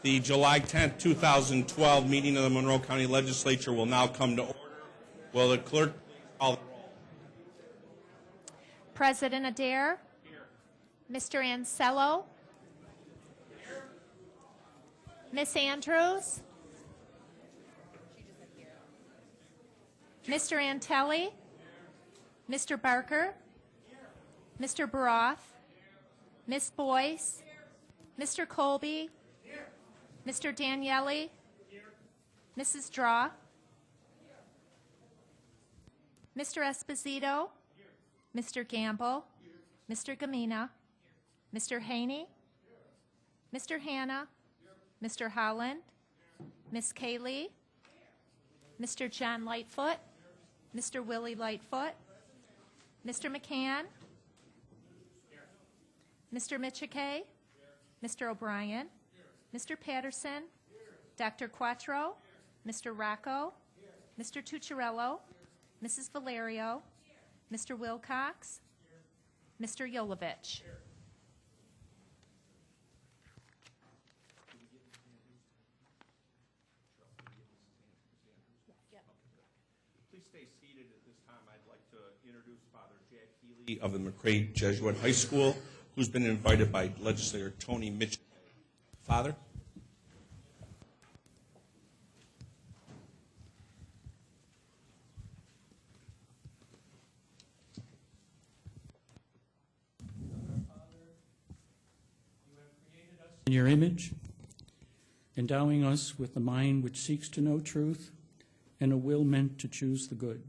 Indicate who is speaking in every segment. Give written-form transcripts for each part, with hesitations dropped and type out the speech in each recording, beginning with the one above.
Speaker 1: The July 10th, 2012 meeting of the Monroe County Legislature will now come to order. Will the clerk please call the roll?
Speaker 2: President Adair? Here. Mr. Ansello? Here. Miss Andrews? Mr. Antelli? Here. Mr. Barker? Here. Mr. Baroth? Here. Miss Boyce? Here. Mr. Colby? Here. Mr. Daniele? Here. Mrs. Draw? Here. Mr. Esposito? Here. Mr. Gamble? Here. Mr. Gamina? Here. Mr. Haney? Here. Mr. Hanna? Here. Mr. Holland? Here. Miss Kaylee? Here. Mr. John Lightfoot? Here. Mr. Willie Lightfoot? Mr. McCann? Here. Mr. Michikay? Mr. O'Brien? Mr. Patterson? Dr. Quattro? Mr. Rocco? Mr. Tucciarello? Mrs. Valerio? Mr. Wilcox? Mr. Yolovich?
Speaker 1: Please stay seated at this time. I'd like to introduce Father Jack Healy of the McRae Jesuit High School, who's been invited by Legislator Tony Mitchell. Father?
Speaker 3: In your image, endowing us with a mind which seeks to know truth and a will meant to choose the good.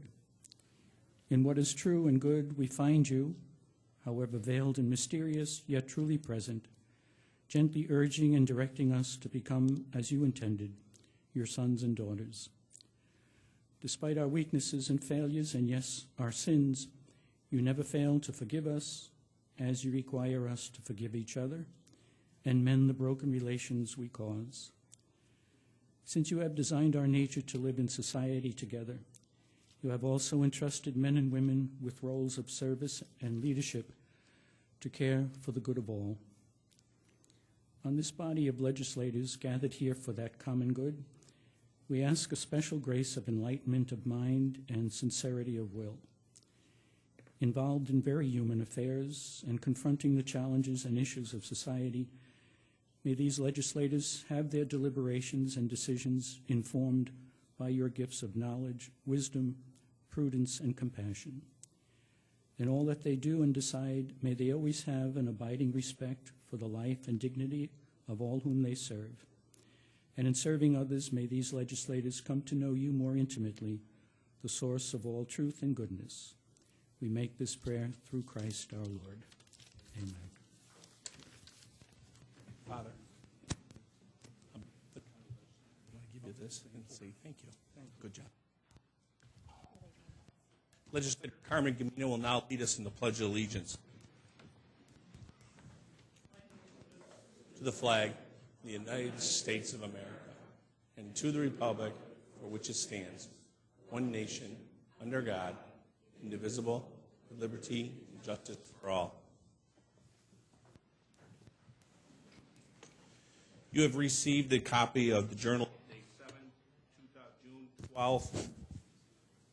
Speaker 3: In what is true and good, we find you, however veiled and mysterious, yet truly present, gently urging and directing us to become, as you intended, your sons and daughters. Despite our weaknesses and failures, and yes, our sins, you never fail to forgive us as you require us to forgive each other and mend the broken relations we cause. Since you have designed our nature to live in society together, you have also entrusted men and women with roles of service and leadership to care for the good of all. On this body of legislators gathered here for that common good, we ask a special grace of enlightenment of mind and sincerity of will. Involved in very human affairs and confronting the challenges and issues of society, may these legislators have their deliberations and decisions informed by your gifts of knowledge, wisdom, prudence, and compassion. In all that they do and decide, may they always have an abiding respect for the life and dignity of all whom they serve. And in serving others, may these legislators come to know you more intimately, the source of all truth and goodness. We make this prayer through Christ our Lord. Amen.
Speaker 1: Father, I want to give you this and say thank you. Good job. Legislator Carmen Gamino will now lead us in the Pledge of Allegiance. To the flag of the United States of America, and to the republic for which it stands, one nation, under God, indivisible, with liberty and justice for all. You have received a copy of the Journal of Day 7, June 12th,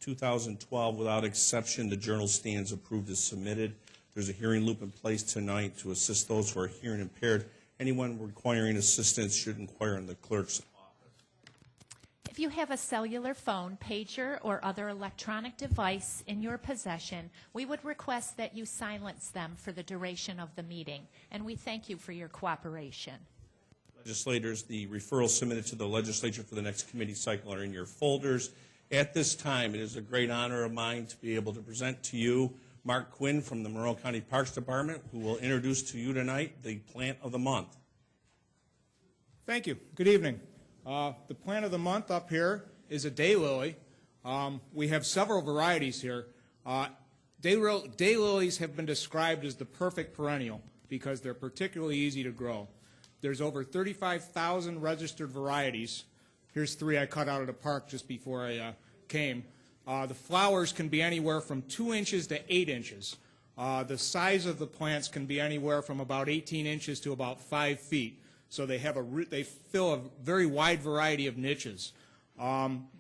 Speaker 1: 2012. Without exception, the journal stands approved as submitted. There's a hearing loop in place tonight to assist those who are hearing impaired. Anyone requiring assistance should inquire in the clerk's office.
Speaker 2: If you have a cellular phone, pager, or other electronic device in your possession, we would request that you silence them for the duration of the meeting, and we thank you for your cooperation.
Speaker 1: Legislators, the referrals submitted to the legislature for the next committee cycle are in your folders. At this time, it is a great honor of mine to be able to present to you Mark Quinn from the Monroe County Parks Department, who will introduce to you tonight the plant of the month.
Speaker 4: Thank you. Good evening. The plant of the month up here is a daylily. We have several varieties here. Daylilies have been described as the perfect perennial because they're particularly easy to grow. There's over 35,000 registered varieties. Here's three I cut out of the park just before I came. The flowers can be anywhere from 2 inches to 8 inches. The size of the plants can be anywhere from about 18 inches to about 5 feet. So they fill a very wide variety of niches.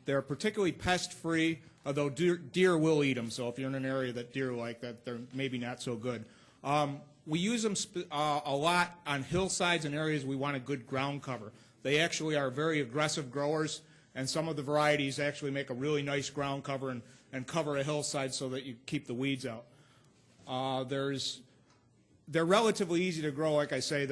Speaker 4: They're particularly pest-free, although deer will eat them. So if you're in an area that deer like that, they're maybe not so good. We use them a lot on hillsides and areas we want a good ground cover. They actually are very aggressive growers, and some of the varieties actually make a really nice ground cover and cover a hillside so that you keep the weeds out. They're relatively easy to grow, like I say.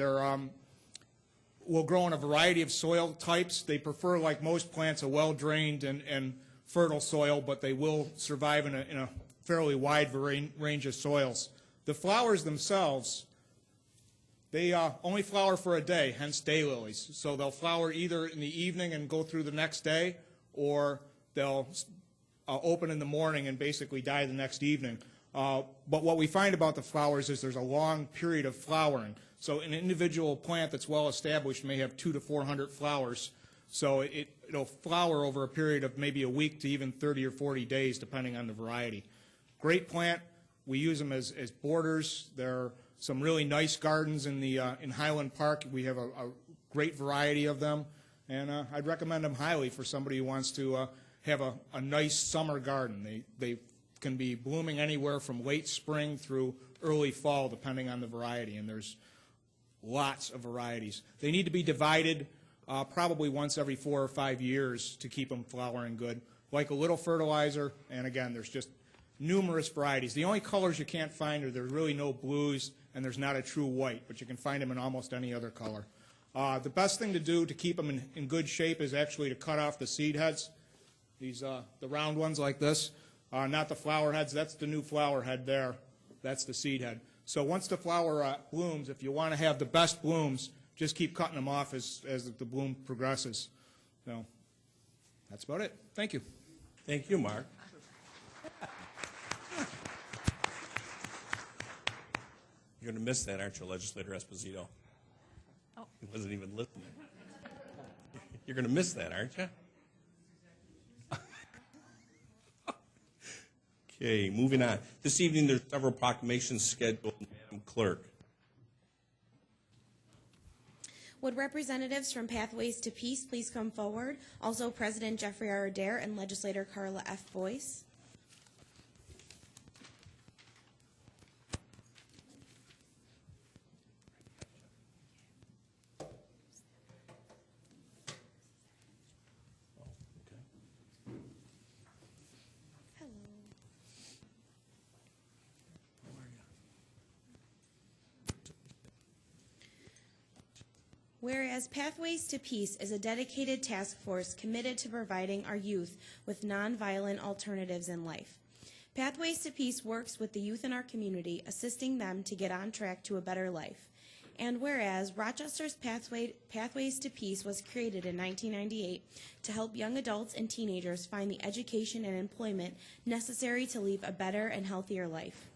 Speaker 4: Will grow in a variety of soil types. They prefer, like most plants, a well-drained and fertile soil, but they will survive in a fairly wide range of soils. The flowers themselves, they only flower for a day, hence daylilies. So they'll flower either in the evening and go through the next day, or they'll open in the morning and basically die the next evening. But what we find about the flowers is there's a long period of flowering. So an individual plant that's well established may have 200 to 400 flowers. So it'll flower over a period of maybe a week to even 30 or 40 days, depending on the variety. Great plant. We use them as borders. There are some really nice gardens in Highland Park. We have a great variety of them, and I'd recommend them highly for somebody who wants to have a nice summer garden. They can be blooming anywhere from late spring through early fall, depending on the variety, and there's lots of varieties. They need to be divided probably once every 4 or 5 years to keep them flowering good, like a little fertilizer, and again, there's just numerous varieties. The only colors you can't find are there's really no blues, and there's not a true white, but you can find them in almost any other color. The best thing to do to keep them in good shape is actually to cut off the seed heads, the round ones like this, not the flower heads. That's the new flower head there. That's the seed head. So once the flower blooms, if you want to have the best blooms, just keep cutting them off as the bloom progresses. So that's about it. Thank you.
Speaker 1: Thank you, Mark. You're going to miss that, aren't you, Legislator Esposito?
Speaker 2: Oh.
Speaker 1: He wasn't even listening. You're going to miss that, aren't you? Okay, moving on. This evening, there's several proclamations scheduled. Madam Clerk.
Speaker 5: Would representatives from Pathways to Peace please come forward? Also, President Jeffrey R. Adair and Legislator Carla F. Boyce. Whereas Pathways to Peace is a dedicated task force committed to providing our youth with nonviolent alternatives in life. Pathways to Peace works with the youth in our community, assisting them to get on track to a better life. And whereas Rochester's Pathways to Peace was created in 1998 to help young adults and teenagers find the education and employment necessary to lead a better and healthier life.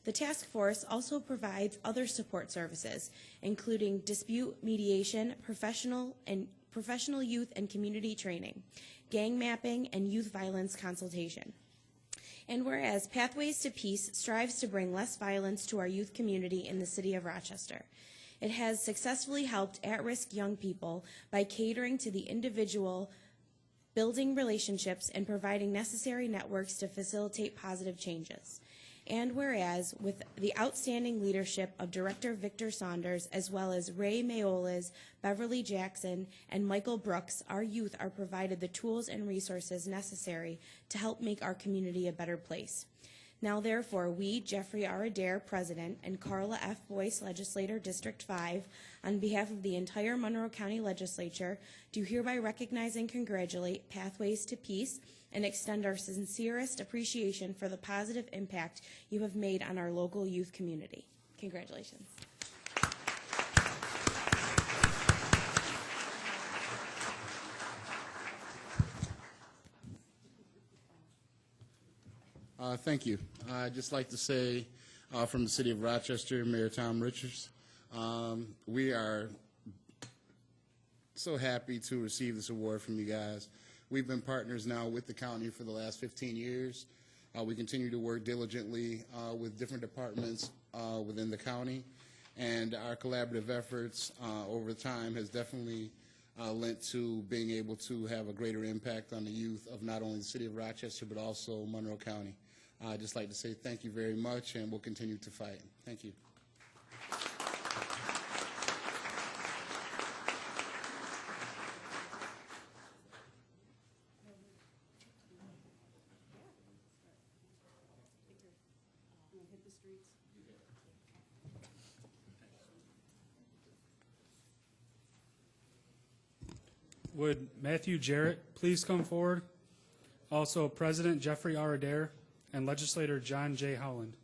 Speaker 5: The task force also provides other support services, including dispute mediation, professional youth and community training, gang mapping, and youth violence consultation. And whereas Pathways to Peace strives to bring less violence to our youth community in the city of Rochester, it has successfully helped at-risk young people by catering to the individual, building relationships, and providing necessary networks to facilitate positive changes. And whereas, with the outstanding leadership of Director Victor Saunders, as well as Ray Mayolas, Beverly Jackson, and Michael Brooks, our youth are provided the tools and resources necessary to help make our community a better place. Now, therefore, we, Jeffrey R. Adair, President, and Carla F. Boyce, Legislator, District 5, on behalf of the entire Monroe County Legislature, do hereby recognize and congratulate Pathways to Peace and extend our sincerest appreciation for the positive impact you have made on our local youth community. Congratulations.
Speaker 6: Thank you. I'd just like to say from the city of Rochester, Mayor Tom Richards, we are so happy to receive this award from you guys. We've been partners now with the county for the last 15 years. We continue to work diligently with different departments within the county. And our collaborative efforts over time has definitely lent to being able to have a greater impact on the youth of not only the city of Rochester, but also Monroe County. I'd just like to say thank you very much, and we'll continue to fight. Thank you.
Speaker 7: Would Matthew Jarrett please come forward? Also, President Jeffrey R. Adair and Legislator John J. Howland.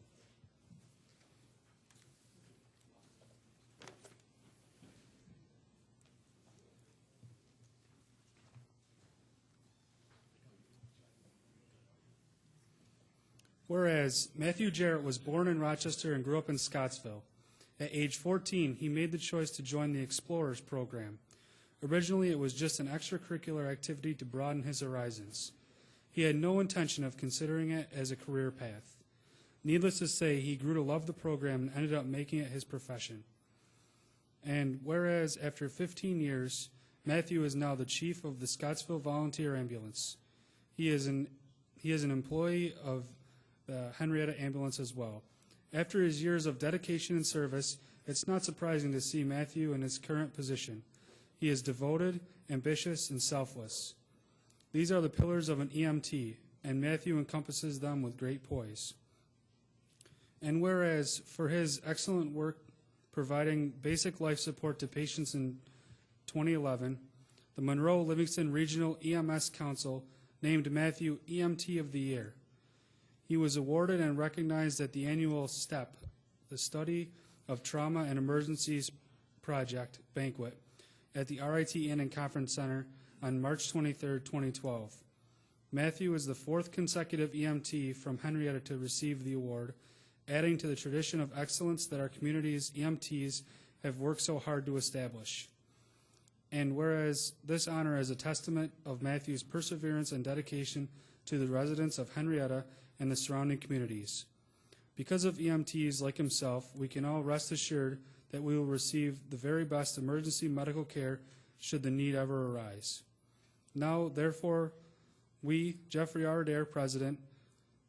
Speaker 7: Whereas Matthew Jarrett was born in Rochester and grew up in Scottsville. At age 14, he made the choice to join the Explorers program. Originally, it was just an extracurricular activity to broaden his horizons. He had no intention of considering it as a career path. Needless to say, he grew to love the program and ended up making it his profession. And whereas after 15 years, Matthew is now the chief of the Scottsville Volunteer Ambulance. He is an employee of the Henrietta Ambulance as well. After his years of dedication and service, it's not surprising to see Matthew in his current position. He is devoted, ambitious, and selfless. These are the pillars of an EMT, and Matthew encompasses them with great poise. And whereas for his excellent work providing basic life support to patients in 2011, the Monroe Livingston Regional EMS Council named Matthew EMT of the Year. He was awarded and recognized at the annual STEP, the Study of Trauma and Emergencies Project banquet, at the RIT Inn and Conference Center on March 23, 2012. Matthew is the fourth consecutive EMT from Henrietta to receive the award, adding to the tradition of excellence that our community's EMTs have worked so hard to establish. And whereas this honor is a testament of Matthew's perseverance and dedication to the residents of Henrietta and the surrounding communities. Because of EMTs like himself, we can all rest assured that we will receive the very best emergency medical care should the need ever arise. Now, therefore, we, Jeffrey R. Adair, President,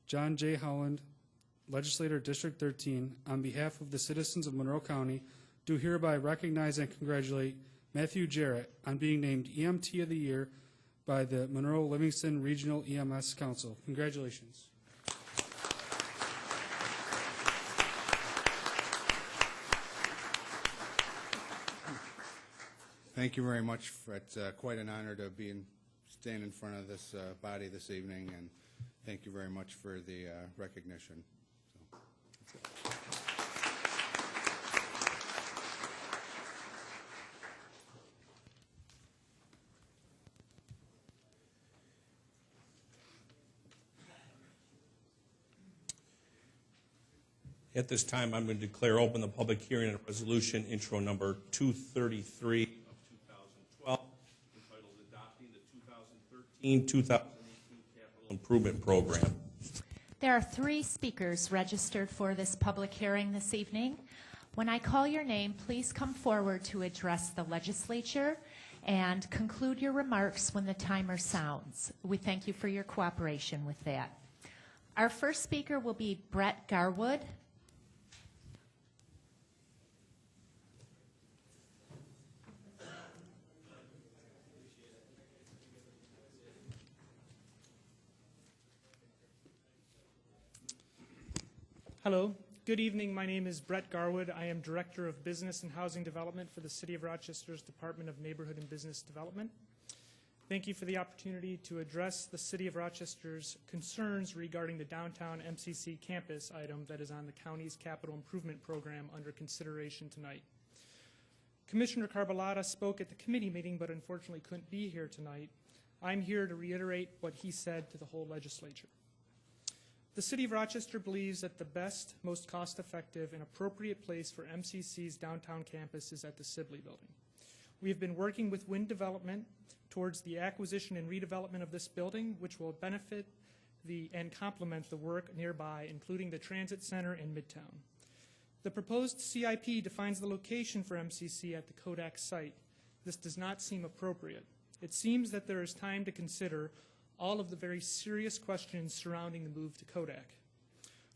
Speaker 7: John J. Howland, Legislator District 13, on behalf of the citizens of Monroe County, do hereby recognize and congratulate Matthew Jarrett on being named EMT of the Year by the Monroe Livingston Regional EMS Council. Congratulations.
Speaker 8: Thank you very much. It's quite an honor to stand in front of this body this evening, and thank you very much for the recognition. So.
Speaker 1: At this time, I'm going to declare open the public hearing on resolution intro number 233 of 2012, entitled Adopting the 2013-2018 Capital Improvement Program.
Speaker 2: There are 3 speakers registered for this public hearing this evening. When I call your name, please come forward to address the legislature and conclude your remarks when the timer sounds. We thank you for your cooperation with that. Our first speaker will be Brett Garwood.
Speaker 9: Hello. Good evening. My name is Brett Garwood. I am Director of Business and Housing Development for the City of Rochester's Department of Neighborhood and Business Development. Thank you for the opportunity to address the City of Rochester's concerns regarding the downtown MCC campus item that is on the county's capital improvement program under consideration tonight. Commissioner Carbolata spoke at the committee meeting but unfortunately couldn't be here tonight. I'm here to reiterate what he said to the whole legislature. The City of Rochester believes that the best, most cost-effective, and appropriate place for MCC's downtown campus is at the Sibley Building. We have been working with Wind Development towards the acquisition and redevelopment of this building, which will benefit and complement the work nearby, including the Transit Center and Midtown. The proposed CIP defines the location for MCC at the Kodak site. This does not seem appropriate. It seems that there is time to consider all of the very serious questions surrounding the move to Kodak.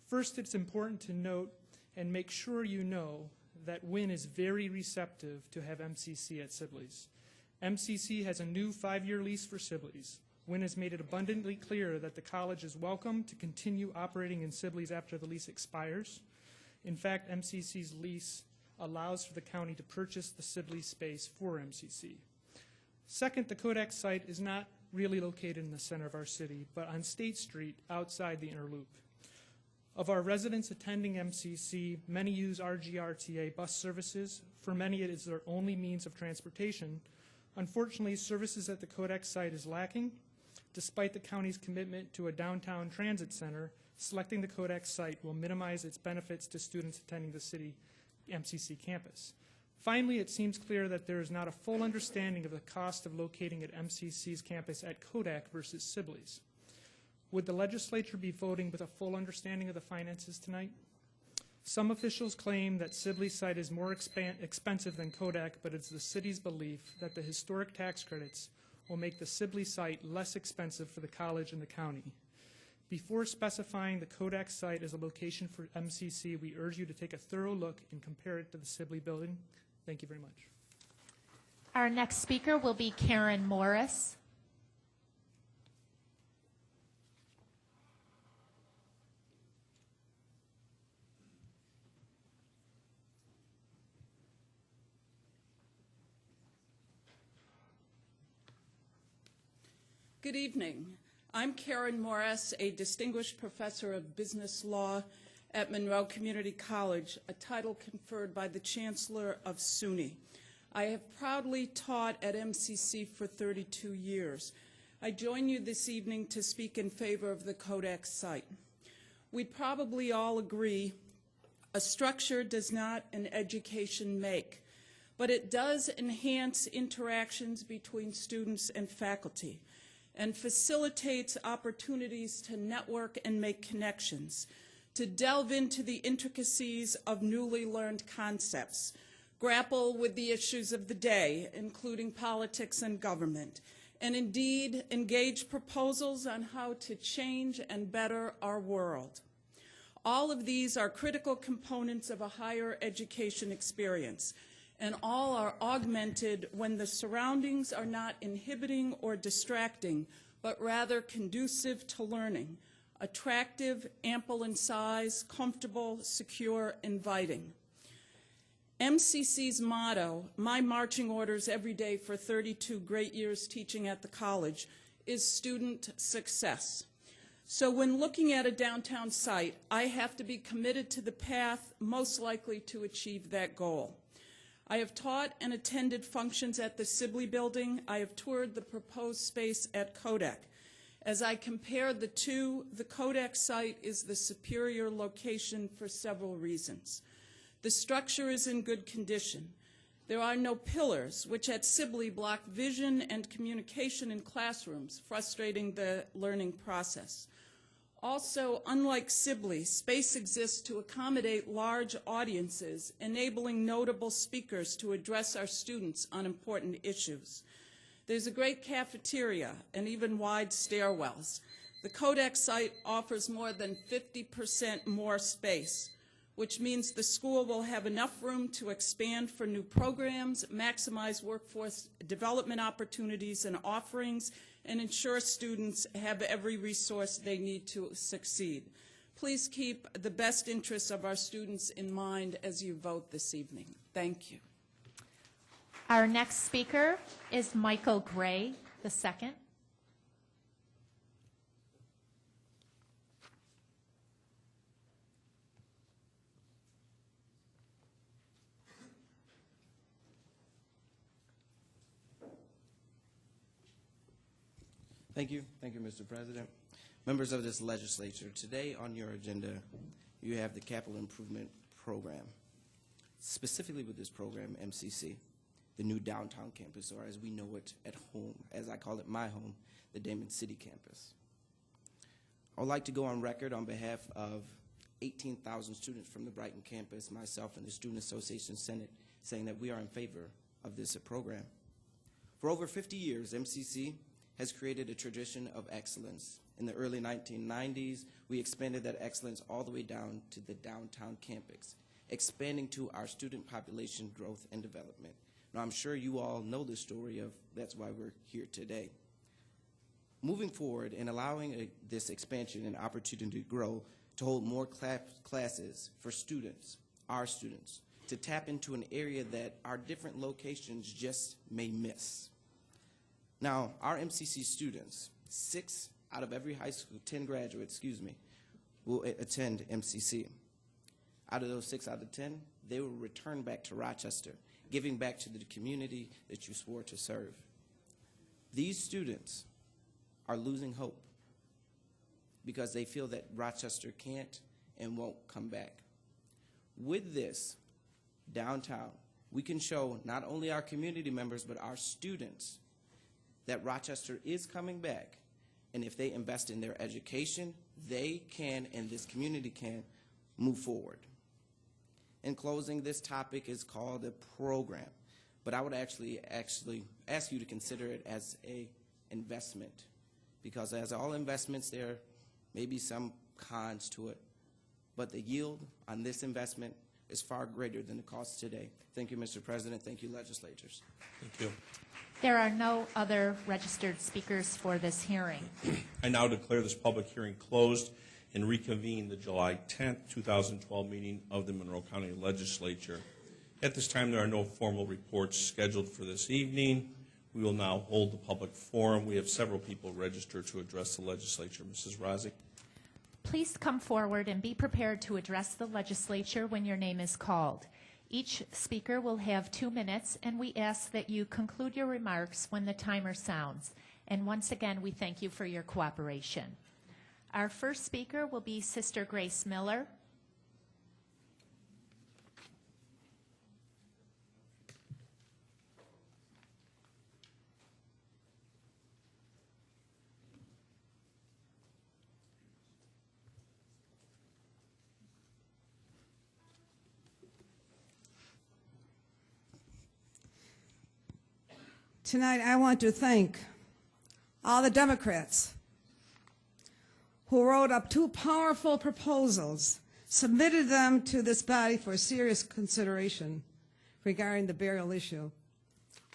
Speaker 9: First, it's important to note and make sure you know that WIN is very receptive to have MCC at Sibley's. MCC has a new 5-year lease for Sibley's. WIN has made it abundantly clear that the college is welcome to continue operating in Sibley's after the lease expires. In fact, MCC's lease allows for the county to purchase the Sibley's space for MCC. Second, the Kodak site is not really located in the center of our city, but on State Street outside the inner loop. Of our residents attending MCC, many use RGRTA bus services. For many, it is their only means of transportation. Unfortunately, services at the Kodak site is lacking. Despite the county's commitment to a downtown transit center, selecting the Kodak site will minimize its benefits to students attending the city MCC campus. Finally, it seems clear that there is not a full understanding of the cost of locating at MCC's campus at Kodak versus Sibley's. Would the legislature be voting with a full understanding of the finances tonight? Some officials claim that Sibley's site is more expensive than Kodak, but it's the city's belief that the historic tax credits will make the Sibley site less expensive for the college and the county. Before specifying the Kodak site as a location for MCC, we urge you to take a thorough look and compare it to the Sibley building. Thank you very much.
Speaker 2: Our next speaker will be Karen Morris.
Speaker 10: Good evening. I'm Karen Morris, a distinguished professor of business law at Monroe Community College, a title conferred by the Chancellor of SUNY. I have proudly taught at MCC for 32 years. I join you this evening to speak in favor of the Kodak site. We'd probably all agree a structure does not an education make, but it does enhance interactions between students and faculty, and facilitates opportunities to network and make connections, to delve into the intricacies of newly learned concepts, grapple with the issues of the day, including politics and government, and indeed engage proposals on how to change and better our world. All of these are critical components of a higher education experience, and all are augmented when the surroundings are not inhibiting or distracting, but rather conducive to learning, attractive, ample in size, comfortable, secure, inviting. MCC's motto, my marching orders every day for 32 great years teaching at the college, is student success. So when looking at a downtown site, I have to be committed to the path most likely to achieve that goal. I have taught and attended functions at the Sibley Building. I have toured the proposed space at Kodak. As I compare the two, the Kodak site is the superior location for several reasons. The structure is in good condition. There are no pillars, which at Sibley block vision and communication in classrooms, frustrating the learning process. Also, unlike Sibley, space exists to accommodate large audiences, enabling notable speakers to address our students on important issues. There's a great cafeteria and even wide stairwells. The Kodak site offers more than 50% more space, which means the school will have enough room to expand for new programs, maximize workforce development opportunities and offerings, and ensure students have every resource they need to succeed. Please keep the best interests of our students in mind as you vote this evening. Thank you.
Speaker 2: Our next speaker is Michael Gray, II.
Speaker 11: Thank you, Mr. President. Members of this legislature, today on your agenda, you have the Capital Improvement Program. Specifically with this program, MCC, the new downtown campus, or as we know it at home, as I call it my home, the Damon City campus. I would like to go on record on behalf of 18,000 students from the Brighton campus, myself and the Student Association Senate, saying that we are in favor of this program. For over 50 years, MCC has created a tradition of excellence. In the early 1990s, we expanded that excellence all the way down to the downtown campus, expanding to our student population growth and development. Now, I'm sure you all know the story of that's why we're here today. Moving forward and allowing this expansion and opportunity to grow, to hold more classes for students, our students, to tap into an area that our different locations just may miss. Now, our MCC students, 6 out of every high school, 10 graduates, will attend MCC. Out of those 6 out of 10, they will return back to Rochester, giving back to the community that you swore to serve. These students are losing hope because they feel that Rochester can't and won't come back. With this, downtown, we can show not only our community members but our students that Rochester is coming back, and if they invest in their education, they can, and this community can, move forward. In closing, this topic is called a program, but I would actually ask you to consider it as an investment, because as all investments, there may be some cons to it, but the yield on this investment is far greater than the cost today. Thank you, Mr. President. Thank you, legislators.
Speaker 1: Thank you.
Speaker 2: There are no other registered speakers for this hearing.
Speaker 1: I now declare this public hearing closed and reconvene the July 10th, 2012 meeting of the Monroe County Legislature. At this time, there are no formal reports scheduled for this evening. We will now hold the public forum. We have several people registered to address the legislature. Mrs. Rozzi.
Speaker 2: Please come forward and be prepared to address the legislature when your name is called. Each speaker will have 2 minutes, and we ask that you conclude your remarks when the timer sounds. And once again, we thank you for your cooperation. Our first speaker will be Sister Grace Miller.
Speaker 12: Tonight, I want to thank all the Democrats who wrote up 2 powerful proposals, submitted them to this body for serious consideration regarding the burial issue,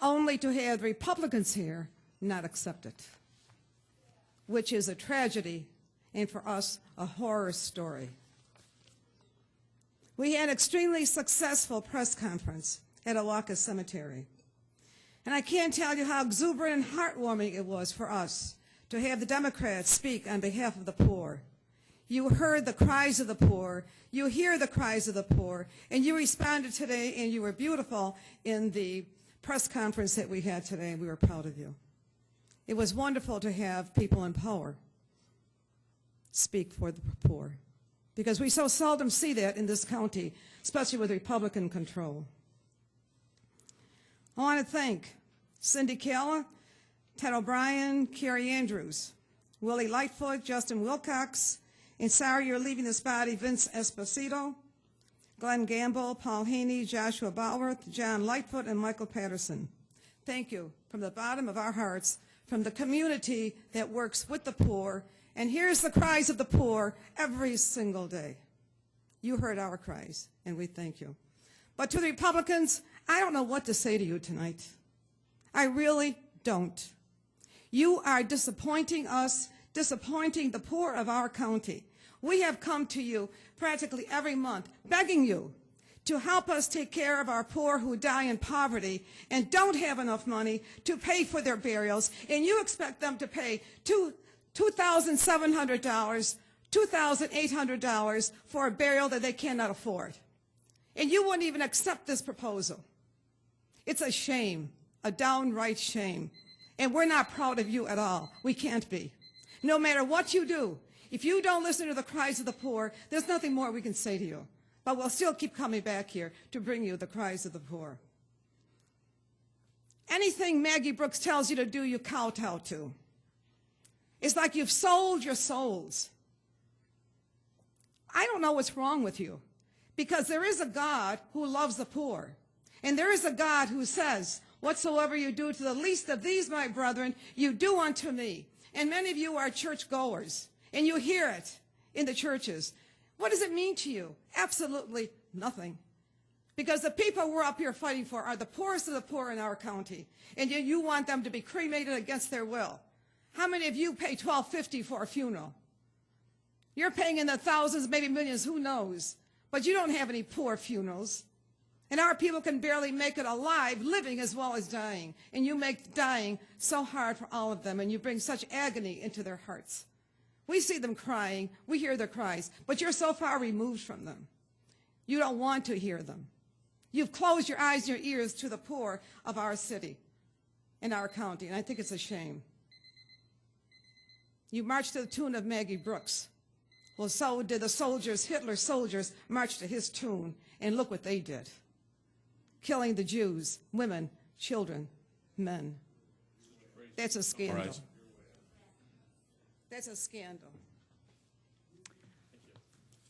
Speaker 12: only to have the Republicans here not accept it, which is a tragedy and for us a horror story. We had an extremely successful press conference at Awaka Cemetery. And I can't tell you how exuberant and heartwarming it was for us to have the Democrats speak on behalf of the poor. You heard the cries of the poor, you hear the cries of the poor, and you responded today, and you were beautiful in the press conference that we had today, and we were proud of you. It was wonderful to have people in power speak for the poor, because we so seldom see that in this county, especially with Republican control. I want to thank Cindy Calla, Ted O'Brien, Carrie Andrews, Willie Lightfoot, Justin Wilcox, and sorry you're leaving this body, Vince Esposito, Glenn Gamble, Paul Haney, Joshua Balworth, John Lightfoot, and Michael Patterson. Thank you from the bottom of our hearts, from the community that works with the poor and hears the cries of the poor every single day. You heard our cries, and we thank you. But to the Republicans, I don't know what to say to you tonight. I really don't. You are disappointing us, disappointing the poor of our county. We have come to you practically every month begging you to help us take care of our poor who die in poverty and don't have enough money to pay for their burials, and you expect them to pay $2,700, $2,800 for a burial that they cannot afford. And you wouldn't even accept this proposal. It's a shame, a downright shame. And we're not proud of you at all. We can't be. No matter what you do, if you don't listen to the cries of the poor, there's nothing more we can say to you. But we'll still keep coming back here to bring you the cries of the poor. Anything Maggie Brooks tells you to do, you kowtow to. It's like you've sold your souls. I don't know what's wrong with you, because there is a God who loves the poor, and there is a God who says, whatsoever you do to the least of these, my brethren, you do unto me. And many of you are churchgoers, and you hear it in the churches. What does it mean to you? Absolutely nothing. Because the people we're up here fighting for are the poorest of the poor in our county, and yet you want them to be cremated against their will. How many of you pay $12.50 for a funeral? You're paying in the thousands, maybe millions, who knows? But you don't have any poor funerals. And our people can barely make it alive, living as well as dying. And you make dying so hard for all of them, and you bring such agony into their hearts. We see them crying, we hear their cries, but you're so far removed from them. You don't want to hear them. You've closed your eyes and your ears to the poor of our city and our county, and I think it's a shame. You march to the tune of Maggie Brooks. Well, so did the soldiers, Hitler's soldiers, march to his tune, and look what they did. Killing the Jews, women, children, men. That's a scandal.
Speaker 1: All right.
Speaker 12: That's a scandal.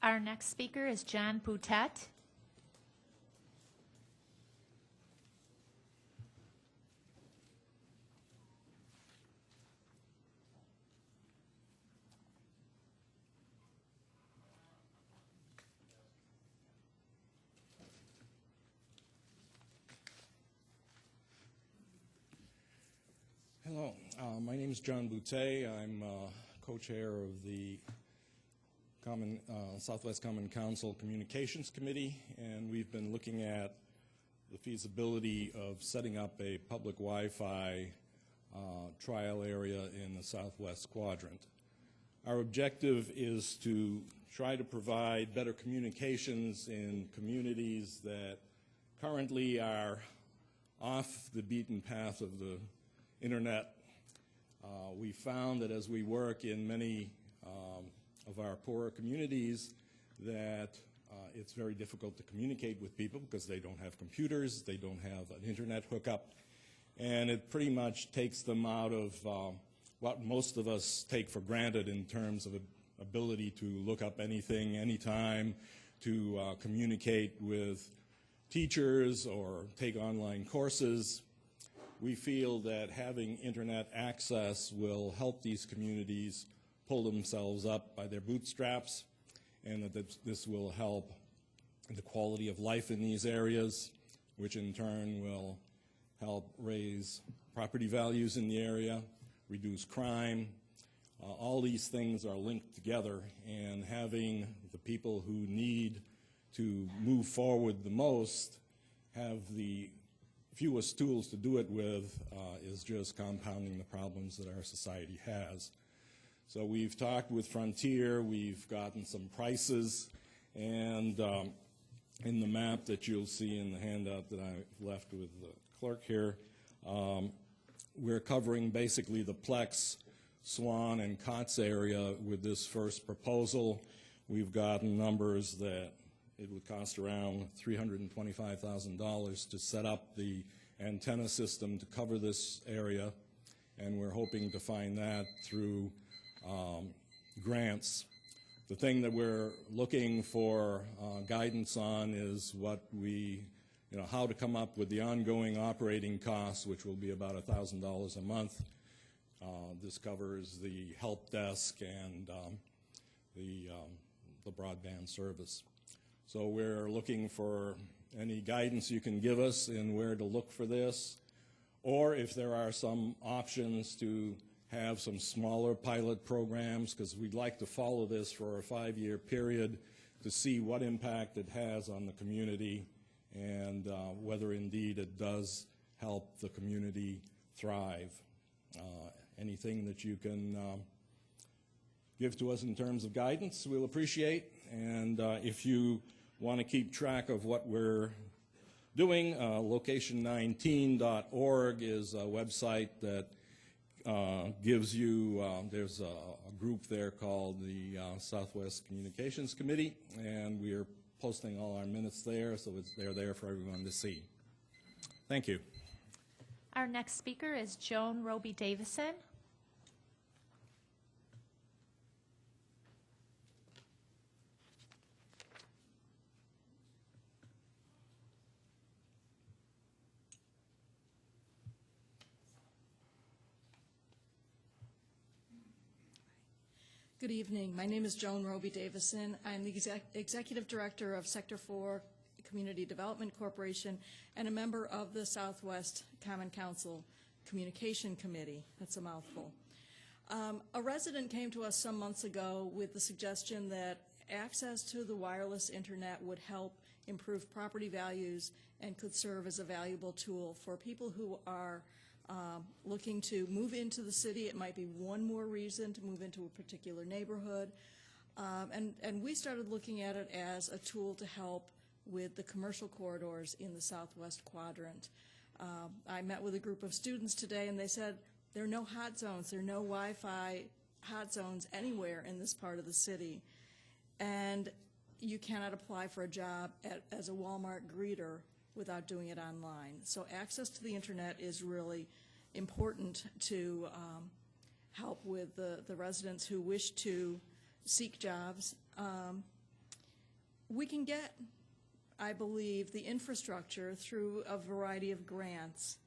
Speaker 2: Our next speaker is John Boutet.
Speaker 13: Hello, my name is John Boutet. I'm co-chair of the Southwest Common Council Communications Committee, and we've been looking at the feasibility of setting up a public Wi-Fi trial area in the Southwest Quadrant. Our objective is to try to provide better communications in communities that currently are off the beaten path of the Internet. We found that as we work in many of our poorer communities that it's very difficult to communicate with people because they don't have computers, they don't have an Internet hookup, and it pretty much takes them out of what most of us take for granted in terms of ability to look up anything, anytime, to communicate with teachers or take online courses. We feel that having Internet access will help these communities pull themselves up by their bootstraps, and that this will help the quality of life in these areas, which in turn will help raise property values in the area, reduce crime. All these things are linked together, and having the people who need to move forward the most have the fewest tools to do it with is just compounding the problems that our society has. So we've talked with Frontier, we've gotten some prices, and in the map that you'll see in the handout that I left with the clerk here, we're covering basically the Plex, Swan, and Kotz area with this first proposal. We've gotten numbers that it would cost around $325,000 to set up the antenna system to cover this area, and we're hoping to find that through grants. The thing that we're looking for guidance on is how to come up with the ongoing operating costs, which will be about $1,000 a month. This covers the help desk and the broadband service. So we're looking for any guidance you can give us in where to look for this, or if there are some options to have some smaller pilot programs, because we'd like to follow this for a 5-year period to see what impact it has on the community and whether indeed it does help the community thrive. Anything that you can give to us in terms of guidance, we'll appreciate. And if you want to keep track of what we're doing, location19.org is a website that gives you, there's a group there called the Southwest Communications Committee, and we are posting all our minutes there, so they're there for everyone to see. Thank you.
Speaker 2: Our next speaker is Joan Roby Davison.
Speaker 14: Good evening. My name is Joan Roby Davison. I'm the Executive Director of Sector 4 Community Development Corporation and a member of the Southwest Common Council Communication Committee. That's a mouthful. A resident came to us some months ago with the suggestion that access to the wireless internet would help improve property values and could serve as a valuable tool for people who are looking to move into the city. It might be one more reason to move into a particular neighborhood. And we started looking at it as a tool to help with the commercial corridors in the southwest quadrant. I met with a group of students today, and they said there are no hot zones, there are no Wi-Fi hot zones anywhere in this part of the city. And you cannot apply for a job as a Walmart greeter without doing it online. So access to the internet is really important to help with the residents who wish to seek jobs. We can get, I believe, the infrastructure through a variety of grants.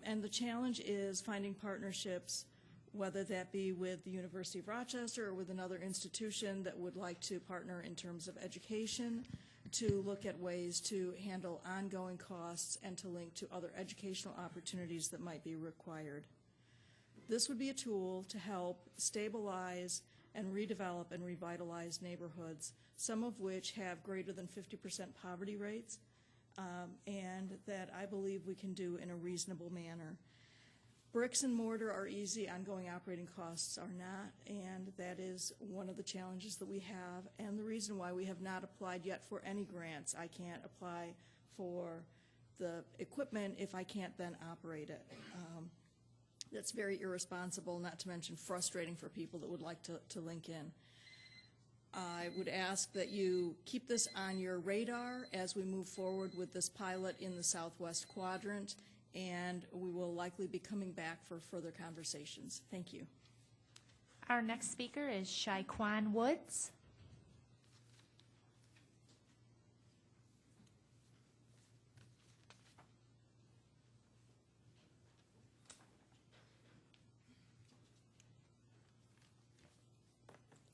Speaker 14: And the challenge is finding partnerships, whether that be with the University of Rochester or with another institution that would like to partner in terms of education, to look at ways to handle ongoing costs and to link to other educational opportunities that might be required. This would be a tool to help stabilize and redevelop and revitalize neighborhoods, some of which have greater than 50% poverty rates, and that I believe we can do in a reasonable manner. Bricks and mortar are easy, ongoing operating costs are not, and that is one of the challenges that we have, and the reason why we have not applied yet for any grants. I can't apply for the equipment if I can't then operate it. That's very irresponsible, not to mention frustrating for people that would like to link in. I would ask that you keep this on your radar as we move forward with this pilot in the southwest quadrant, and we will likely be coming back for further conversations. Thank you.
Speaker 2: Our next speaker is Shaquan Woods.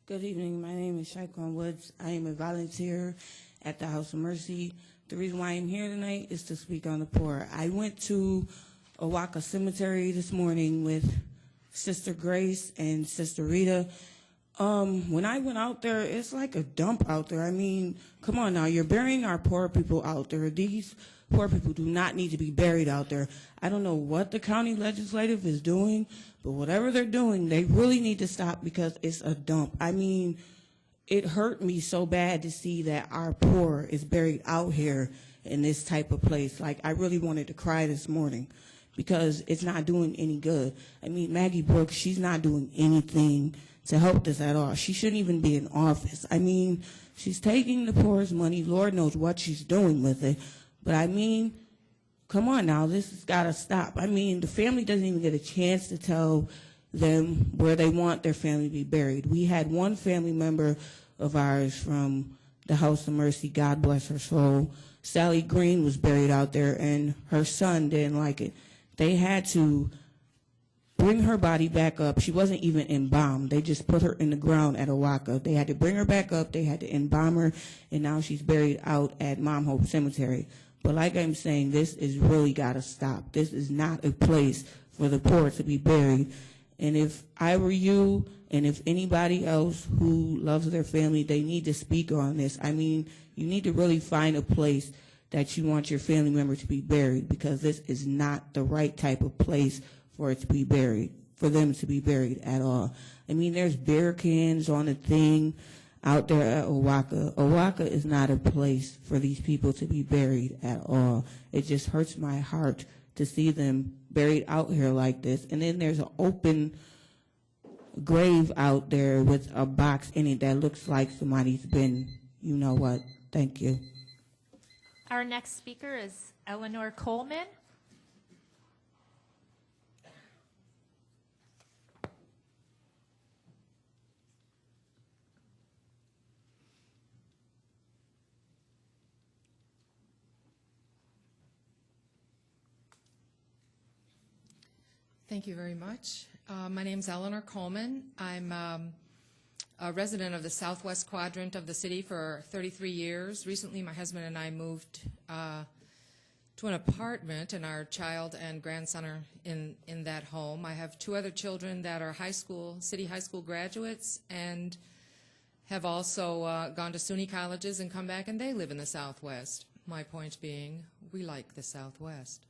Speaker 15: Good evening. My name is Shaquan Woods. I am a volunteer at the House of Mercy. The reason why I'm here tonight is to speak on the poor. I went to Owaka Cemetery this morning with Sister Grace and Sister Rita. When I went out there, it's like a dump out there. I mean, come on now, you're burying our poor people out there. These poor people do not need to be buried out there. I don't know what the county legislative is doing, but whatever they're doing, they really need to stop because it's a dump. I mean, it hurt me so bad to see that our poor is buried out here in this type of place. Like, I really wanted to cry this morning because it's not doing any good. I mean, Maggie Brooks, she's not doing anything to help this at all. She shouldn't even be in office. I mean, she's taking the poor's money. Lord knows what she's doing with it. But I mean, come on now, this has got to stop. I mean, the family doesn't even get a chance to tell them where they want their family to be buried. We had one family member of ours from the House of Mercy, God bless her soul, Sally Green, was buried out there, and her son didn't like it. They had to bring her body back up. She wasn't even embalmed. They just put her in the ground at Owaka. They had to bring her back up. They had to embalm her, and now she's buried out at Mount Hope Cemetery. But like I'm saying, this is really got to stop. This is not a place for the poor to be buried. And if I were you, and if anybody else who loves their family, they need to speak on this. I mean, you need to really find a place that you want your family member to be buried, because this is not the right type of place for it to be buried, for them to be buried at all. I mean, there's beer cans on the thing out there at Owaka. Owaka is not a place for these people to be buried at all. It just hurts my heart to see them buried out here like this. And then there's an open grave out there with a box in it that looks like somebody's been, you know what. Thank you.
Speaker 2: Our next speaker is Eleanor Coleman.
Speaker 16: Thank you very much. My name is Eleanor Coleman. I'm a resident of the southwest quadrant of the city for 33 years. Recently, my husband and I moved to an apartment, and our child and grandson are in that home. I have 2 other children that are city high school graduates, and have also gone to SUNY colleges and come back, and they live in the Southwest. My point being, we like the Southwest.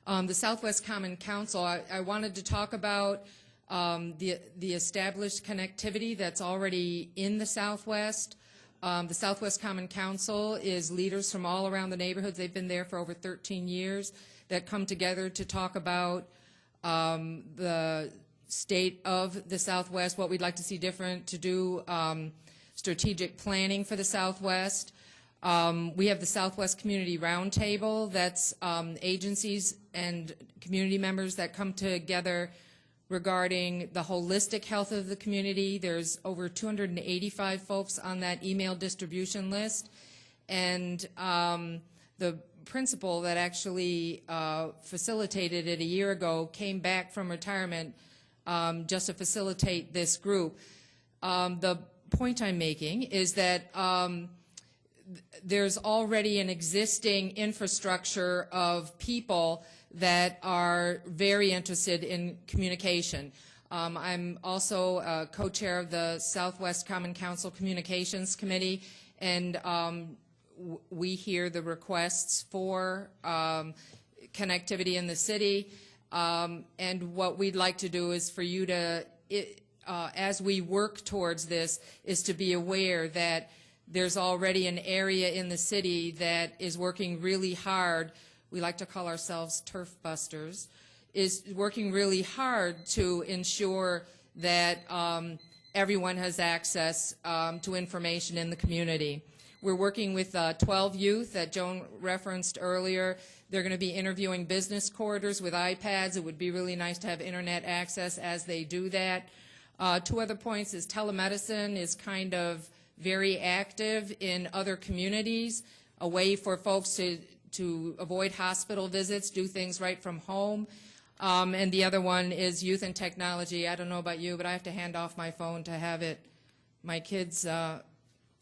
Speaker 16: The Southwest Common Council, I wanted to talk about the established connectivity that's already in the Southwest. The Southwest Common Council is leaders from all around the neighborhoods. They've been there for over 13 years that come together to talk about the state of the Southwest, what we'd like to see different, to do strategic planning for the Southwest. We have the Southwest Community Roundtable. That's agencies and community members that come together regarding the holistic health of the community. There's over 285 folks on that email distribution list. And the principal that actually facilitated it a year ago came back from retirement just to facilitate this group. The point I'm making is that there's already an existing infrastructure of people that are very interested in communication. I'm also a co-chair of the Southwest Common Council Communications Committee, and we hear the requests for connectivity in the city. And what we'd like to do is for you to, as we work towards this, is to be aware that there's already an area in the city that is working really hard. We like to call ourselves turf busters, is working really hard to ensure that everyone has access to information in the community. We're working with 12 youth that Joan referenced earlier. They're going to be interviewing business corridors with iPads. It would be really nice to have internet access as they do that. 2 other points is telemedicine is kind of very active in other communities, a way for folks to avoid hospital visits, do things right from home. And the other one is youth and technology. I don't know about you, but I have to hand off my phone to have my kids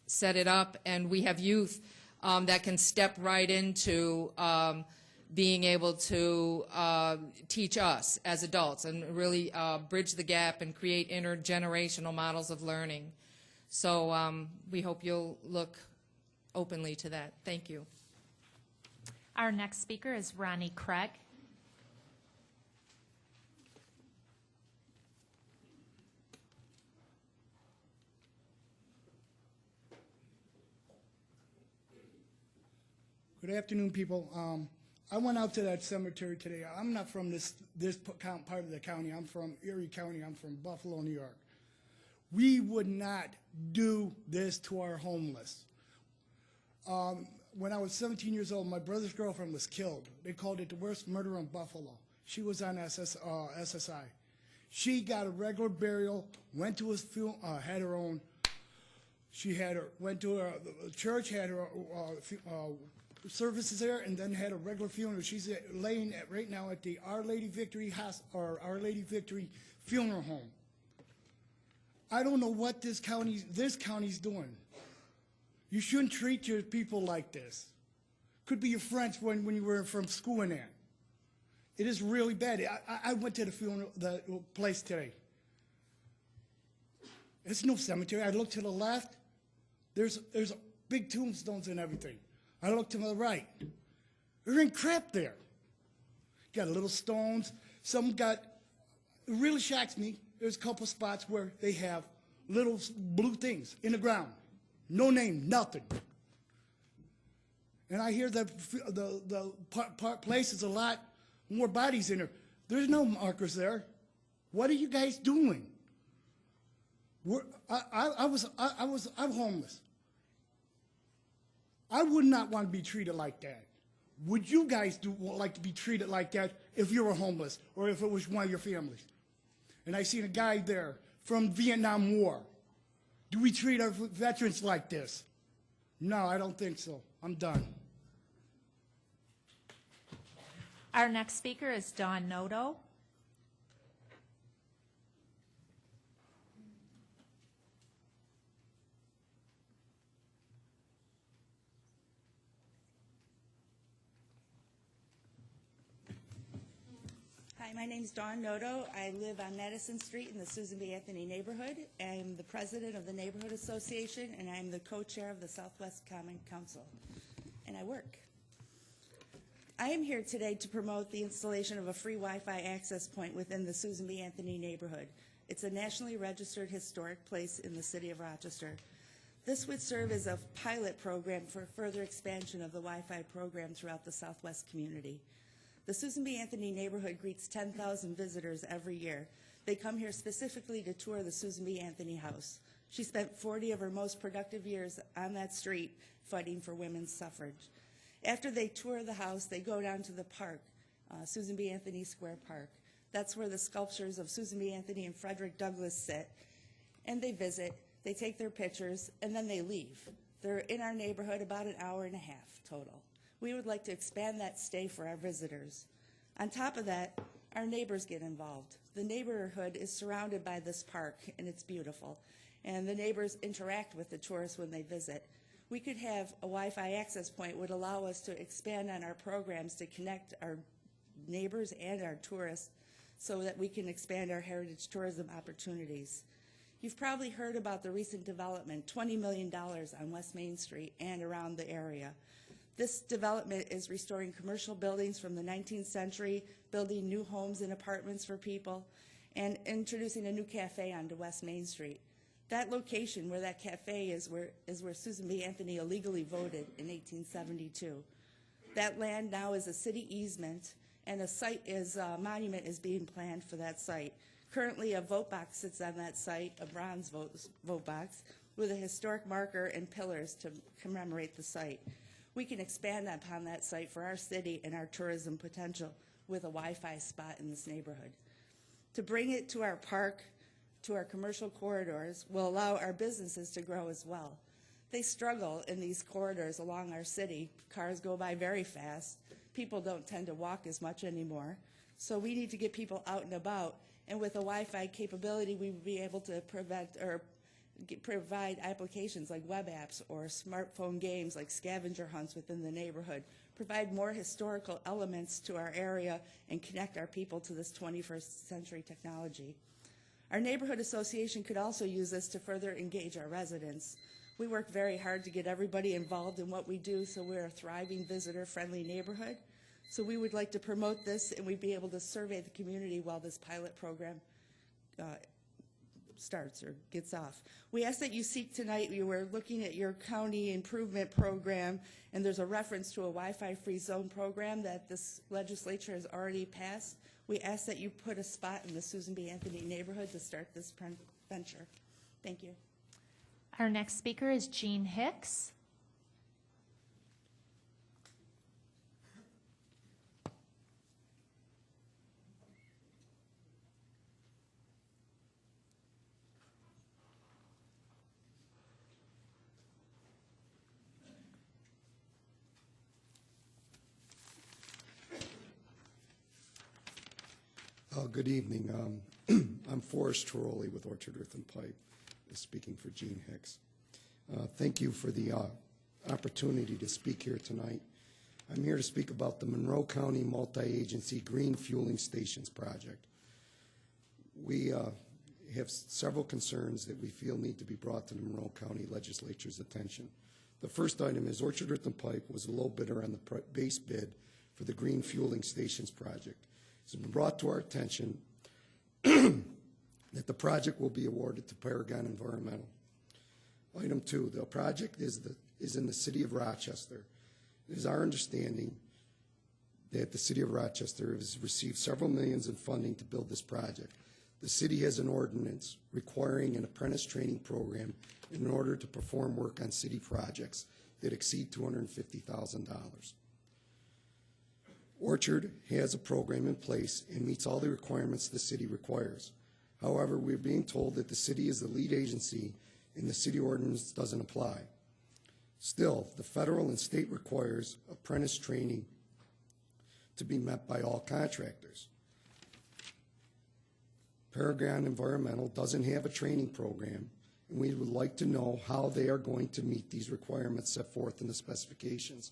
Speaker 16: set it up, and we have youth that can step right into being able to teach us as adults and really bridge the gap and create intergenerational models of learning. So we hope you'll look openly to that. Thank you.
Speaker 2: Our next speaker is Ronnie Craig.
Speaker 17: Good afternoon, people. I went out to that cemetery today. I'm not from this part of the county. I'm from Erie County. I'm from Buffalo, New York. We would not do this to our homeless. When I was 17 years old, my brother's girlfriend was killed. They called it the worst murder in Buffalo. She was on SSI. She got a regular burial, went to his funeral, had her own. Went to a church, had her services there, and then had a regular funeral. She's laying right now at the Our Lady Victory Funeral Home. I don't know what this county's doing. You shouldn't treat your people like this. Could be your friends when you were from school and that. It is really bad. I went to the place today. It's no cemetery. I looked to the left. There's big tombstones and everything. I looked to the right. There ain't crap there. Got little stones. It really shocks me. There's a couple spots where they have little blue things in the ground. No name, nothing. And I hear that the place is a lot more bodies in there. There's no markers there. What are you guys doing? I'm homeless. I would not want to be treated like that. Would you guys like to be treated like that if you were homeless or if it was one of your families? And I seen a guy there from Vietnam War. Do we treat our veterans like this? No, I don't think so. I'm done.
Speaker 2: Our next speaker is Dawn Noto.
Speaker 18: Hi, my name's Dawn Noto. I live on Madison Street in the Susan B. Anthony neighborhood. I'm the president of the Neighborhood Association, and I'm the co-chair of the Southwest Common Council, and I work. I am here today to promote the installation of a free Wi-Fi access point within the Susan B. Anthony neighborhood. It's a nationally registered historic place in the city of Rochester. This would serve as a pilot program for further expansion of the Wi-Fi program throughout the Southwest community. The Susan B. Anthony neighborhood greets 10,000 visitors every year. They come here specifically to tour the Susan B. Anthony house. She spent 40 of her most productive years on that street fighting for women's suffrage. After they tour the house, they go down to the park, Susan B. Anthony Square Park. That's where the sculptures of Susan B. Anthony and Frederick Douglass sit. And they visit, they take their pictures, and then they leave. They're in our neighborhood about an hour and a half total. We would like to expand that stay for our visitors. On top of that, our neighbors get involved. The neighborhood is surrounded by this park, and it's beautiful. And the neighbors interact with the tourists when they visit. We could have a Wi-Fi access point would allow us to expand on our programs to connect our neighbors and our tourists so that we can expand our heritage tourism opportunities. You've probably heard about the recent development, $20 million on West Main Street and around the area. This development is restoring commercial buildings from the 19th century, building new homes and apartments for people, and introducing a new cafe onto West Main Street. That location where that cafe is where Susan B. Anthony illegally voted in 1872. That land now is a city easement, and a monument is being planned for that site. Currently, a vote box sits on that site, a bronze vote box, with a historic marker and pillars to commemorate the site. We can expand upon that site for our city and our tourism potential with a Wi-Fi spot in this neighborhood. To bring it to our park, to our commercial corridors, will allow our businesses to grow as well. They struggle in these corridors along our city. Cars go by very fast. People don't tend to walk as much anymore. So we need to get people out and about. And with a Wi-Fi capability, we would be able to provide applications like web apps or smartphone games like scavenger hunts within the neighborhood, provide more historical elements to our area, and connect our people to this 21st century technology. Our neighborhood association could also use this to further engage our residents. We work very hard to get everybody involved in what we do so we're a thriving, visitor-friendly neighborhood. So we would like to promote this, and we'd be able to survey the community while this pilot program starts or gets off. We ask that you seek tonight, you were looking at your county improvement program, and there's a reference to a Wi-Fi free zone program that this legislature has already passed. We ask that you put a spot in the Susan B. Anthony neighborhood to start this venture. Thank you.
Speaker 2: Our next speaker is Jean Hicks.
Speaker 19: Good evening. I'm Forrest Trolley with Orchard Earth and Pipe, speaking for Jean Hicks. Thank you for the opportunity to speak here tonight. I'm here to speak about the Monroe County Multi-Agency Green Fueling Stations Project. We have several concerns that we feel need to be brought to the Monroe County Legislature's attention. The first item is Orchard Earth and Pipe was the low bidder on the base bid for the Green Fueling Stations Project. It's been brought to our attention that the project will be awarded to Paragon Environmental. Item 2, the project is in the city of Rochester. It is our understanding that the city of Rochester has received several millions in funding to build this project. The city has an ordinance requiring an apprentice training program in order to perform work on city projects that exceed $250,000. Orchard has a program in place and meets all the requirements the city requires. However, we're being told that the city is the lead agency and the city ordinance doesn't apply. Still, the federal and state requires apprentice training to be met by all contractors. Paragon Environmental doesn't have a training program, and we would like to know how they are going to meet these requirements set forth in the specifications.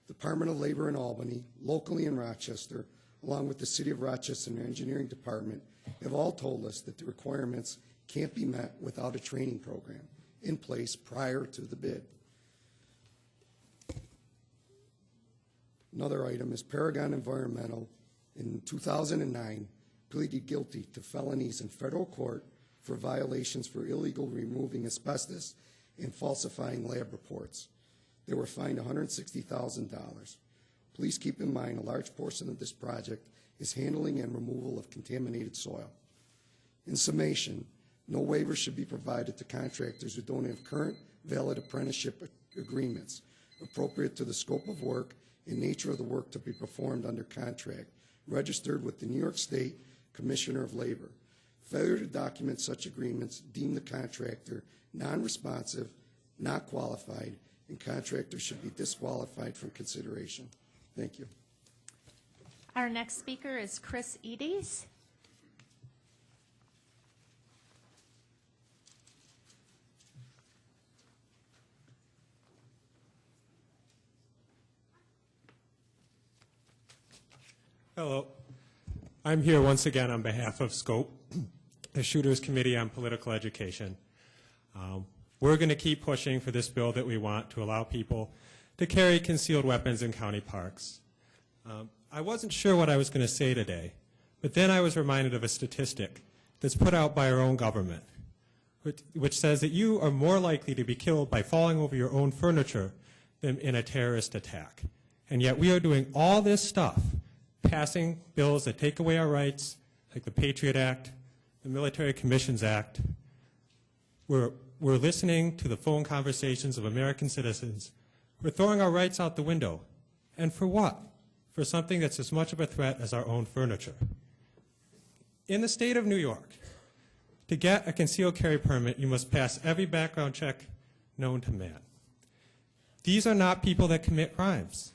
Speaker 19: Department of Labor in Albany, locally in Rochester, along with the City of Rochester and their engineering department, have all told us that the requirements can't be met without a training program in place prior to the bid. Another item is Paragon Environmental in 2009 pleaded guilty to felonies in federal court for violations for illegal removing asbestos and falsifying lab reports. They were fined $160,000. Please keep in mind a large portion of this project is handling and removal of contaminated soil. In summation, no waivers should be provided to contractors who don't have current valid apprenticeship agreements appropriate to the scope of work and nature of the work to be performed under contract, registered with the New York State Commissioner of Labor. Failure to document such agreements deem the contractor non-responsive, not qualified, and contractors should be disqualified from consideration. Thank you.
Speaker 2: Our next speaker is Chris Eades.
Speaker 20: Hello. I'm here once again on behalf of SCOPE, the Shooters Committee on Political Education. We're going to keep pushing for this bill that we want to allow people to carry concealed weapons in county parks. I wasn't sure what I was going to say today, but then I was reminded of a statistic that's put out by our own government, which says that you are more likely to be killed by falling over your own furniture than in a terrorist attack. And yet we are doing all this stuff, passing bills that take away our rights, like the Patriot Act, the Military Commissions Act. We're listening to the phone conversations of American citizens. We're throwing our rights out the window. And for what? For something that's as much of a threat as our own furniture. In the state of New York, to get a concealed carry permit, you must pass every background check known to man. These are not people that commit crimes.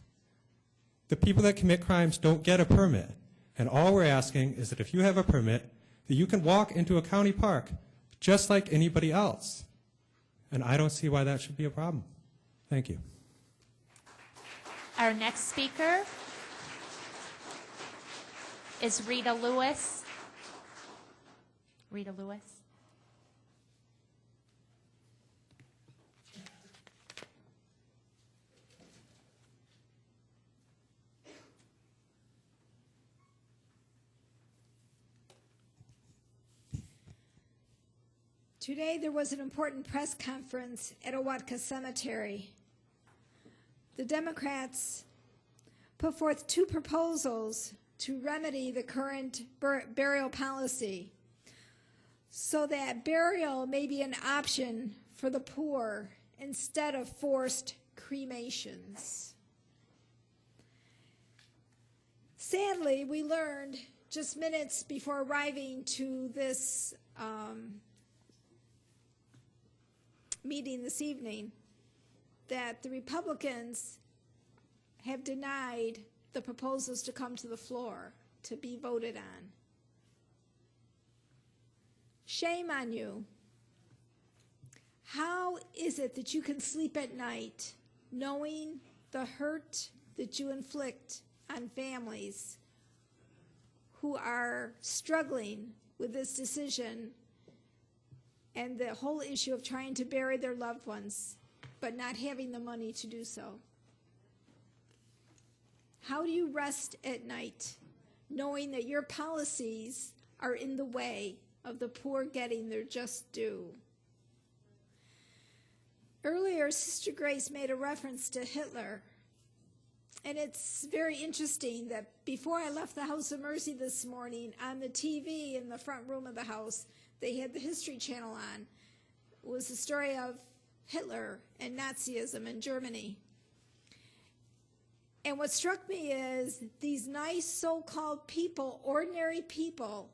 Speaker 20: The people that commit crimes don't get a permit. And all we're asking is that if you have a permit, that you can walk into a county park just like anybody else. And I don't see why that should be a problem. Thank you.
Speaker 2: Our next speaker is Rita Lewis. Rita Lewis.
Speaker 21: Today there was an important press conference at Owatka Cemetery. The Democrats put forth two proposals to remedy the current burial policy so that burial may be an option for the poor instead of forced cremations. Sadly, we learned just minutes before arriving to this meeting this evening that the Republicans have denied the proposals to come to the floor to be voted on. Shame on you. How is it that you can sleep at night knowing the hurt that you inflict on families who are struggling with this decision and the whole issue of trying to bury their loved ones, but not having the money to do so? How do you rest at night knowing that your policies are in the way of the poor getting their just due? Earlier, Sister Grace made a reference to Hitler, and it's very interesting that before I left the House of Mercy this morning, on the TV in the front room of the house, they had the History Channel on. It was the story of Hitler and Nazism in Germany. And what struck me is these nice so-called people, ordinary people,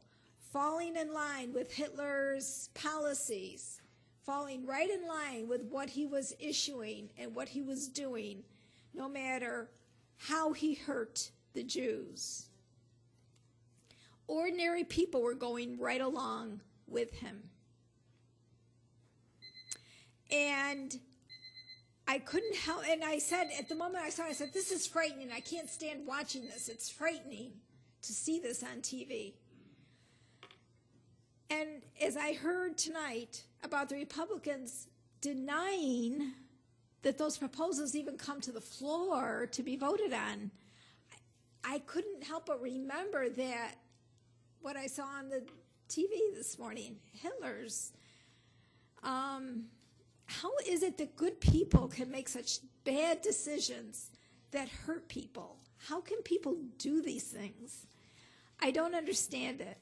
Speaker 21: falling in line with Hitler's policies, falling right in line with what he was issuing and what he was doing, no matter how he hurt the Jews. Ordinary people were going right along with him. And I couldn't help, and I said, at the moment I saw it, I said, this is frightening. I can't stand watching this. It's frightening to see this on TV. And as I heard tonight about the Republicans denying that those proposals even come to the floor to be voted on, I couldn't help but remember that what I saw on the TV this morning, Hitler's. How is it that good people can make such bad decisions that hurt people? How can people do these things? I don't understand it.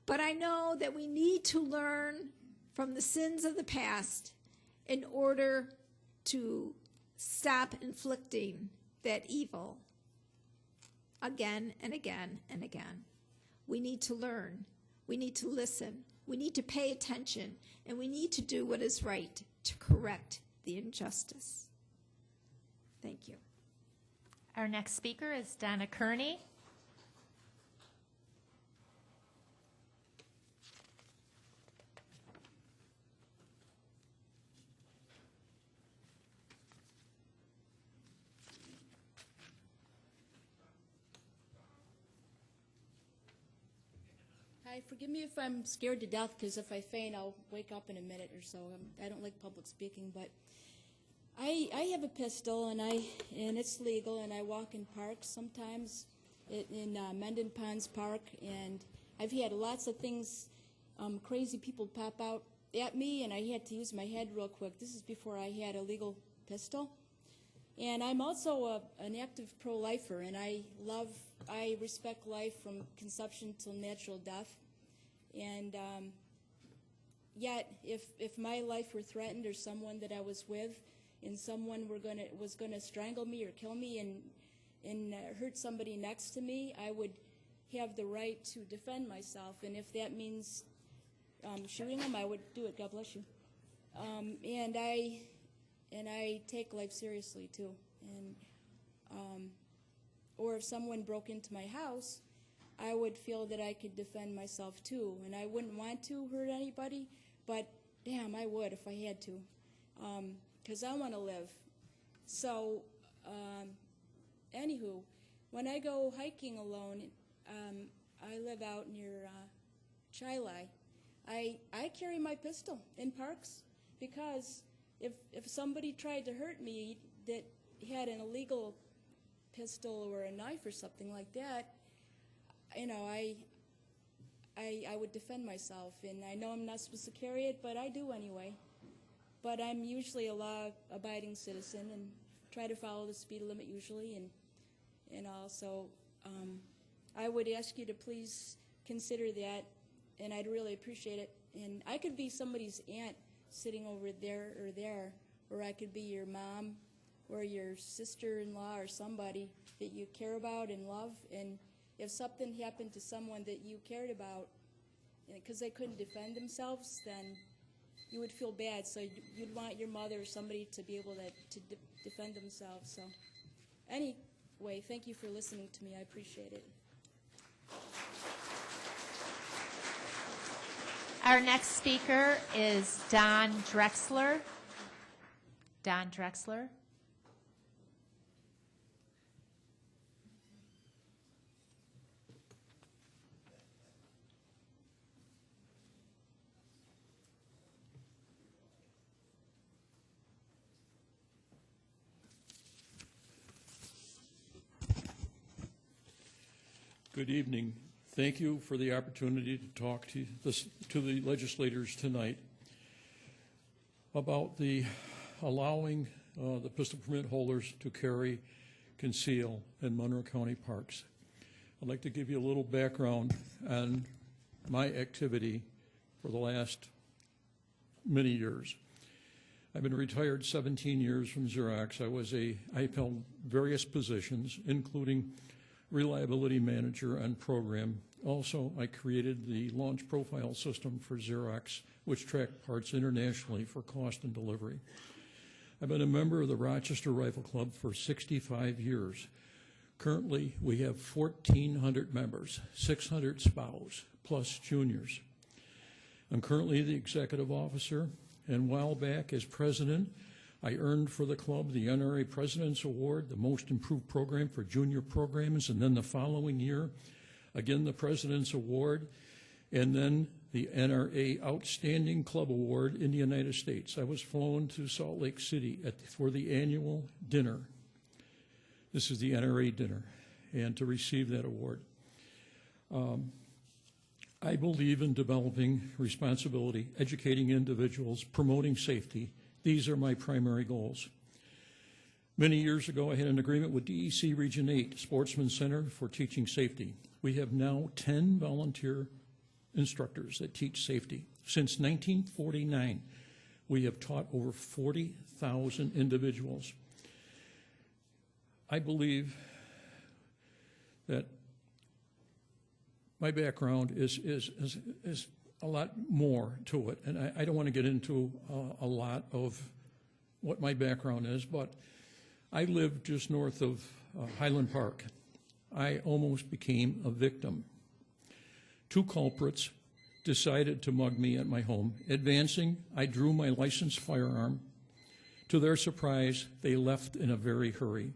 Speaker 21: But I know that we need to learn from the sins of the past in order to stop inflicting that evil again and again and again. We need to learn. We need to listen. We need to pay attention. And we need to do what is right to correct the injustice. Thank you.
Speaker 2: Our next speaker is Donna Kearney.
Speaker 3: Hi, forgive me if I'm scared to death, because if I faint, I'll wake up in a minute or so. I don't like public speaking, but I have a pistol, and it's legal, and I walk in parks sometimes, in Mendon Ponds Park, and I've had lots of things, crazy people pop out at me, and I had to use my head real quick. This is before I had a legal pistol. And I'm also an active pro-lifer, and I respect life from conception till natural death. And yet, if my life were threatened, or someone that I was with, and someone was gonna strangle me or kill me and hurt somebody next to me, I would have the right to defend myself. And if that means shooting them, I would do it. God bless you. And I take life seriously too. And or if someone broke into my house, I would feel that I could defend myself too. And I wouldn't want to hurt anybody, but damn, I would if I had to, because I want to live. So, anywho, when I go hiking alone, I live out near Chilai. I carry my pistol in parks, because if somebody tried to hurt me that had an illegal pistol or a knife or something like that, you know, I would defend myself. And I know I'm not supposed to carry it, but I do anyway. But I'm usually a law-abiding citizen and try to follow the speed limit usually. And also, I would ask you to please consider that, and I'd really appreciate it. And I could be somebody's aunt sitting over there, or I could be your mom or your sister-in-law or somebody that you care about and love. And if something happened to someone that you cared about, because they couldn't defend themselves, then you would feel bad. So you'd want your mother or somebody to be able to defend themselves. So anyway, thank you for listening to me. I appreciate it.
Speaker 2: Our next speaker is Don Drexler. Don Drexler.
Speaker 22: Good evening. Thank you for the opportunity to talk to the legislators tonight about the allowing the pistol permit holders to carry, conceal in Monroe County parks. I'd like to give you a little background on my activity for the last many years. I've been retired 17 years from Xerox. I held various positions, including reliability manager and program. Also, I created the launch profile system for Xerox, which tracked parts internationally for cost and delivery. I've been a member of the Rochester Rifle Club for 65 years. Currently, we have 1,400 members, 600 spouse, plus juniors. I'm currently the executive officer, and a while back as president, I earned for the club the NRA President's Award, the Most Improved Program for Junior Programs, and then the following year, again the President's Award, and then the NRA Outstanding Club Award in the United States. I was flown to Salt Lake City for the annual dinner. This is the NRA dinner, and to receive that award. I believe in developing responsibility, educating individuals, promoting safety. These are my primary goals. Many years ago, I had an agreement with DEC Region 8 Sportsman Center for teaching safety. We have now 10 volunteer instructors that teach safety. Since 1949, we have taught over 40,000 individuals. I believe that my background is a lot more to it, and I don't want to get into a lot of what my background is, but I live just north of Highland Park. I almost became a victim. 2 culprits decided to mug me at my home. Advancing, I drew my licensed firearm. To their surprise, they left in a very hurry.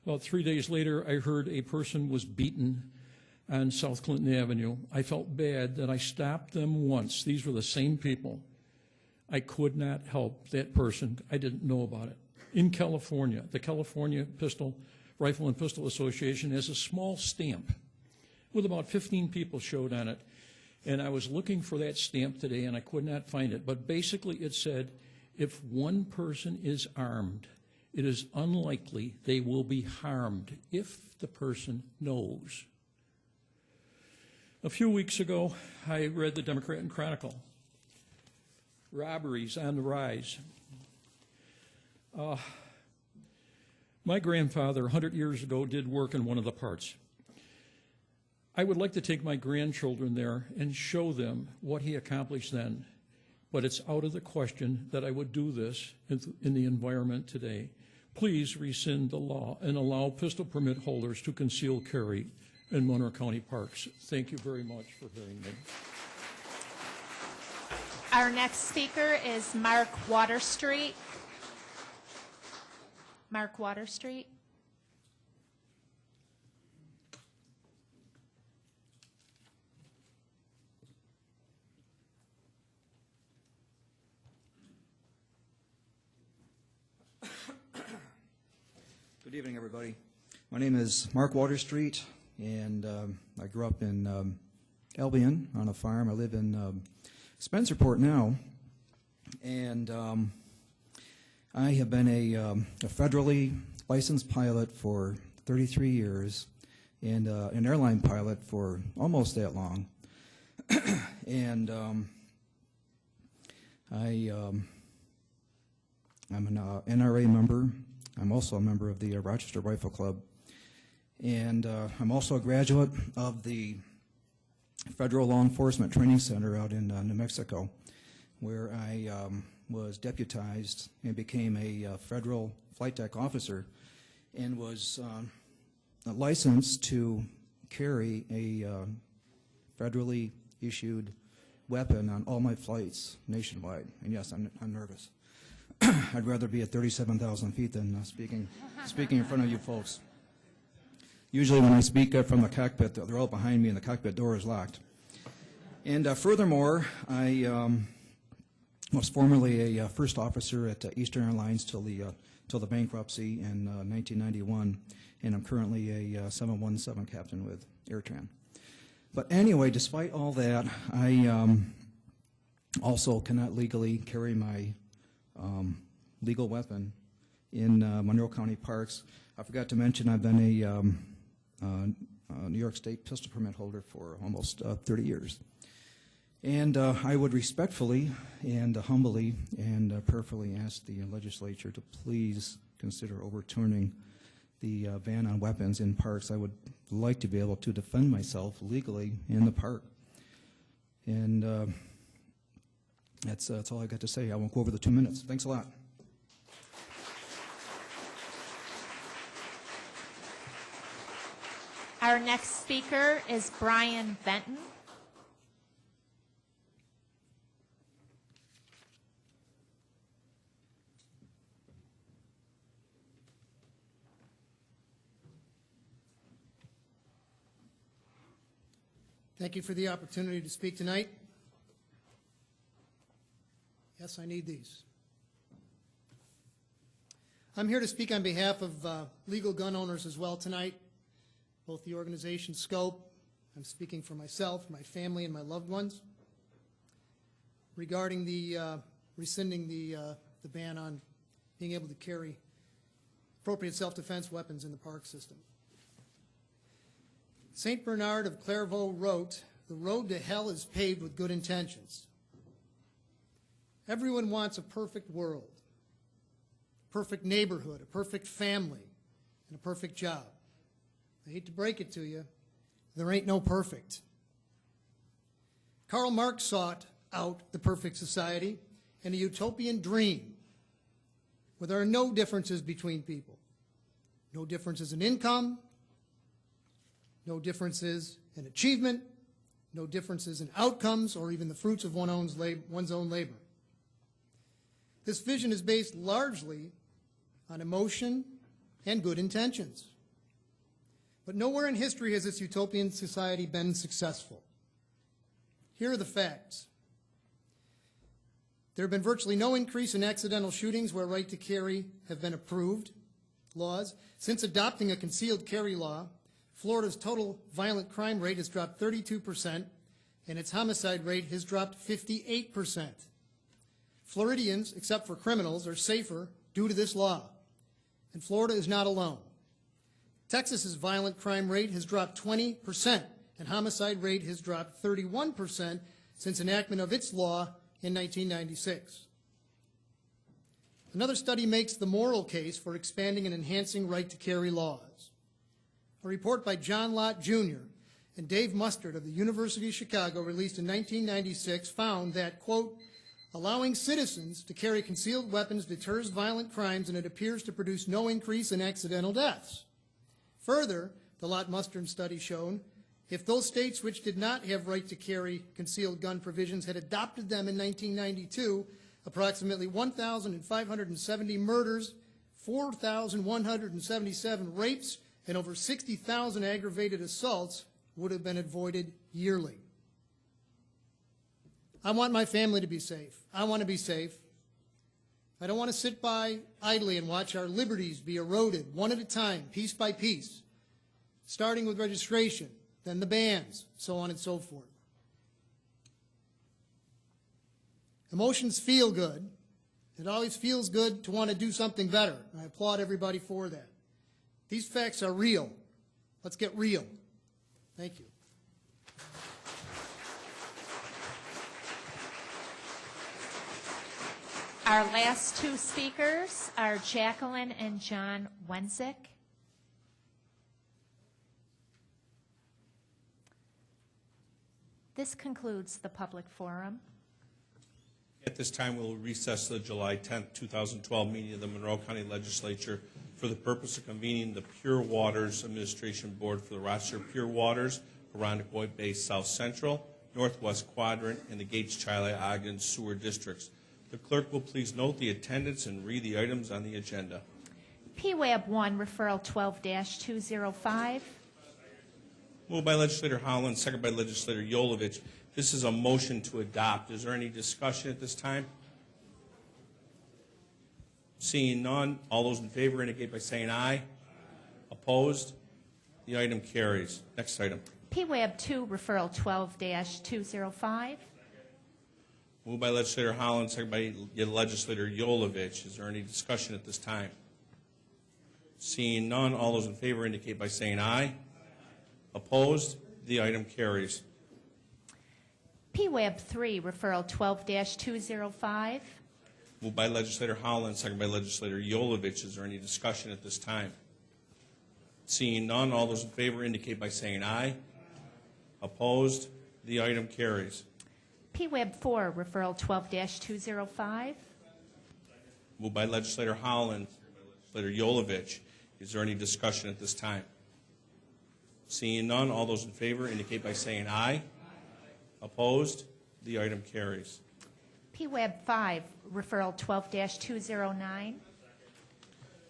Speaker 22: About 3 days later, I heard a person was beaten on South Clinton Avenue. I felt bad that I stopped them once. These were the same people. I could not help that person. I didn't know about it. In California, the California Rifle and Pistol Association has a small stamp with about 15 people showed on it. And I was looking for that stamp today, and I could not find it. But basically it said, if one person is armed, it is unlikely they will be harmed if the person knows. A few weeks ago, I read the Democrat and Chronicle. Robberies on the rise. My grandfather, 100 years ago, did work in one of the parts. I would like to take my grandchildren there and show them what he accomplished then, but it's out of the question that I would do this in the environment today. Please rescind the law and allow pistol permit holders to conceal carry in Monroe County parks. Thank you very much for hearing me.
Speaker 2: Our next speaker is Mark Waterstreet. Mark Waterstreet.
Speaker 4: Good evening, everybody. My name is Mark Waterstreet, and I grew up in Albion on a farm. I live in Spencerport now, and I have been a federally licensed pilot for 33 years and an airline pilot for almost that long. And I'm an NRA member. I'm also a member of the Rochester Rifle Club. And I'm also a graduate of the Federal Law Enforcement Training Center out in New Mexico, where I was deputized and became a federal flight deck officer and was licensed to carry a federally issued weapon on all my flights nationwide. And yes, I'm nervous. I'd rather be at 37,000 feet than speaking in front of you folks. Usually when I speak from the cockpit, they're all behind me and the cockpit door is locked. And furthermore, I was formerly a first officer at Eastern Airlines till the bankruptcy in 1991, and I'm currently a 717 captain with AirTran. But anyway, despite all that, I also cannot legally carry my legal weapon in Monroe County parks. I forgot to mention I've been a New York State pistol permit holder for almost 30 years. And I would respectfully and humbly and prayerfully ask the legislature to please consider overturning the ban on weapons in parks. I would like to be able to defend myself legally in the park. And that's all I got to say. I won't go over the 2 minutes. Thanks a lot.
Speaker 2: Our next speaker is Brian Benton.
Speaker 5: Thank you for the opportunity to speak tonight. Yes, I need these. I'm here to speak on behalf of legal gun owners as well tonight, both the organization Scope. I'm speaking for myself, my family, and my loved ones regarding the rescinding the ban on being able to carry appropriate self-defense weapons in the park system. St. Bernard of Clairvaux wrote, "The road to hell is paved with good intentions." Everyone wants a perfect world, a perfect neighborhood, a perfect family, and a perfect job. I hate to break it to you, there ain't no perfect. Karl Marx sought out the perfect society and a utopian dream where there are no differences between people, no differences in income, no differences in achievement, no differences in outcomes or even the fruits of one's own labor. This vision is based largely on emotion and good intentions. But nowhere in history has this utopian society been successful. Here are the facts. There have been virtually no increase in accidental shootings where right to carry have been approved laws. Since adopting a concealed carry law, Florida's total violent crime rate has dropped 32%, and its homicide rate has dropped 58%. Floridians, except for criminals, are safer due to this law, and Florida is not alone. Texas's violent crime rate has dropped 20%, and homicide rate has dropped 31% since enactment of its law in 1996. Another study makes the moral case for expanding and enhancing right-to-carry laws. A report by John Lott, Jr. and Dave Mustard of the University of Chicago, released in 1996, found that, quote, allowing citizens to carry concealed weapons deters violent crimes, and it appears to produce no increase in accidental deaths. Further, the Lott-Mustard study showed if those states which did not have right to carry concealed gun provisions had adopted them in 1992, approximately 1,570 murders, 4,177 rapes, and over 60,000 aggravated assaults would have been avoided yearly. I want my family to be safe. I want to be safe. I don't want to sit by idly and watch our liberties be eroded one at a time, piece by piece, starting with registration, then the bans, so on and so forth. Emotions feel good. It always feels good to want to do something better. I applaud everybody for that. These facts are real. Let's get real. Thank you.
Speaker 2: Our last two speakers are Jacqueline and John Wensick. This concludes the public forum.
Speaker 1: At this time, we'll recess the July 10th, 2012 meeting of the Monroe County Legislature for the purpose of convening the Pure Waters Administration Board for the Rochester Pure Waters, Arundecoy Bay South Central, Northwest Quadrant, and the Gates-Chili-Ogden Sewer Districts. The clerk will please note the attendance and read the items on the agenda.
Speaker 2: PWAB 1, referral 12-205.
Speaker 1: Moved by Legislator Holland, second by Legislator Yolovich. This is a motion to adopt. Is there any discussion at this time? Seeing none, all those in favor indicate by saying aye. Opposed? The item carries. Next item.
Speaker 2: PWAB 2, referral 12-205.
Speaker 1: Moved by Legislator Holland, second by Legislator Yolovich. Is there any discussion at this time? Seeing none, all those in favor indicate by saying aye. Opposed? The item carries.
Speaker 2: PWAB 3, referral 12-205.
Speaker 1: Moved by Legislator Holland, second by Legislator Yolovich. Is there any discussion at this time? Seeing none, all those in favor indicate by saying aye. Opposed? The item carries.
Speaker 2: PWAB 4, referral 12-205.
Speaker 1: Moved by Legislator Holland, Legislator Yolovich. Is there any discussion at this time? Seeing none, all those in favor indicate by saying aye. Opposed? The item carries.
Speaker 2: PWAB 5, referral 12-209.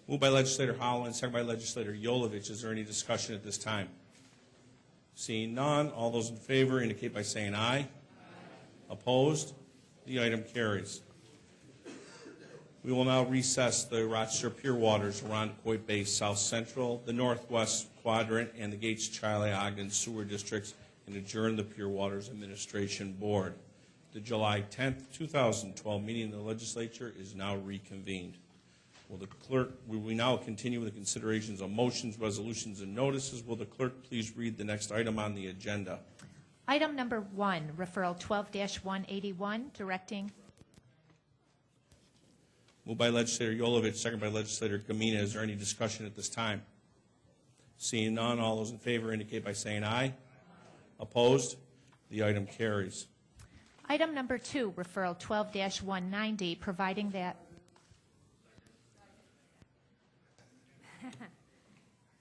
Speaker 1: Moved by Legislator Holland, second by Legislator Yolovich. Is there any discussion at this time? Seeing none, all those in favor indicate by saying aye. Opposed? The item carries. We will now recess the Rochester Pure Waters, Irondequoit Bay South Central, the Northwest Quadrant, and the Gates Charlie Ogden Sewer Districts and adjourn the Pure Waters Administration Board. The July 10th, 2012 meeting of the Legislature is now reconvened. Will we now continue with the considerations of motions, resolutions, and notices? Will the clerk please read the next item on the agenda?
Speaker 2: Item number 1, referral 12-181, directing.
Speaker 1: Moved by Legislator Yolovich, second by Legislator Gamina. Is there any discussion at this time? Seeing none, all those in favor indicate by saying aye. Opposed? The item carries.
Speaker 2: Item number 2, referral 12-190, providing that.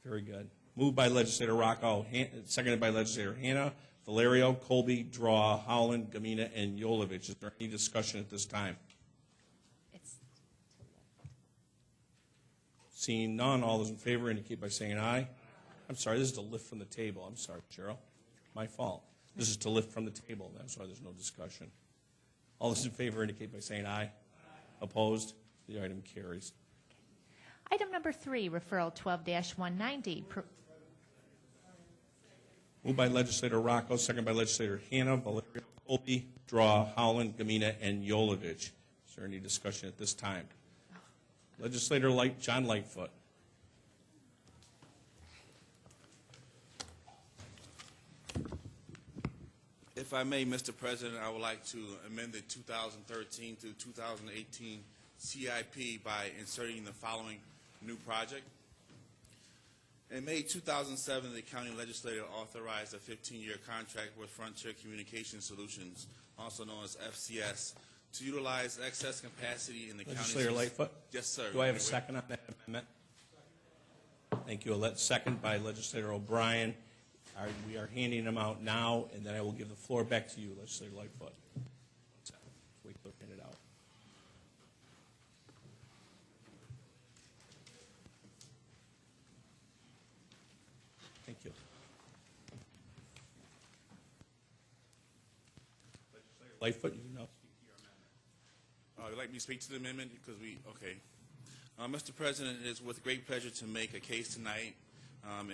Speaker 1: Very good. Moved by Legislator Rocco, seconded by Legislator Hannah, Valerio, Colby, Draw, Howland, Gamina, and Yolovich. Is there any discussion at this time? Seeing none, all those in favor indicate by saying aye. I'm sorry, this is to lift from the table. I'm sorry, Cheryl. My fault. This is to lift from the table. That's why there's no discussion. All those in favor indicate by saying aye. Opposed? The item carries.
Speaker 2: Item number 3, referral 12-190.
Speaker 1: Moved by Legislator Rocco, second by Legislator Hannah, Valerio, Colby, Draw, Howland, Gamina, and Yolovich. Is there any discussion at this time? Legislator John Lightfoot.
Speaker 6: If I may, Mr. President, I would like to amend the 2013 to 2018 CIP by inserting the following new project. In May 2007, the county legislature authorized a 15-year contract with Frontier Communication Solutions, also known as FCS, to utilize excess capacity in the county.
Speaker 1: Legislator Lightfoot?
Speaker 6: Yes, sir.
Speaker 1: Do I have a second on that amendment? Thank you. Second by Legislator O'Brien. We are handing them out now, and then I will give the floor back to you, Legislator Lightfoot. Wait till they're handed out. Thank you. Legislator Lightfoot, you can now speak to your amendment.
Speaker 6: You'd like me to speak to the amendment? Because okay. Mr. President, it is with great pleasure to make a case tonight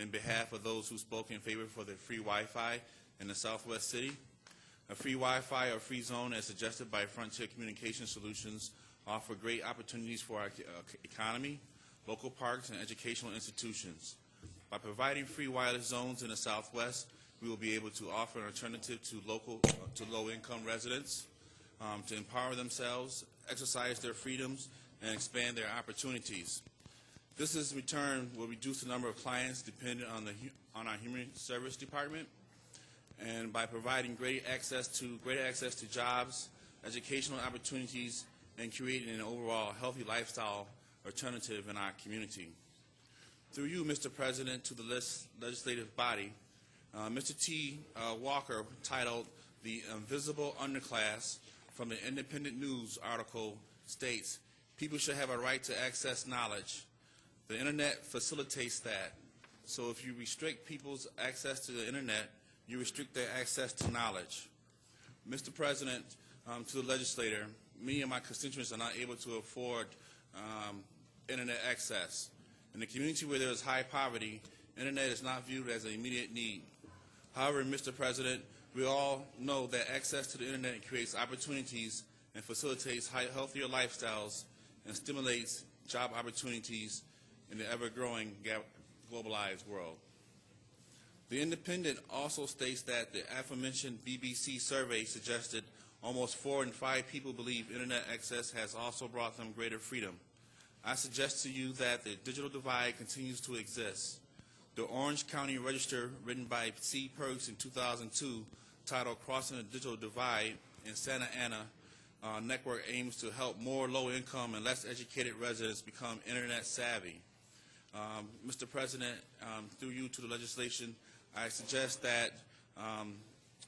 Speaker 6: in behalf of those who spoke in favor for the free Wi-Fi in the Southwest City. A free Wi-Fi or free zone, as suggested by Frontier Communication Solutions, offer great opportunities for our economy, local parks, and educational institutions. By providing free wireless zones in the Southwest, we will be able to offer an alternative to low-income residents to empower themselves, exercise their freedoms, and expand their opportunities. This, in return, will reduce the number of clients dependent on our Human Service Department, and by providing greater access to jobs, educational opportunities, and creating an overall healthy lifestyle alternative in our community. Through you, Mr. President, to the legislative body, Mr. T. Walker titled "The Invisible Underclass" from the Independent News article states, "People should have a right to access knowledge. The internet facilitates that. So if you restrict people's access to the internet, you restrict their access to knowledge." Mr. President, to the legislator, me and my constituents are not able to afford internet access. In a community where there is high poverty, internet is not viewed as an immediate need. However, Mr. President, we all know that access to the internet creates opportunities and facilitates healthier lifestyles and stimulates job opportunities in the ever-growing globalized world. The Independent also states that the aforementioned BBC survey suggested almost 4 in 5 people believe internet access has also brought them greater freedom. I suggest to you that the digital divide continues to exist. The Orange County Register, written by C. Perks in 2002, titled "Crossing the Digital Divide" in Santa Ana network, aims to help more low-income and less educated residents become internet savvy. Mr. President, through you to the legislation, I suggest that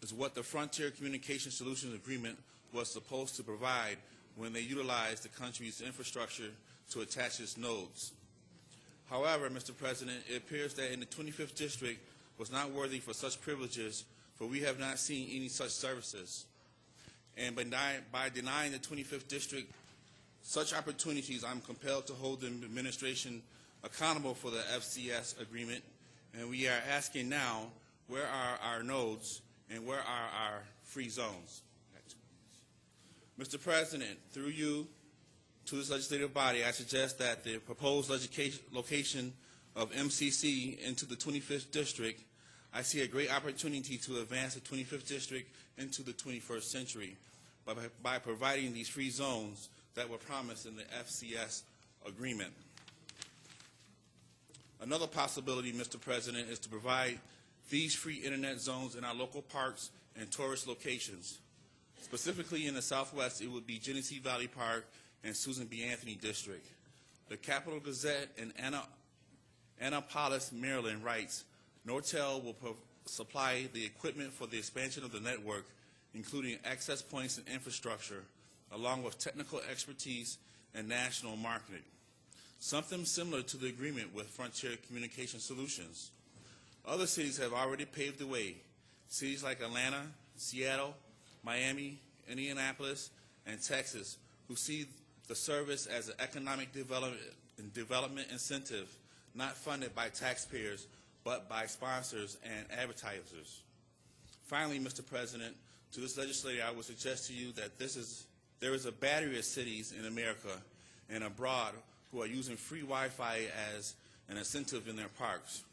Speaker 6: is what the Frontier Communication Solutions Agreement was supposed to provide when they utilized the country's infrastructure to attach its nodes. However, Mr. President, it appears that in the 25th District, was not worthy for such privileges, for we have not seen any such services. And by denying the 25th District such opportunities, I'm compelled to hold the administration accountable for the FCS agreement, and we are asking now, where are our nodes and where are our free zones? Mr. President, through you to this legislative body, I suggest that the proposed location of MCC into the 25th District, I see a great opportunity to advance the 25th District into the 21st century by providing these free zones that were promised in the FCS agreement. Another possibility, Mr. President, is to provide these free internet zones in our local parks and tourist locations. Specifically in the Southwest, it would be Genesee Valley Park and Susan B. Anthony District. The Capital Gazette in Annapolis, Maryland writes, Nortel will supply the equipment for the expansion of the network, including access points and infrastructure, along with technical expertise and national marketing. Something similar to the agreement with Frontier Communication Solutions. Other cities have already paved the way. Cities like Atlanta, Seattle, Miami, Indianapolis, and Texas, who see the service as an economic development incentive, not funded by taxpayers, but by sponsors and advertisers. Finally, Mr. President, to this legislature, I would suggest to you that there is a battery of cities in America and abroad who are using free Wi-Fi as an incentive in their parks.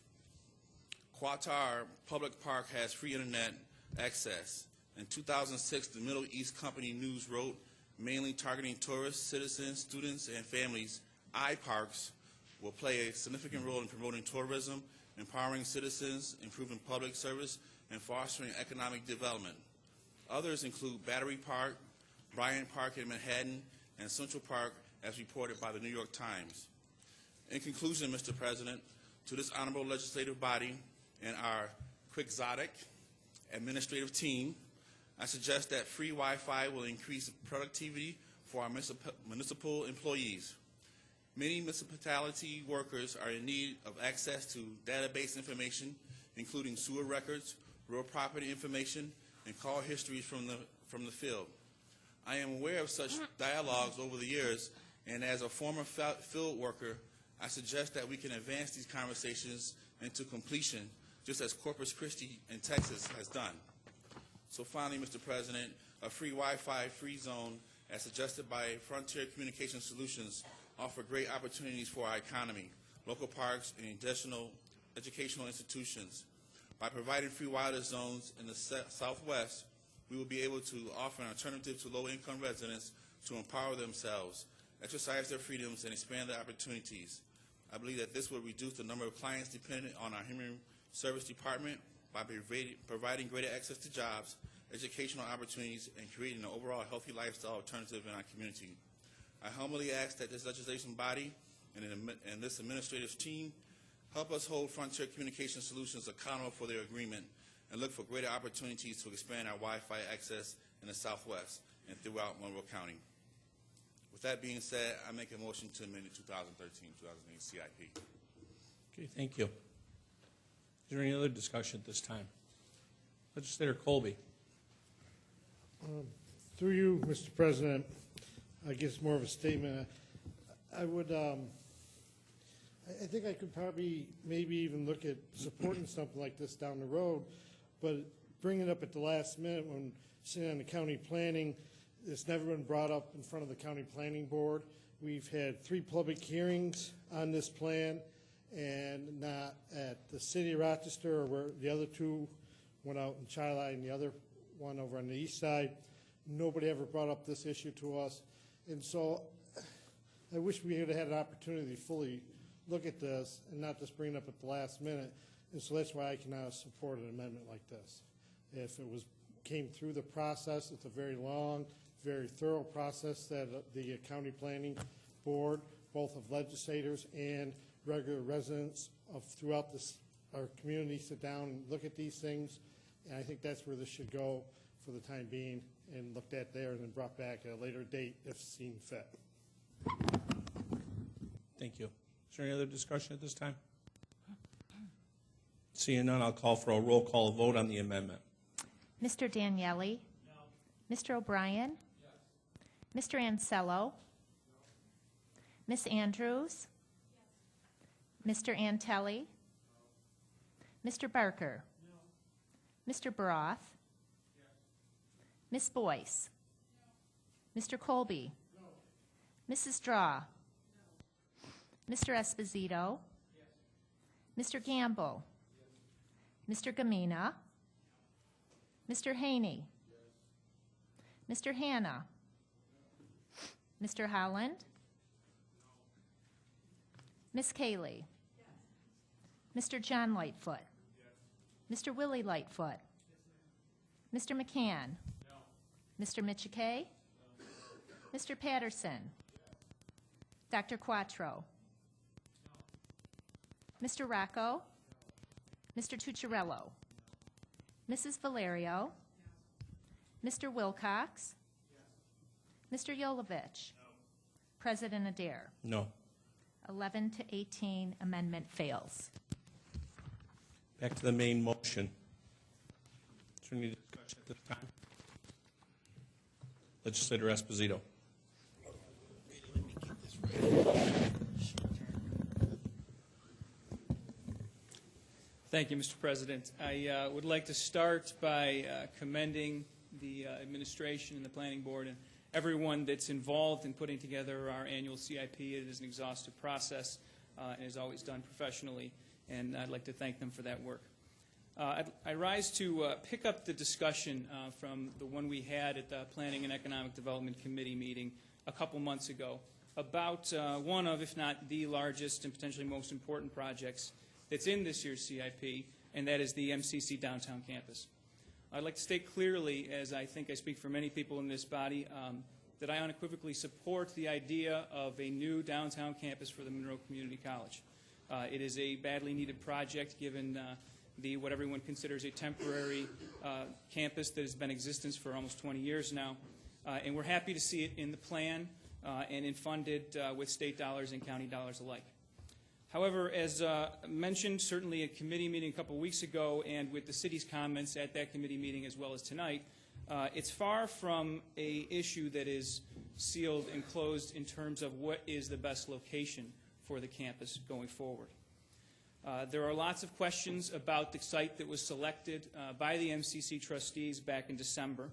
Speaker 6: Qatar Public Park has free internet access. In 2006, the Middle East Company News wrote, mainly targeting tourists, citizens, students, and families, iParks will play a significant role in promoting tourism, empowering citizens, improving public service, and fostering economic development. Others include Battery Park, Bryant Park in Manhattan, and Central Park, as reported by the New York Times. In conclusion, Mr. President, to this honorable legislative body and our quixotic administrative team, I suggest that free Wi-Fi will increase productivity for our municipal employees. Many municipality workers are in need of access to database information, including sewer records, real property information, and call histories from the field. I am aware of such dialogues over the years, and as a former field worker, I suggest that we can advance these conversations into completion, just as Corpus Christi in Texas has done. So finally, Mr. President, a free Wi-Fi free zone, as suggested by Frontier Communication Solutions, offer great opportunities for our economy, local parks, and additional educational institutions. By providing free wireless zones in the Southwest, we will be able to offer an alternative to low-income residents to empower themselves, exercise their freedoms, and expand their opportunities. I believe that this will reduce the number of clients dependent on our Human Service Department by providing greater access to jobs, educational opportunities, and creating an overall healthy lifestyle alternative in our community. I humbly ask that this legislation body and this administrative team help us hold Frontier Communication Solutions accountable for their agreement and look for greater opportunities to expand our Wi-Fi access in the Southwest and throughout Monroe County. With that being said, I make a motion to amend the 2013-2008 CIP.
Speaker 1: Okay, thank you. Is there any other discussion at this time? Legislator Colby.
Speaker 7: Through you, Mr. President, I guess more of a statement. I would, I think I could probably maybe even look at supporting something like this down the road, but bringing it up at the last minute when sitting on the county planning, it's never been brought up in front of the county planning board. We've had 3 public hearings on this plan, and not at the city of Rochester, or where the other 2 went out in Chili and the other one over on the east side. Nobody ever brought up this issue to us. And so I wish we had had an opportunity to fully look at this and not just bring it up at the last minute. And so that's why I cannot support an amendment like this. If it came through the process, it's a very long, very thorough process that the county planning board, both of legislators and regular residents of throughout our community, sit down and look at these things. And I think that's where this should go for the time being, and looked at there and then brought back at a later date if seen fit.
Speaker 1: Thank you. Is there any other discussion at this time? Seeing none, I'll call for a roll call vote on the amendment.
Speaker 2: Mr. Daniele? Mr. O'Brien? Mr. Ansello? Ms. Andrews? Mr. Antelli? Mr. Barker? Mr. Baroth? Ms. Boyce? Mr. Colby? Mrs. Draw? Mr. Esposito? Mr. Gamble? Mr. Gamina? Mr. Haney? Mr. Hanna? Mr. Holland? Ms. Cayley? Mr. John Lightfoot? Mr. Willie Lightfoot? Mr. McCann? Mr. Michikay? Mr. Patterson? Dr. Quattro? Mr. Rocco? Mr. Tucciarello? Mrs. Valerio? Mr. Wilcox? Mr. Yolovich? President Adair?
Speaker 1: No.
Speaker 2: 11 to 18, amendment fails.
Speaker 1: Back to the main motion. Is there any discussion at this time? Legislator Esposito.
Speaker 8: Thank you, Mr. President. I would like to start by commending the administration and the Planning Board and everyone that's involved in putting together our annual CIP. It is an exhaustive process and is always done professionally, and I'd like to thank them for that work. I rise to pick up the discussion from the one we had at the Planning and Economic Development Committee meeting a couple months ago about one of, if not the largest and potentially most important projects that's in this year's CIP, and that is the MCC downtown campus. I'd like to state clearly, as I think I speak for many people in this body, that I unequivocally support the idea of a new downtown campus for the Monroe Community College. It is a badly needed project given what everyone considers a temporary campus that has been in existence for almost 20 years now, and we're happy to see it in the plan and funded with state dollars and county dollars alike. However, as mentioned, certainly at committee meeting a couple weeks ago and with the city's comments at that committee meeting as well as tonight, it's far from an issue that is sealed and closed in terms of what is the best location for the campus going forward. There are lots of questions about the site that was selected by the MCC trustees back in December.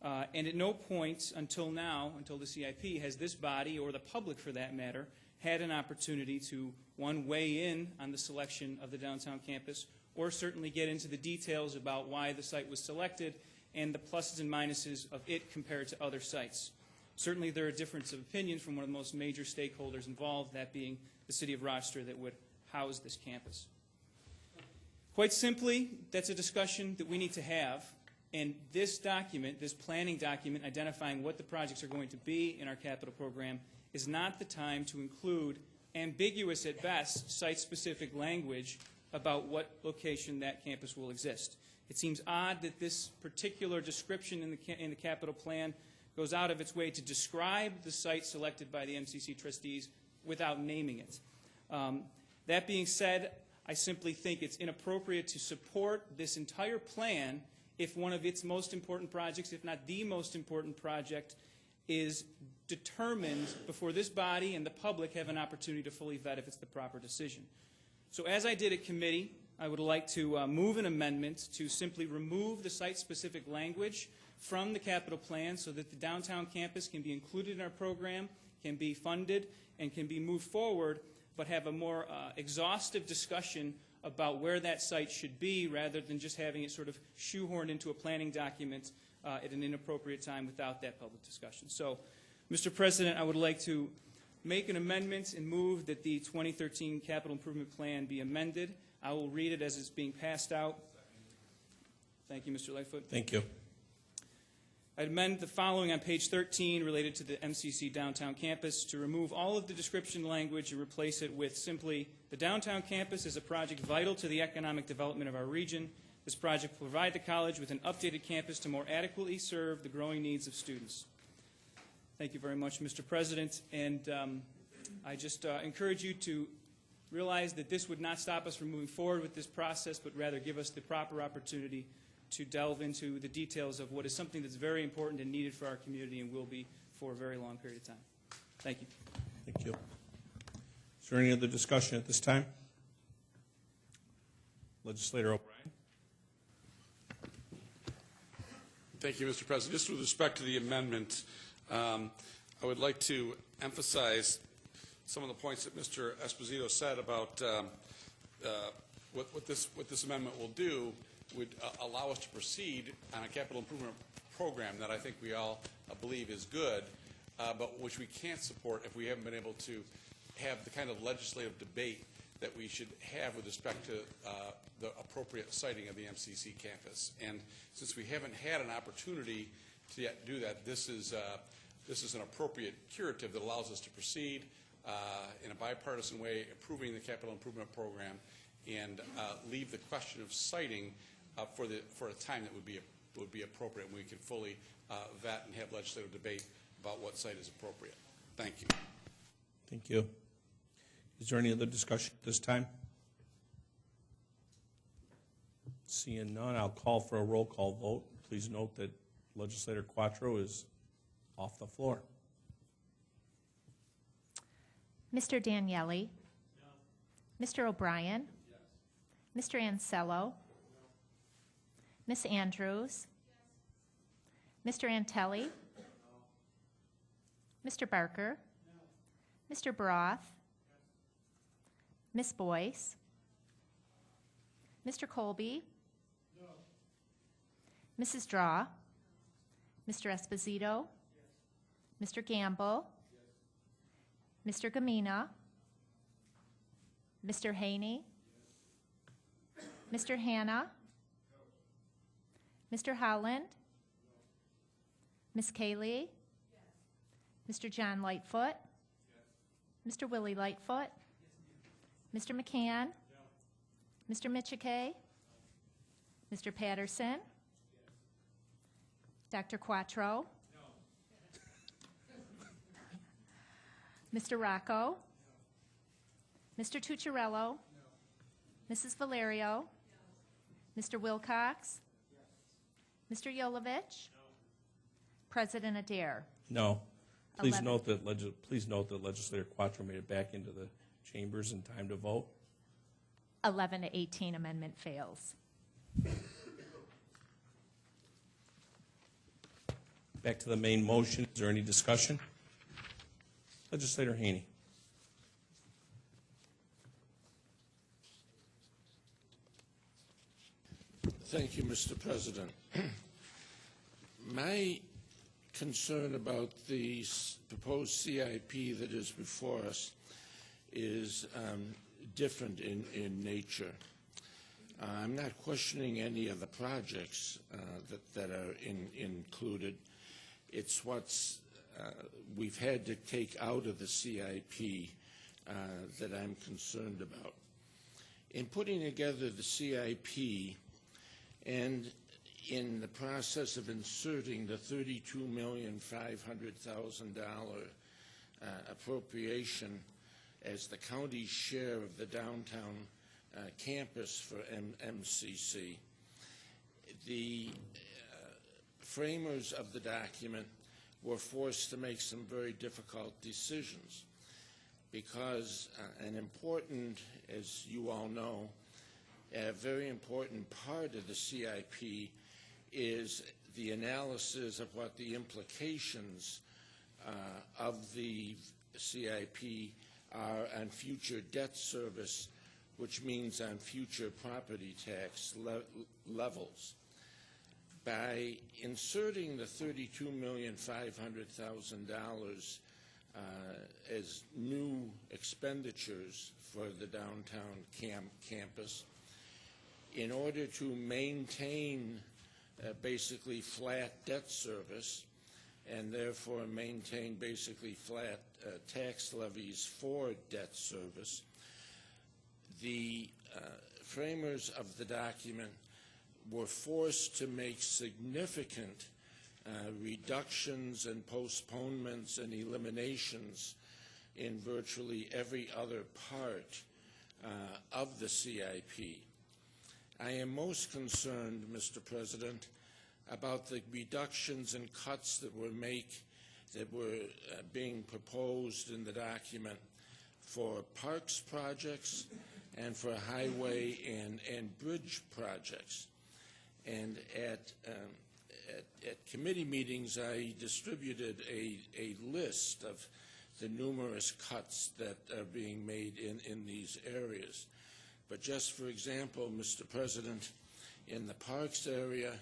Speaker 8: And at no point until now, until the CIP, has this body, or the public for that matter, had an opportunity to, one, weigh in on the selection of the downtown campus, or certainly get into the details about why the site was selected and the pluses and minuses of it compared to other sites. Certainly there are differences of opinion from one of the most major stakeholders involved, that being the city of Rochester that would house this campus. Quite simply, that's a discussion that we need to have, and this document, this planning document identifying what the projects are going to be in our capital program, is not the time to include ambiguous at best site-specific language about what location that campus will exist. It seems odd that this particular description in the capital plan goes out of its way to describe the site selected by the MCC trustees without naming it. That being said, I simply think it's inappropriate to support this entire plan if one of its most important projects, if not the most important project, is determined before this body and the public have an opportunity to fully vet if it's the proper decision. So as I did at committee, I would like to move an amendment to simply remove the site-specific language from the capital plan so that the downtown campus can be included in our program, can be funded, and can be moved forward, but have a more exhaustive discussion about where that site should be rather than just having it sort of shoehorned into a planning document at an inappropriate time without that public discussion. So, Mr. President, I would like to make an amendment and move that the 2013 Capital Improvement Plan be amended. I will read it as it's being passed out. Thank you, Mr. Lightfoot.
Speaker 1: Thank you.
Speaker 8: I'd amend the following on page 13 related to the MCC downtown campus to remove all of the description language and replace it with simply, the downtown campus is a project vital to the economic development of our region. This project will provide the college with an updated campus to more adequately serve the growing needs of students. Thank you very much, Mr. President. And I just encourage you to realized that this would not stop us from moving forward with this process, but rather give us the proper opportunity to delve into the details of what is something that's very important and needed for our community and will be for a very long period of time. Thank you.
Speaker 1: Thank you. Is there any other discussion at this time? Legislator O'Brien.
Speaker 9: Thank you, Mr. President. Just with respect to the amendment, I would like to emphasize some of the points that Mr. Esposito said about what this amendment will do would allow us to proceed on a capital improvement program that I think we all believe is good, but which we can't support if we haven't been able to have the kind of legislative debate that we should have with respect to the appropriate siting of the MCC campus. And since we haven't had an opportunity to yet do that, this is an appropriate curative that allows us to proceed in a bipartisan way, approving the capital improvement program, and leave the question of siting for a time that would be appropriate, and we can fully vet and have legislative debate about what site is appropriate. Thank you.
Speaker 1: Thank you. Is there any other discussion at this time? Seeing none, I'll call for a roll call vote. Please note that Legislator Quattro is off the floor.
Speaker 2: Mr. Daniele? No. Mr. O'Brien? Yes. Mr. Ansello? No. Ms. Andrews? Yes. Mr. Antelli? No. Mr. Barker? No. Mr. Broth? Yes. Ms. Boyce? Mr. Colby? No. Mrs. Draw? Mr. Esposito? Yes. Mr. Gamble? Yes. Mr. Gamina? Mr. Haney? Yes. Mr. Hanna? No. Mr. Holland? No. Ms. Kaylee? Yes. Mr. John Lightfoot? Yes. Mr. Willie Lightfoot? Yes. Mr. McCann? No. Mr. Michike? No. Mr. Patterson? Yes. Dr. Quattro? No. Mr. Rocco? No. Mr. Tucciarello? No. Mrs. Valerio? No. Mr. Wilcox? Yes. Mr. Yolovich? No. President Adair?
Speaker 1: No. Please
Speaker 2: 11.
Speaker 1: note that Legislator Quattro made it back into the chambers in time to vote.
Speaker 2: 11 to 18, amendment fails.
Speaker 1: Back to the main motion. Is there any discussion? Legislator Haney.
Speaker 10: Thank you, Mr. President. My concern about the proposed CIP that is before us is different in nature. I'm not questioning any of the projects that are included. It's what's we've had to take out of the CIP that I'm concerned about. In putting together the CIP and in the process of inserting the $32,500,000 appropriation as the county's share of the downtown campus for MCC, the framers of the document were forced to make some very difficult decisions because an important, as you all know, a very important part of the CIP is the analysis of what the implications of the CIP are on future debt service, which means on future property tax levels. By inserting the $32,500,000 as new expenditures for the downtown campus, in order to maintain basically flat debt service and therefore maintain basically flat tax levies for debt service, the framers of the document were forced to make significant reductions and postponements and eliminations in virtually every other part of the CIP. I am most concerned, Mr. President, about the reductions and cuts that were being proposed in the document for parks projects and for highway and bridge projects. And at committee meetings, I distributed a list of the numerous cuts that are being made in these areas. But just for example, Mr. President, in the parks area,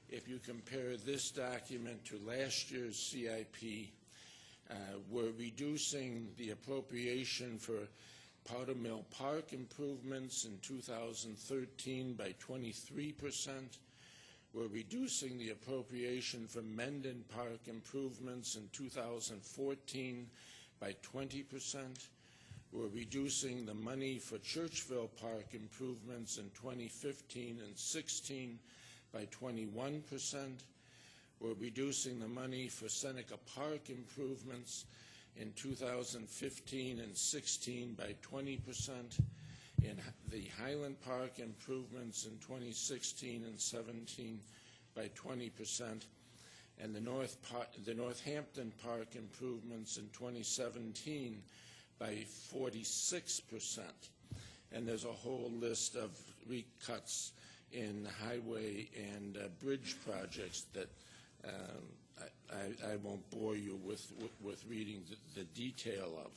Speaker 10: if you compare this document to last year's CIP, we're reducing the appropriation for Powder Mill Park improvements in 2013 by 23%. We're reducing the appropriation for Mendon Park improvements in 2014 by 20%. We're reducing the money for Churchville Park improvements in 2015 and 16 by 21%. We're reducing the money for Seneca Park improvements in 2015 and 16 by 20%. In the Highland Park improvements in 2016 and 17 by 20%. And the Northampton Park improvements in 2017 by 46%. And there's a whole list of recuts in highway and bridge projects that I won't bore you with reading the detail of.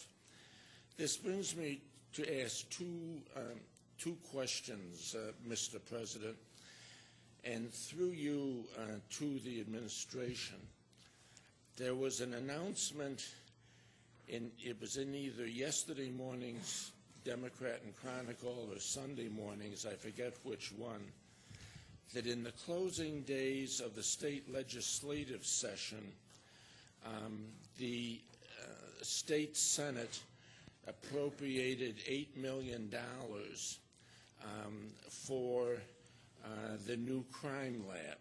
Speaker 10: This brings me to ask two questions, Mr. President, and through you to the administration. There was an announcement, it was in either yesterday morning's Democrat and Chronicle or Sunday mornings, I forget which one, that in the closing days of the state legislative session, the state Senate appropriated $8 million for the new crime lab.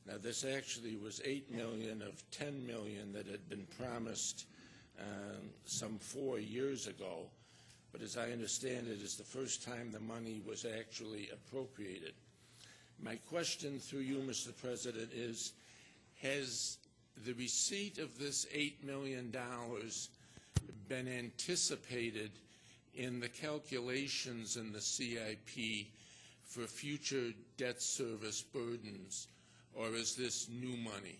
Speaker 10: Now, this actually was $8 million of $10 million that had been promised some 4 years ago, but as I understand it, it's the first time the money was actually appropriated. My question through you, Mr. President, is, has the receipt of this $8 million been anticipated in the calculations in the CIP for future debt service burdens, or is this new money?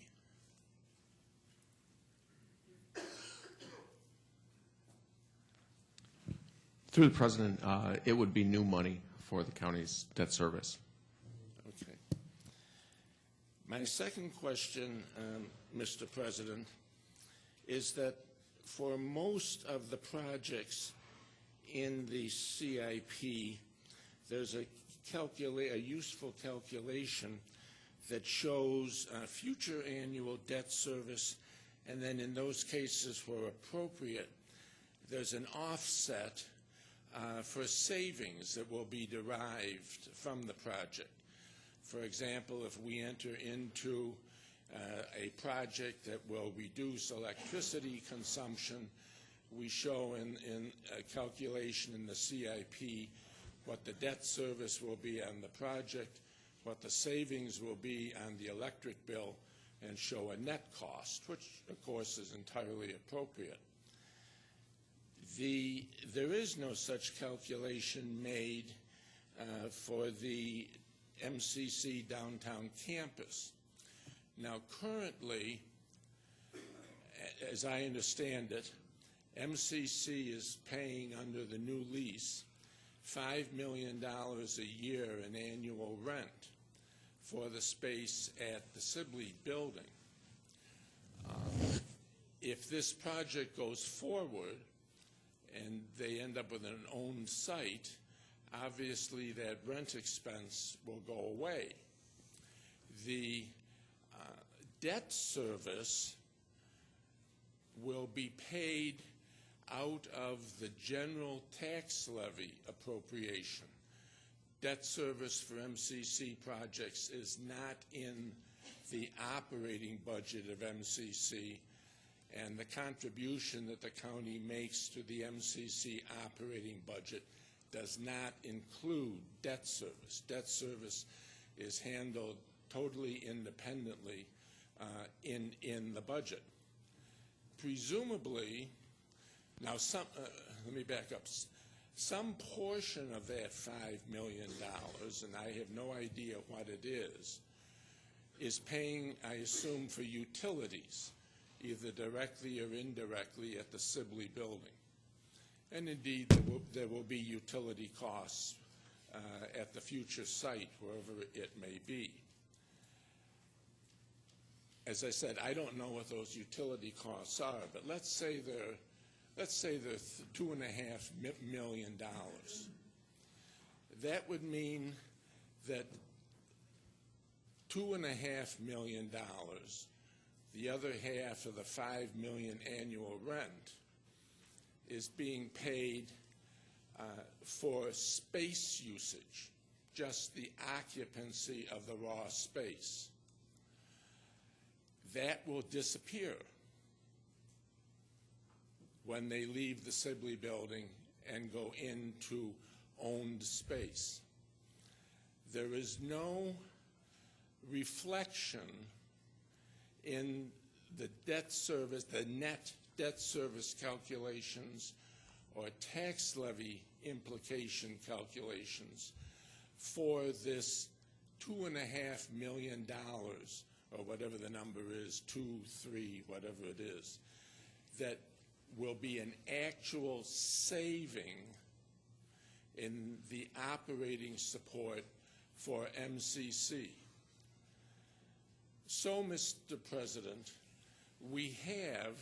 Speaker 11: Through the President, it would be new money for the county's debt service.
Speaker 10: Okay. My second question, Mr. President, is that for most of the projects in the CIP, there's a useful calculation that shows future annual debt service, and then in those cases where appropriate, there's an offset for savings that will be derived from the project. For example, if we enter into a project that will reduce electricity consumption, we show in a calculation in the CIP what the debt service will be on the project, what the savings will be on the electric bill, and show a net cost, which of course is entirely appropriate. There is no such calculation made for the MCC downtown campus. Now, currently, as I understand it, MCC is paying under the new lease $5 million a year in annual rent for the space at the Sibley building. If this project goes forward and they end up with an owned site, obviously that rent expense will go away. The debt service will be paid out of the general tax levy appropriation. Debt service for MCC projects is not in the operating budget of MCC, and the contribution that the county makes to the MCC operating budget does not include debt service. Debt service is handled totally independently in the budget. Presumably, now let me back up. Some portion of that $5 million, and I have no idea what it is paying, I assume, for utilities, either directly or indirectly at the Sibley building. And indeed, there will be utility costs at the future site, wherever it may be. As I said, I don't know what those utility costs are, but let's say they're $2.5 million. That would mean that $2.5 million, the other half of the $5 million annual rent, is being paid for space usage, just the occupancy of the raw space. That will disappear when they leave the Sibley building and go into owned space. There is no reflection in the debt service, the net debt service calculations or tax levy implication calculations for this $2.5 million, or whatever the number is, 2, 3, whatever it is, that will be an actual saving in the operating support for MCC. So, Mr. President, we have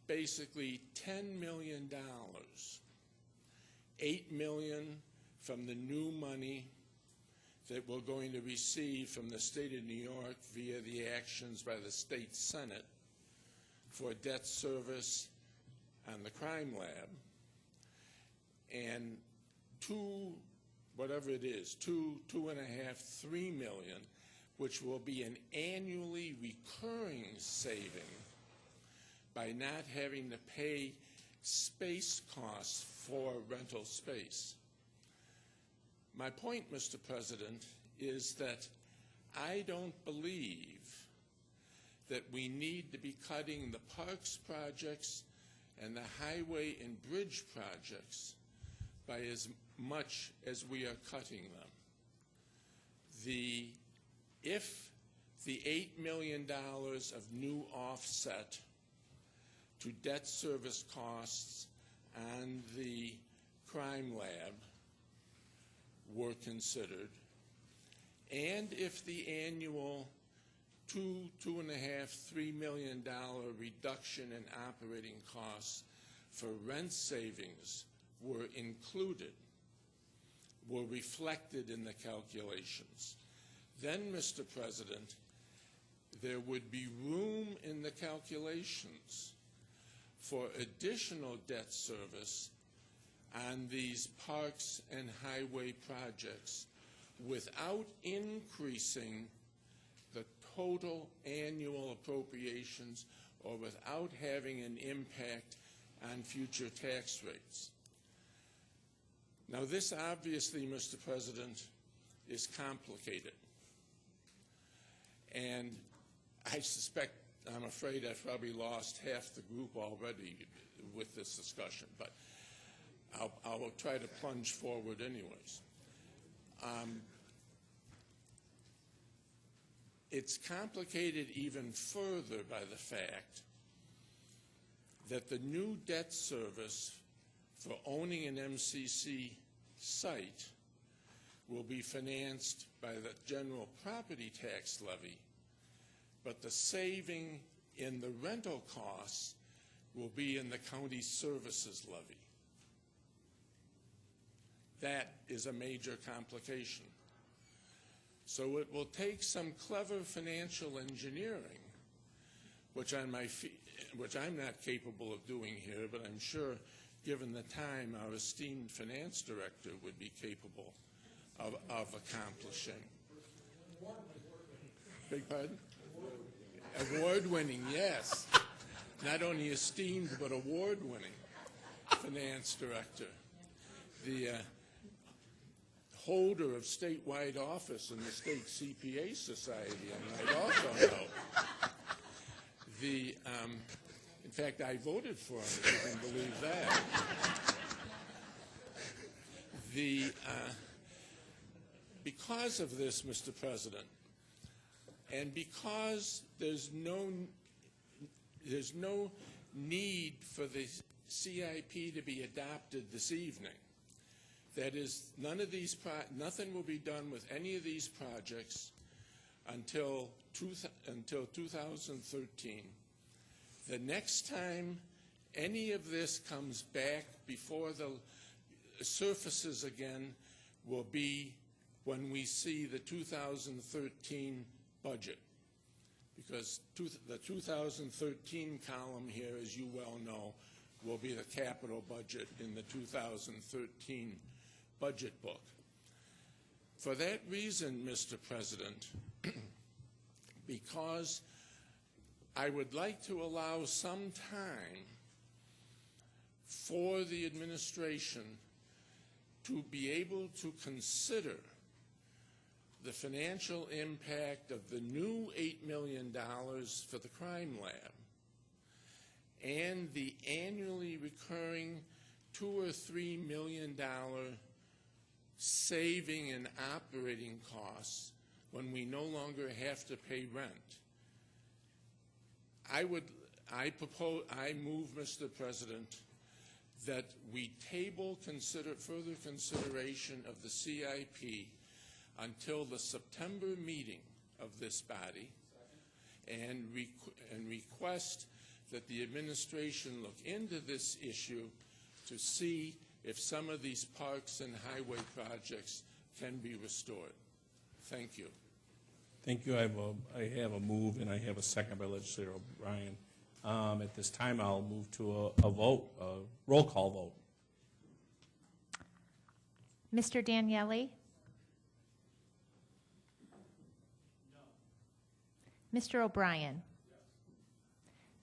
Speaker 10: basically $10 million, $8 million from the new money that we're going to receive from the state of New York via the actions by the state Senate for debt service on the crime lab, and whatever it is, $2.5, $3 million, which will be an annually recurring saving by not having to pay space costs for rental space. My point, Mr. President, is that I don't believe that we need to be cutting the parks projects and the highway and bridge projects by as much as we are cutting them. If the $8 million of new offset to debt service costs on the crime lab were considered, and if the annual $2.5, $3 million reduction in operating costs for rent savings were included, were reflected in the calculations, then, Mr. President, there would be room in the calculations for additional debt service on these parks and highway projects without increasing the total annual appropriations or without having an impact on future tax rates. Now, this obviously, Mr. President, is complicated. And I suspect, I'm afraid I've probably lost half the group already with this discussion, but I will try to plunge forward anyways. It's complicated even further by the fact that the new debt service for owning an MCC site will be financed by the general property tax levy, but the saving in the rental costs will be in the county services levy. That is a major complication. So it will take some clever financial engineering, which I'm not capable of doing here, but I'm sure, given the time, our esteemed finance director would be capable of accomplishing. Beg pardon? Award-winning, yes. Not only esteemed, but award-winning finance director. the holder of statewide office in the state CPA Society, I might also know. In fact, I voted for him, if you can believe that. Because of this, Mr. President, and because there's no need for the CIP to be adopted this evening, that is, nothing will be done with any of these projects until 2013. The next time any of this comes back before the surfaces again will be when we see the 2013 budget. Because the 2013 column here, as you well know, will be the capital budget in the 2013 budget book. For that reason, Mr. President, because I would like to allow some time for the administration to be able to consider the financial impact of the new $8 million for the crime lab and the annually recurring $2 or $3 million saving in operating costs when we no longer have to pay rent. I move, Mr. President, that we table further consideration of the CIP until the September meeting of this body, and request that the administration look into this issue to see if some of these parks and highway projects can be restored. Thank you.
Speaker 1: Thank you. I have a move and I have a second by Legislator O'Brien. At this time, I'll move to a vote, a roll call vote.
Speaker 2: Mr. Daniele? No. Mr. O'Brien?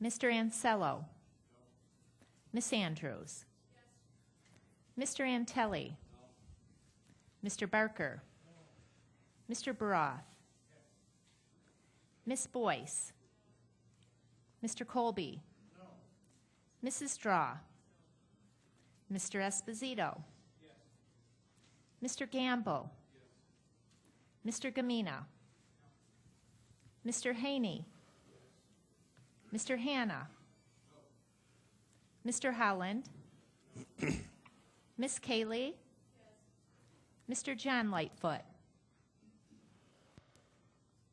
Speaker 2: Yes. Mr. Ansello? No. Ms. Andrews? Yes. Mr. Antelli? No. Mr. Barker? No. Mr. Baroth? Yes. Ms. Boyce? Mr. Colby? No. Mrs. Straw? No. Mr. Esposito? Yes. Mr. Gamble? Yes. Mr. Gamina? No. Mr. Haney? Yes. Mr. Hanna? No. Mr. Howland? No. Ms. Kaylee? Yes. Mr. John Lightfoot?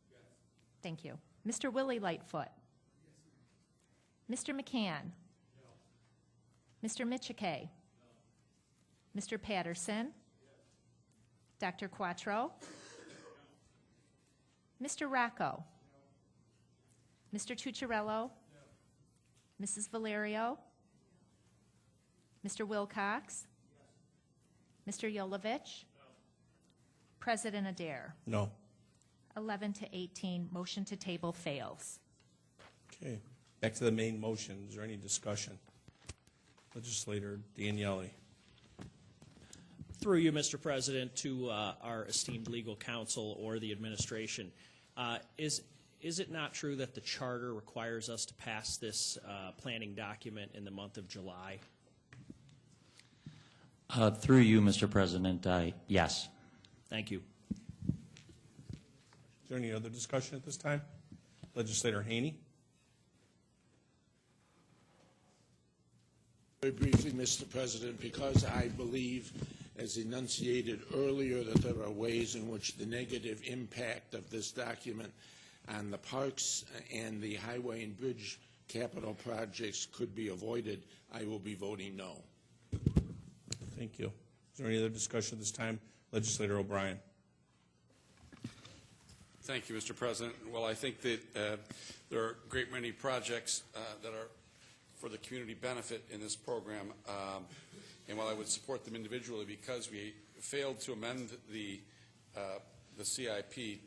Speaker 2: Yes. Thank you. Mr. Willie Lightfoot? Mr. McCann? No. Mr. Michike? No. Mr. Patterson? Yes. Dr. Quattro? No. Mr. Rocco? No. Mr. Tucciarello? No. Mrs. Valerio? Mr. Wilcox? Yes. Mr. Yolovich? No. President Adair?
Speaker 1: No.
Speaker 2: 11 to 18, motion to table fails.
Speaker 1: Okay. Back to the main motion. Is there any discussion? Legislator Daniele.
Speaker 12: Through you, Mr. President, to our esteemed legal counsel or the administration, is it not true that the charter requires us to pass this planning document in the month of July?
Speaker 13: Through you, Mr. President, yes.
Speaker 12: Thank you.
Speaker 1: Is there any other discussion at this time? Legislator Haney.
Speaker 10: Very briefly, Mr. President, because I believe, as enunciated earlier, that there are ways in which the negative impact of this document on the parks and the highway and bridge capital projects could be avoided, I will be voting no.
Speaker 1: Thank you. Is there any other discussion at this time? Legislator O'Brien.
Speaker 9: Thank you, Mr. President. Well, I think that there are a great many projects that are for the community benefit in this program. And while I would support them individually, because we failed to amend the CIP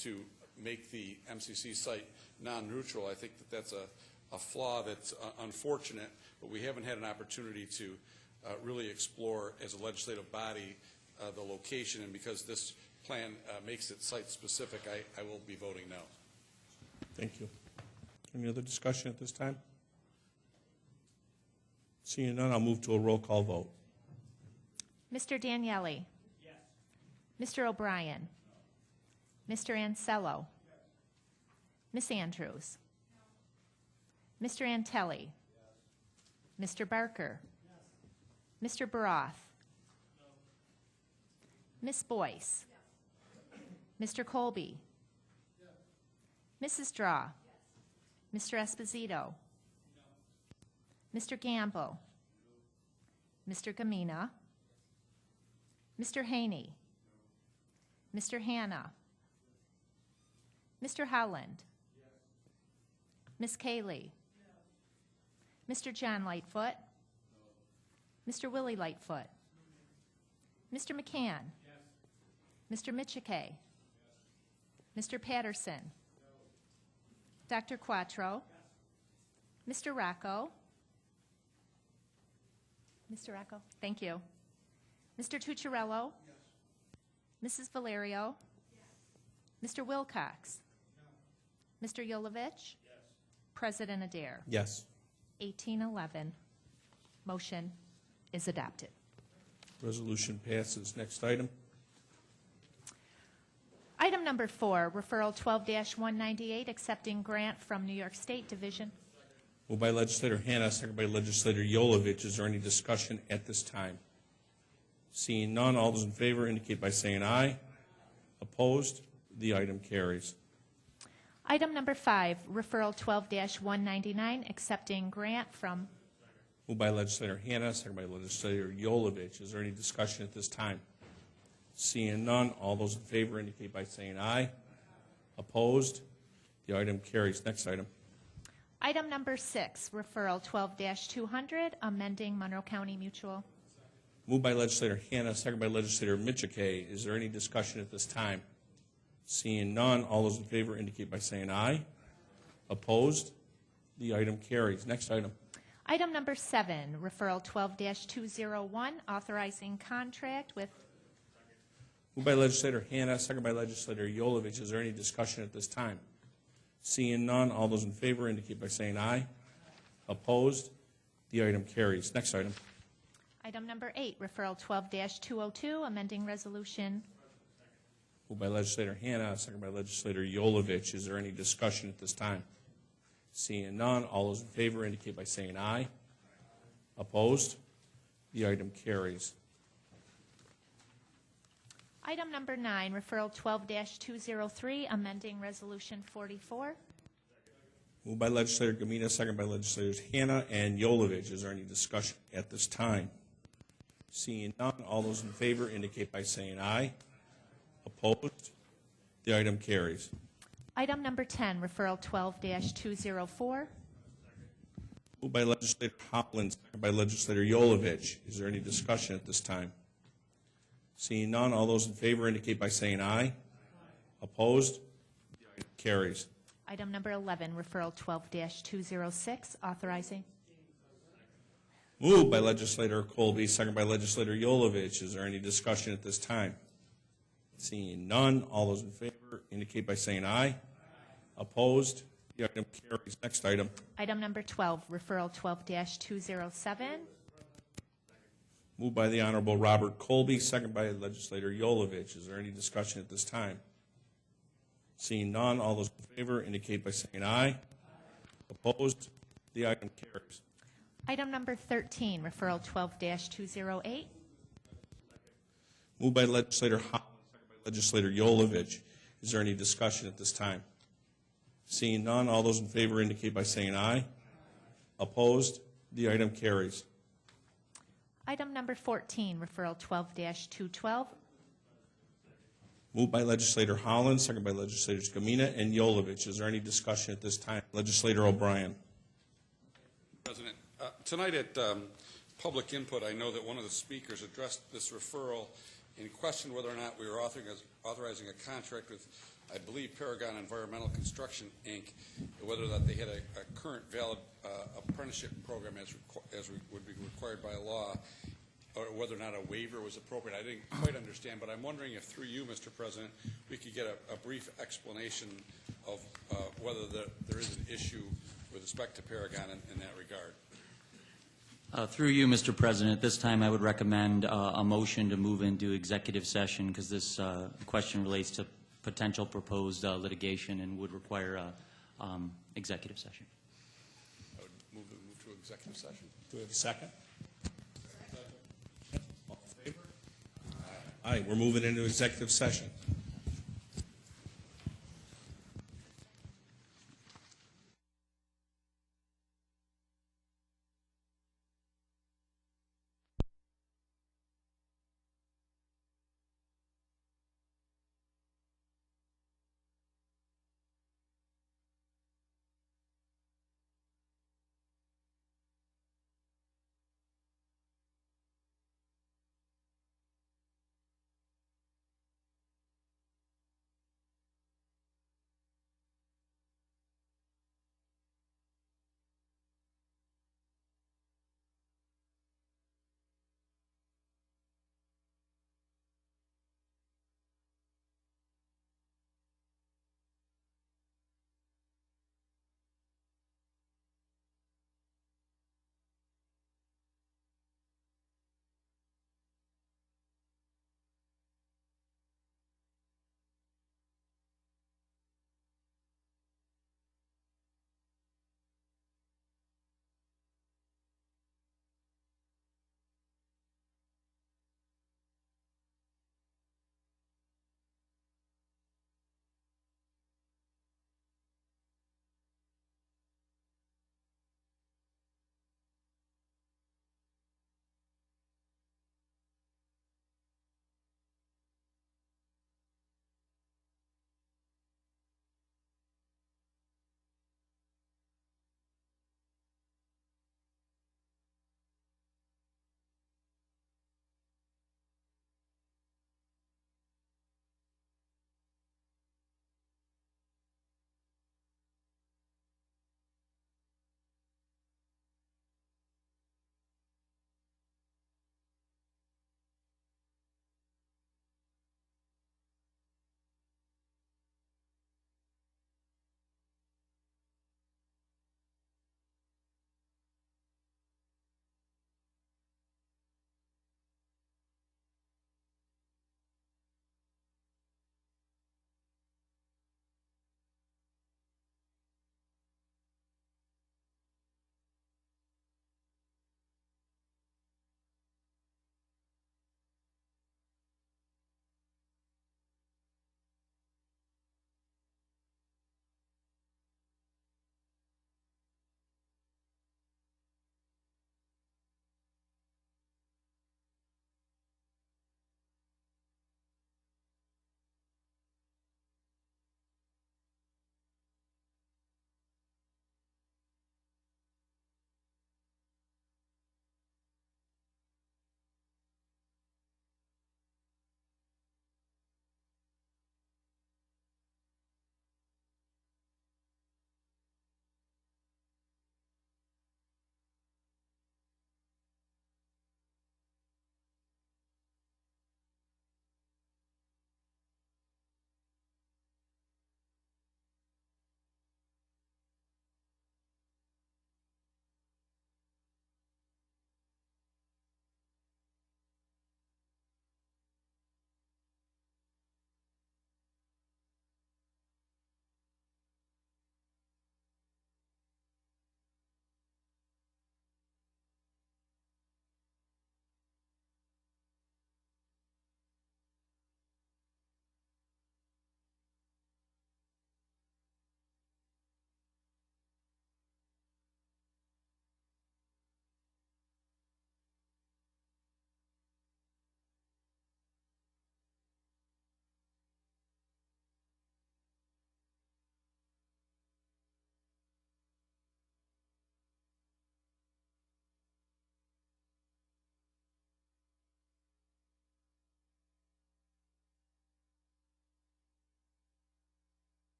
Speaker 9: to make the MCC site non-neutral, I think that that's a flaw that's unfortunate, but we haven't had an opportunity to really explore as a legislative body the location, and because this plan makes it site-specific, I will be voting no.
Speaker 1: Thank you. Any other discussion at this time? Seeing none, I'll move to a roll call vote.
Speaker 2: Mr. Daniele? Yes. Mr. O'Brien? Mr. Ansello? Ms. Andrews? Mr. Antelli? Mr. Barker? Mr. Baroth? Ms. Boyce? Mr. Colby? Mrs. Draw? Mr. Esposito? Mr. Gamble? Mr. Gamina? Mr. Haney? Mr. Hanna? Mr. Howland? Ms. Kaylee? Mr. John Lightfoot? Mr. Willie Lightfoot? Mr. McCann? Mr. Michike? Mr. Patterson? Dr. Quattro? Mr. Rocco? Mr. Rocco, thank you. Mr. Tucciarello? Mrs. Valerio? Mr. Wilcox? Mr. Yolovich? President Adair?
Speaker 1: Yes.
Speaker 2: 1811. Motion is adopted.
Speaker 1: Resolution passes. Next item.
Speaker 2: Item number 4, referral 12-198, accepting grant from New York State Division.
Speaker 1: Moved by legislator Hannah, second by legislator Yolovich. Is there any discussion at this time? Seeing none, all those in favor indicate by saying aye. Opposed? The item carries.
Speaker 2: Item number 5, referral 12-199, accepting grant from.
Speaker 1: Moved by legislator Hannah, second by legislator Yolovich. Is there any discussion at this time? Seeing none, all those in favor indicate by saying aye. Opposed? The item carries. Next item.
Speaker 2: Item number 6, referral 12-200, amending Monroe County Mutual.
Speaker 1: Moved by legislator Hannah, second by legislator Michike. Is there any discussion at this time? Seeing none, all those in favor indicate by saying aye. Opposed? The item carries. Next item.
Speaker 2: Item number 7, referral 12-201, authorizing contract with.
Speaker 1: Moved by legislator Hannah, second by legislator Yolovich. Is there any discussion at this time? Seeing none, all those in favor indicate by saying aye. Opposed? The item carries. Next item.
Speaker 2: Item number 8, referral 12-202, amending resolution.
Speaker 1: Moved by legislator Hannah, second by legislator Yolovich. Is there any discussion at this time? Seeing none, all those in favor indicate by saying aye. Opposed? The item carries.
Speaker 2: Item number 9, referral 12-203, amending resolution 44.
Speaker 1: Moved by legislator Gamina, second by legislators Hannah and Yolovich. Is there any discussion at this time? Seeing none, all those in favor indicate by saying aye. Opposed? The item carries.
Speaker 2: Item number 10, referral 12-204.
Speaker 1: Moved by legislator Hopland, second by legislator Yolovich. Is there any discussion at this time? Seeing none, all those in favor indicate by saying aye. Opposed? The item carries.
Speaker 2: Item number 11, referral 12-206, authorizing.
Speaker 1: Moved by legislator Colby, second by legislator Yolovich. Is there any discussion at this time? Seeing none, all those in favor indicate by saying aye. Opposed? The item carries. Next item.
Speaker 2: Item number 12, referral 12-207.
Speaker 1: Moved by the Honorable Robert Colby, second by legislator Yolovich. Is there any discussion at this time? Seeing none, all those in favor indicate by saying aye. Opposed? The item carries.
Speaker 2: Item number 13, referral 12-208.
Speaker 1: Moved by legislator Hopland, second by legislator Yolovich. Is there any discussion at this time? Seeing none, all those in favor indicate by saying aye. Opposed? The item carries.
Speaker 2: Item number 14, referral 12-212.
Speaker 1: Moved by legislator Holland, second by legislators Gamina and Yolovich. Is there any discussion at this time? Legislator O'Brien.
Speaker 9: President, tonight at public input, I know that one of the speakers addressed this referral and questioned whether or not we were authorizing a contract with, I believe, Paragon Environmental Construction, Inc., whether that they had a current valid apprenticeship program as would be required by law, or whether or not a waiver was appropriate. I didn't quite understand, but I'm wondering if through you, Mr. President, we could get a brief explanation of whether there is an issue with respect to Paragon in that regard.
Speaker 13: Through you, Mr. President, at this time I would recommend a motion to move into executive session because this question relates to potential proposed litigation and would require executive session.
Speaker 9: I would move to executive session.
Speaker 1: Do we have a second? All in favor? Aye, we're moving into executive session.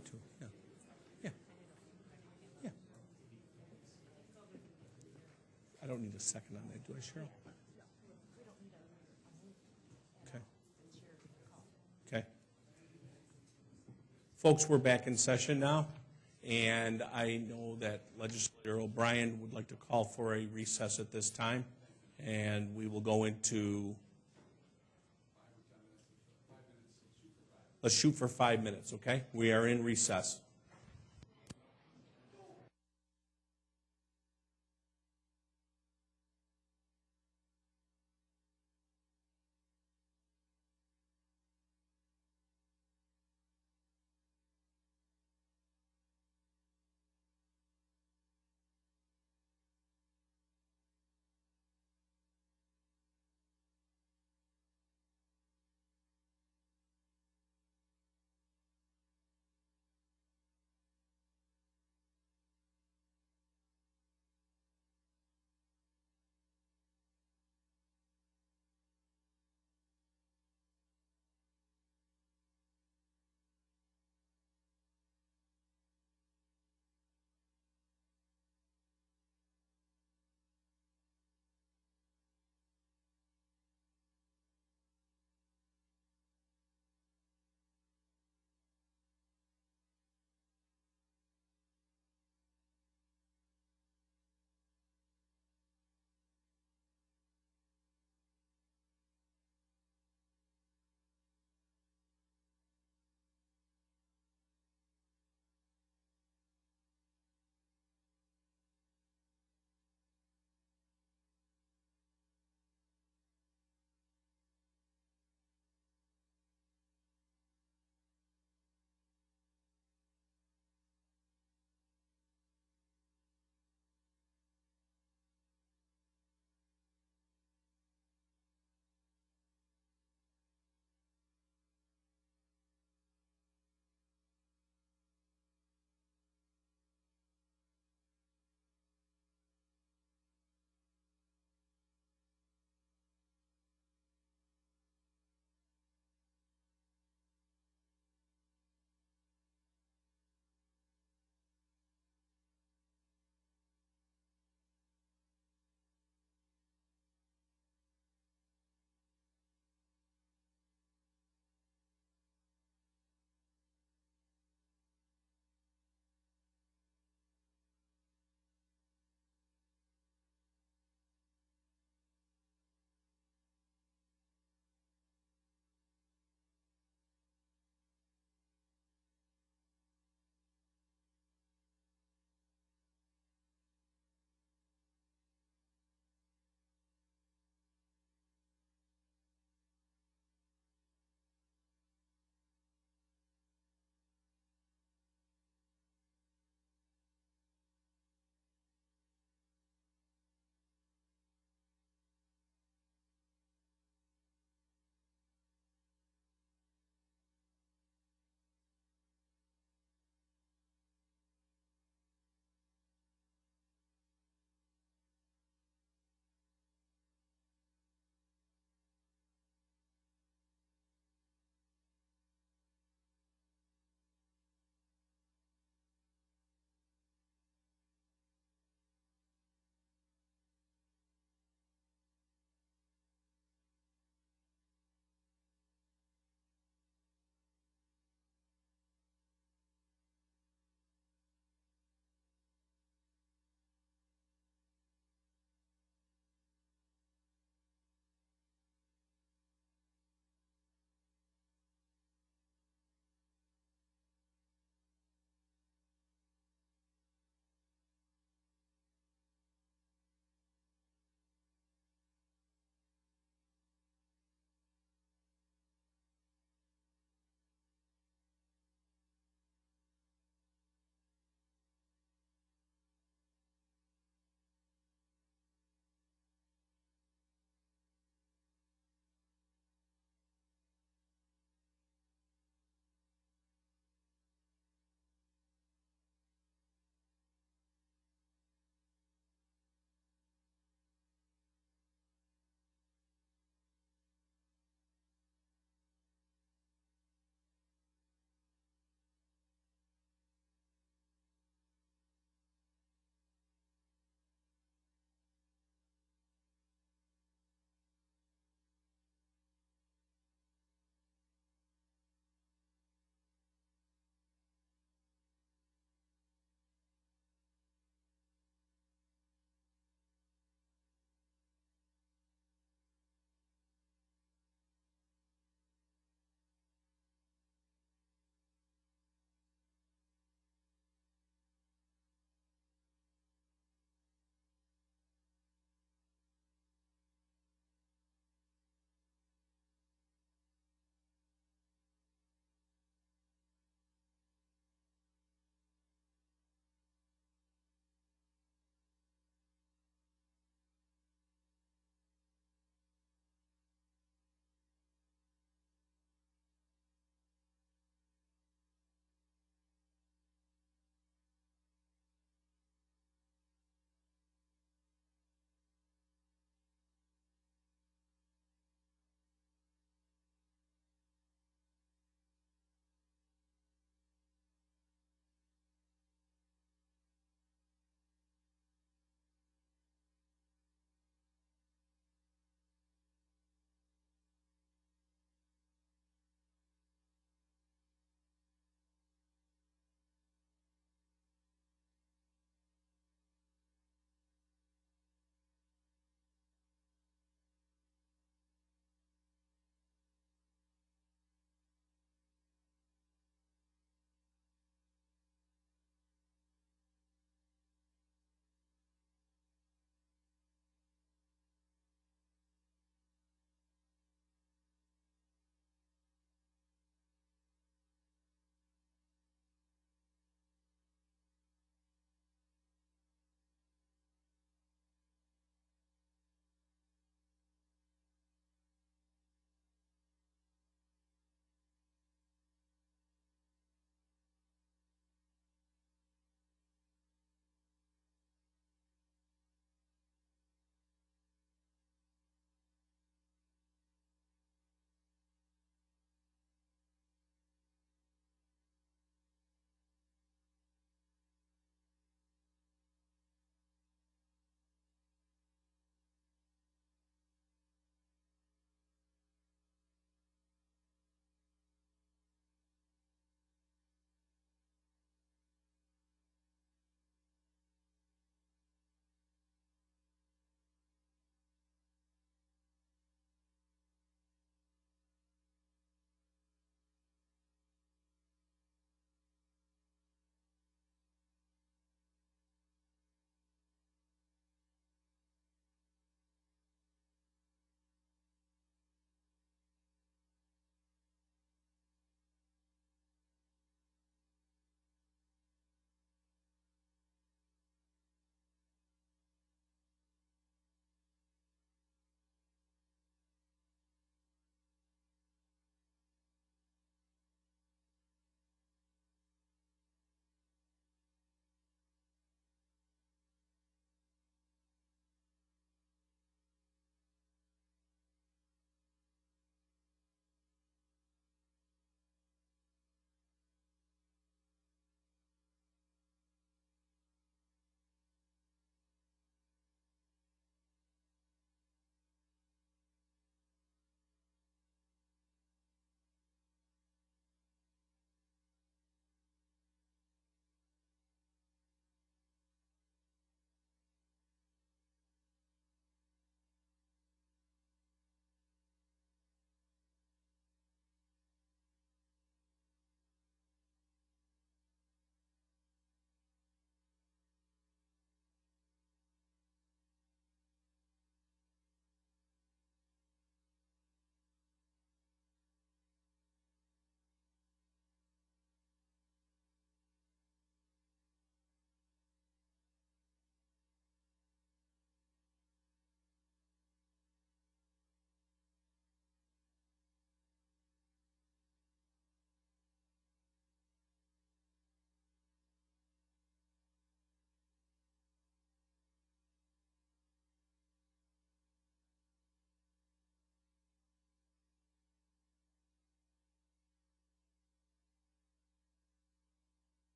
Speaker 1: going to, yeah. Yeah. Yeah. I don't need a second on that, do I, Cheryl? Okay. Okay. Folks, we're back in session now, and I know that Legislator O'Brien would like to call for a recess at this time, and we will go into, let's shoot for 5 minutes, okay? We are in recess.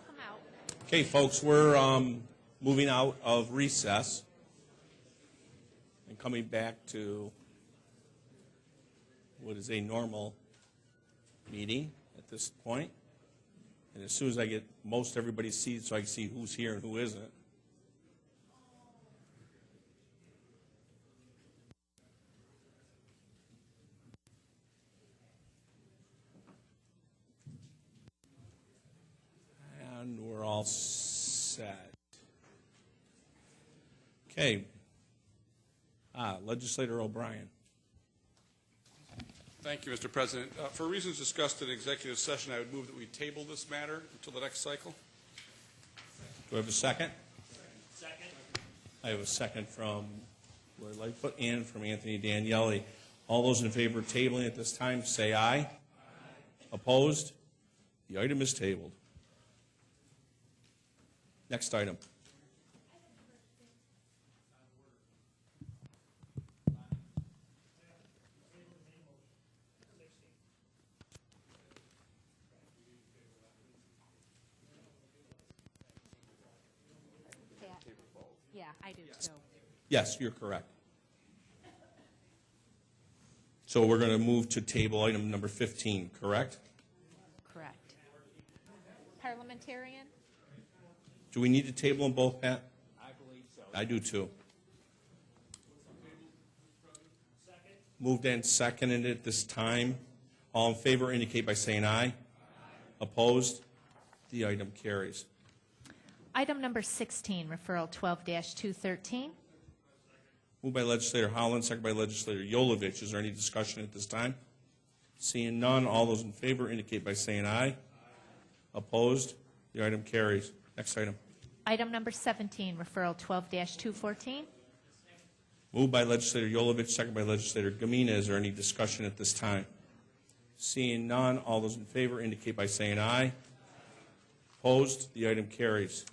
Speaker 2: Welcome out.
Speaker 1: Okay, folks, we're moving out of recess and coming back to what is a normal meeting at this point. And as soon as I get most everybody's seated so I can see who's here and who isn't. And we're all set. Okay. Legislator O'Brien.
Speaker 9: Thank you, Mr. President. For reasons discussed in executive session, I would move that we table this matter until the next cycle.
Speaker 1: Do I have a second? Second. I have a second from Lloyd Lightfoot and from Anthony Daniele. All those in favor of tabling at this time, say aye. Aye. Opposed? The item is tabled. Next item.
Speaker 2: Yeah, I do too.
Speaker 1: Yes, you're correct. So we're going to move to table item number 15, correct?
Speaker 2: Correct. Parliamentarian?
Speaker 1: Do we need to table them both, Pat?
Speaker 12: I believe so.
Speaker 1: I do too. Moved and seconded at this time. All in favor indicate by saying aye. Aye. Opposed? The item carries.
Speaker 2: Item number 16, referral 12-213.
Speaker 1: Moved by legislator Holland, second by legislator Yolovich. Is there any discussion at this time? Seeing none, all those in favor indicate by saying aye. Aye. Opposed? The item carries. Next item.
Speaker 2: Item number 17, referral 12-214.
Speaker 1: Moved by legislator Yolovich, second by legislator Gamina. Is there any discussion at this time? Seeing none, all those in favor indicate by saying aye. Opposed? The item carries.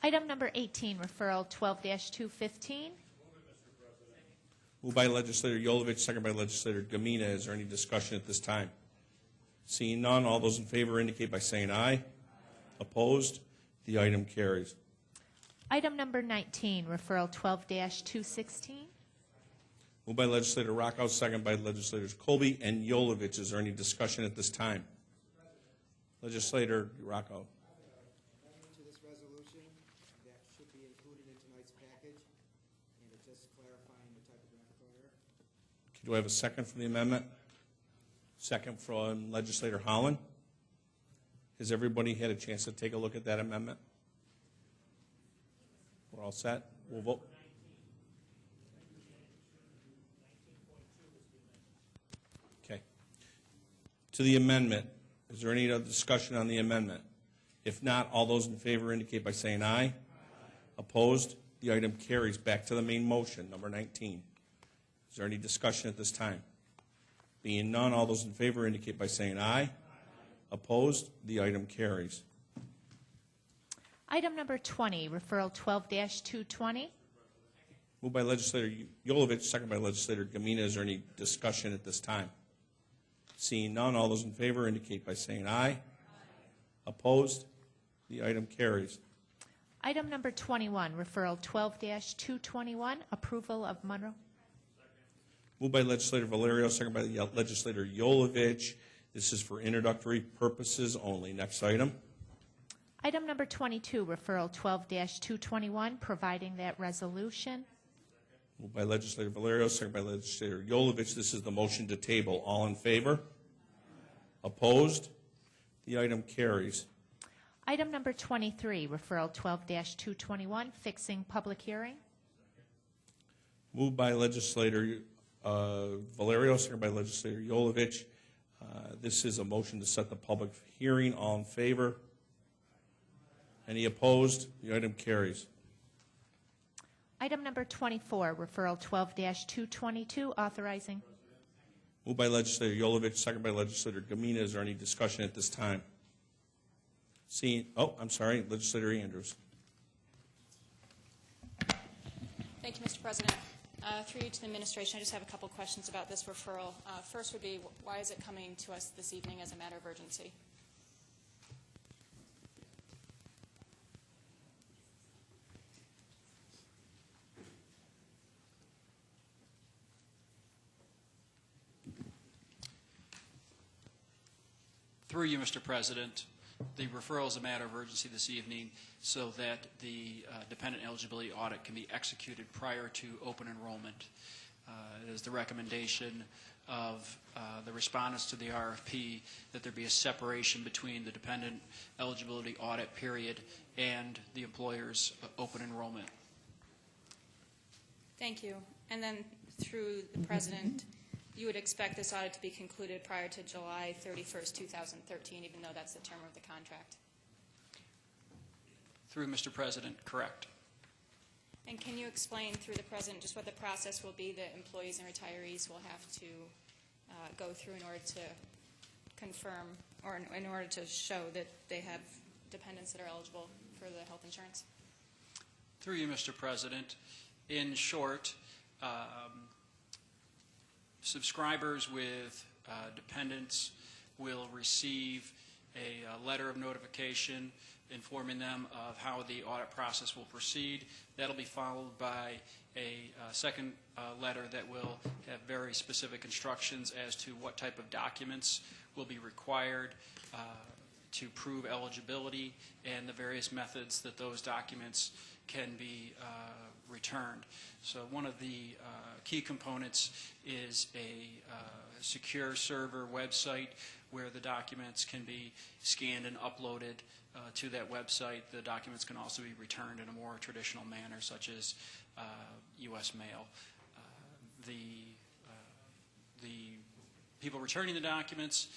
Speaker 2: Item number 18, referral 12-215.
Speaker 1: Moved by legislator Yolovich, second by legislator Gamina. Is there any discussion at this time? Seeing none, all those in favor indicate by saying aye. Opposed? The item carries.
Speaker 2: Item number 19, referral 12-216.
Speaker 1: Moved by legislator Rockow, second by legislators Colby and Yolovich. Is there any discussion at this time? Legislator Rockow.
Speaker 14: To this resolution, that should be included in tonight's package, and it's just clarifying the typographical error.
Speaker 1: Do I have a second for the amendment? Second from legislator Holland. Has everybody had a chance to take a look at that amendment? We're all set? We'll vote. Okay. To the amendment, is there any other discussion on the amendment? If not, all those in favor indicate by saying aye. Aye. Opposed? The item carries. Back to the main motion, number 19. Is there any discussion at this time? Being none, all those in favor indicate by saying aye. Aye. Opposed? The item carries.
Speaker 2: Item number 20, referral 12-220.
Speaker 1: Moved by legislator Yolovich, second by legislator Gamina. Is there any discussion at this time? Seeing none, all those in favor indicate by saying aye. Aye. Opposed? The item carries.
Speaker 2: Item number 21, referral 12-221, approval of Monroe.
Speaker 1: Moved by legislator Valerio, second by legislator Yolovich. This is for introductory purposes only. Next item.
Speaker 2: Item number 22, referral 12-221, providing that resolution.
Speaker 1: Moved by legislator Valerio, second by legislator Yolovich. This is the motion to table. All in favor? Opposed? The item carries.
Speaker 2: Item number 23, referral 12-221, fixing public hearing.
Speaker 1: Moved by legislator Valerio, second by legislator Yolovich. This is a motion to set the public hearing. All in favor? Any opposed? The item carries.
Speaker 2: Item number 24, referral 12-222, authorizing.
Speaker 1: Moved by legislator Yolovich, second by legislator Gamina. Is there any discussion at this time? I'm sorry, legislator Andrews.
Speaker 15: Thank you, Mr. President. Through you to the administration, I just have a couple questions about this referral. First would be, why is it coming to us this evening as a matter of urgency?
Speaker 16: Through you, Mr. President, the referral is a matter of urgency this evening so that the dependent eligibility audit can be executed prior to open enrollment. It is the recommendation of the respondents to the RFP that there be a separation between the dependent eligibility audit period and the employer's open enrollment.
Speaker 15: Thank you. And then through the President, you would expect this audit to be concluded prior to July 31st, 2013, even though that's the term of the contract.
Speaker 16: Through Mr. President, correct.
Speaker 15: And can you explain through the President just what the process will be that employees and retirees will have to go through in order to confirm or in order to show that they have dependents that are eligible for the health insurance?
Speaker 16: Through you, Mr. President, in short, subscribers with dependents will receive a letter of notification informing them of how the audit process will proceed. That'll be followed by a second letter that will have very specific instructions as to what type of documents will be required to prove eligibility and the various methods that those documents can be returned. So one of the key components is a secure server website where the documents can be scanned and uploaded to that website. The documents can also be returned in a more traditional manner, such as U.S. mail. The people returning the documents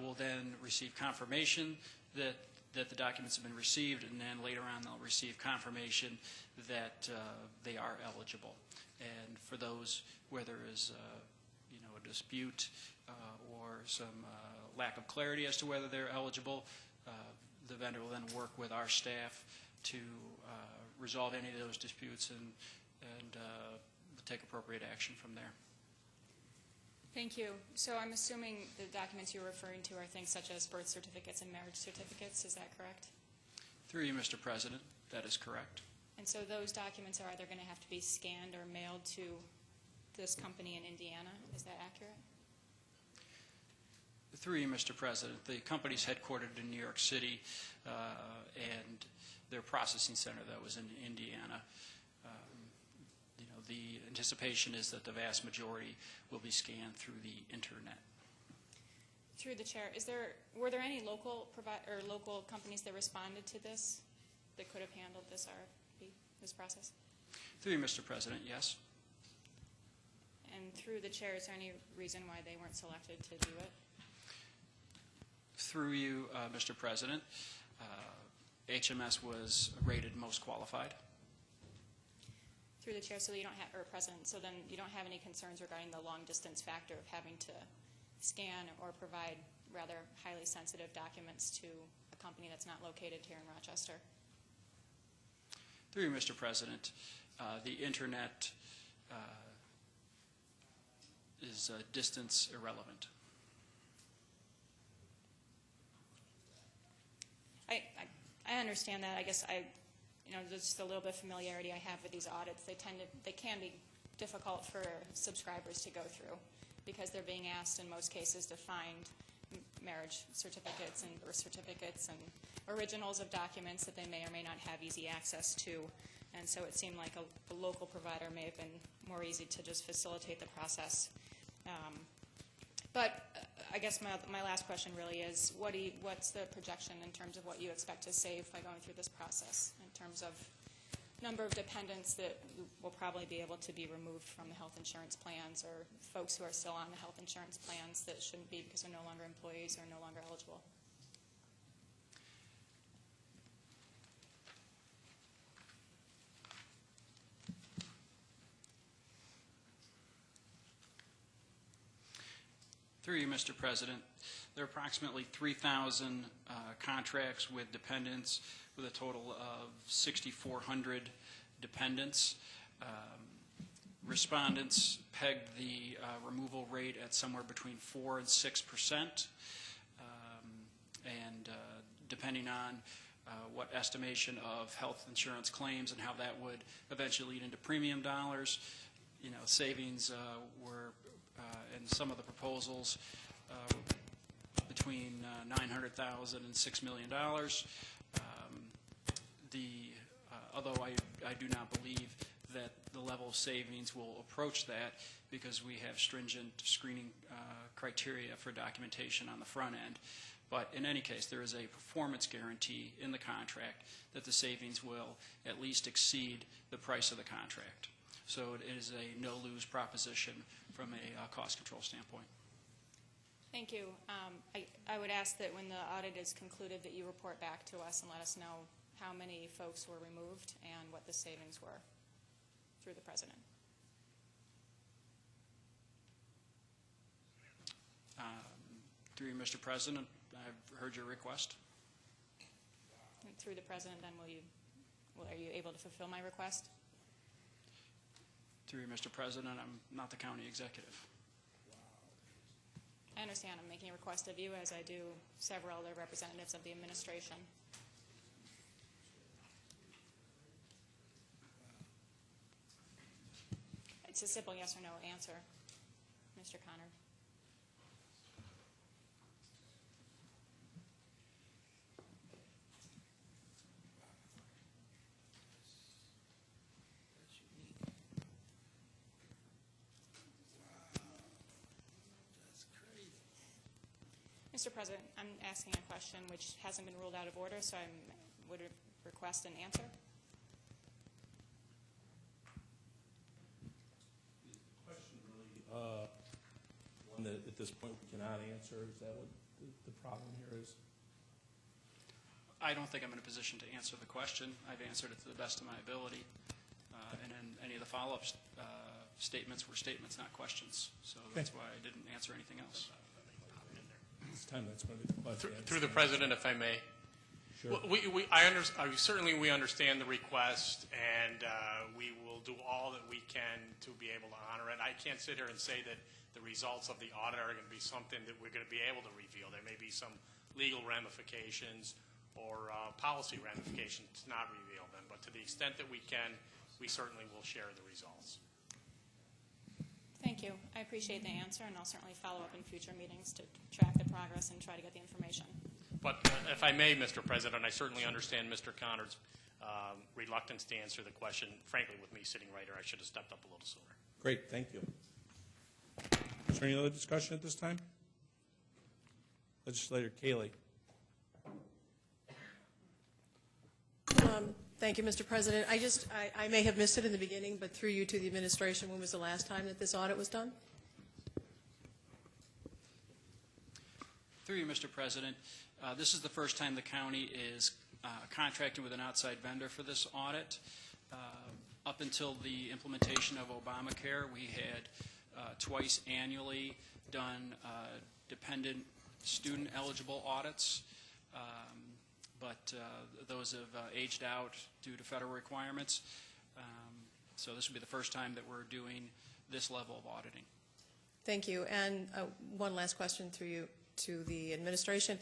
Speaker 16: will then receive confirmation that the documents have been received, and then later on they'll receive confirmation that they are eligible. And for those where there is a dispute or some lack of clarity as to whether they're eligible, the vendor will then work with our staff to resolve any of those disputes and take appropriate action from there.
Speaker 15: Thank you. So I'm assuming the documents you're referring to are things such as birth certificates and marriage certificates. Is that correct?
Speaker 16: Through you, Mr. President, that is correct.
Speaker 15: And so those documents are either going to have to be scanned or mailed to this company in Indiana. Is that accurate?
Speaker 16: Through you, Mr. President, the company's headquartered in New York City and their processing center that was in Indiana. The anticipation is that the vast majority will be scanned through the internet.
Speaker 15: Through the chair, were there any local local companies that responded to this that could have handled this RFP, this process?
Speaker 16: Through you, Mr. President, yes.
Speaker 15: And through the chair, is there any reason why they weren't selected to do it?
Speaker 16: Through you, Mr. President, HMS was rated most qualified.
Speaker 15: Through the chair, so you don't have, or President, so then you don't have any concerns regarding the long distance factor of having to scan or provide rather highly sensitive documents to a company that's not located here in Rochester?
Speaker 16: Through you, Mr. President, the internet is distance irrelevant.
Speaker 15: I understand that. I guess just a little bit of familiarity I have with these audits. They can be difficult for subscribers to go through because they're being asked in most cases to find marriage certificates and birth certificates and originals of documents that they may or may not have easy access to. And so it seemed like a local provider may have been more easy to just facilitate the process. But I guess my last question really is, what's the projection in terms of what you expect to save by going through this process in terms of number of dependents that will probably be able to be removed from the health insurance plans, or folks who are still on the health insurance plans that shouldn't be because they're no longer employees or no longer eligible?
Speaker 16: Through you, Mr. President, there are approximately 3,000 contracts with dependents with a total of 6,400 dependents. Respondents pegged the removal rate at somewhere between 4% and 6%. And depending on what estimation of health insurance claims and how that would eventually lead into premium dollars, savings were in some of the proposals between $900,000 and $6 million. Although I do not believe that the level of savings will approach that, because we have stringent screening criteria for documentation on the front end. But in any case, there is a performance guarantee in the contract that the savings will at least exceed the price of the contract. So it is a no-lose proposition from a cost control standpoint.
Speaker 15: Thank you. I would ask that when the audit is concluded that you report back to us and let us know how many folks were removed and what the savings were through the president.
Speaker 16: Through you, Mr. President, I've heard your request.
Speaker 15: Through the president, then are you able to fulfill my request?
Speaker 16: Through you, Mr. President, I'm not the county executive.
Speaker 15: I understand. I'm making a request of you, as I do several other representatives of the administration. It's a simple yes or no answer, Mr. Connor. Mr. President, I'm asking a question which hasn't been ruled out of order, so I would request an answer.
Speaker 1: Question really, one that at this point we cannot answer. Is that what the problem here is?
Speaker 16: I don't think I'm in a position to answer the question. I've answered it to the best of my ability. And then any of the follow-up statements were statements, not questions. So that's why I didn't answer anything else.
Speaker 1: This time that's going to be the question.
Speaker 17: Through the president, if I may.
Speaker 1: Sure.
Speaker 17: Certainly we understand the request, and we will do all that we can to be able to honor it. I can't sit here and say that the results of the audit are going to be something that we're going to be able to reveal. There may be some legal ramifications or policy ramifications to not reveal them, but to the extent that we can, we certainly will share the results.
Speaker 15: Thank you. I appreciate the answer, and I'll certainly follow up in future meetings to track the progress and try to get the information.
Speaker 17: But if I may, Mr. President, I certainly understand Mr. Connor's reluctance to answer the question. Frankly, with me sitting right here, I should have stepped up a little sooner.
Speaker 1: Great, thank you. Is there any other discussion at this time? Legislator Cayley.
Speaker 18: Thank you, Mr. President. I may have missed it in the beginning, but through you to the administration, when was the last time that this audit was done?
Speaker 16: Through you, Mr. President, this is the first time the county is contracting with an outside vendor for this audit. Up until the implementation of Obamacare, we had twice annually done dependent student eligible audits. But those have aged out due to federal requirements. So this will be the first time that we're doing this level of auditing.
Speaker 18: Thank you. And one last question through you to the administration.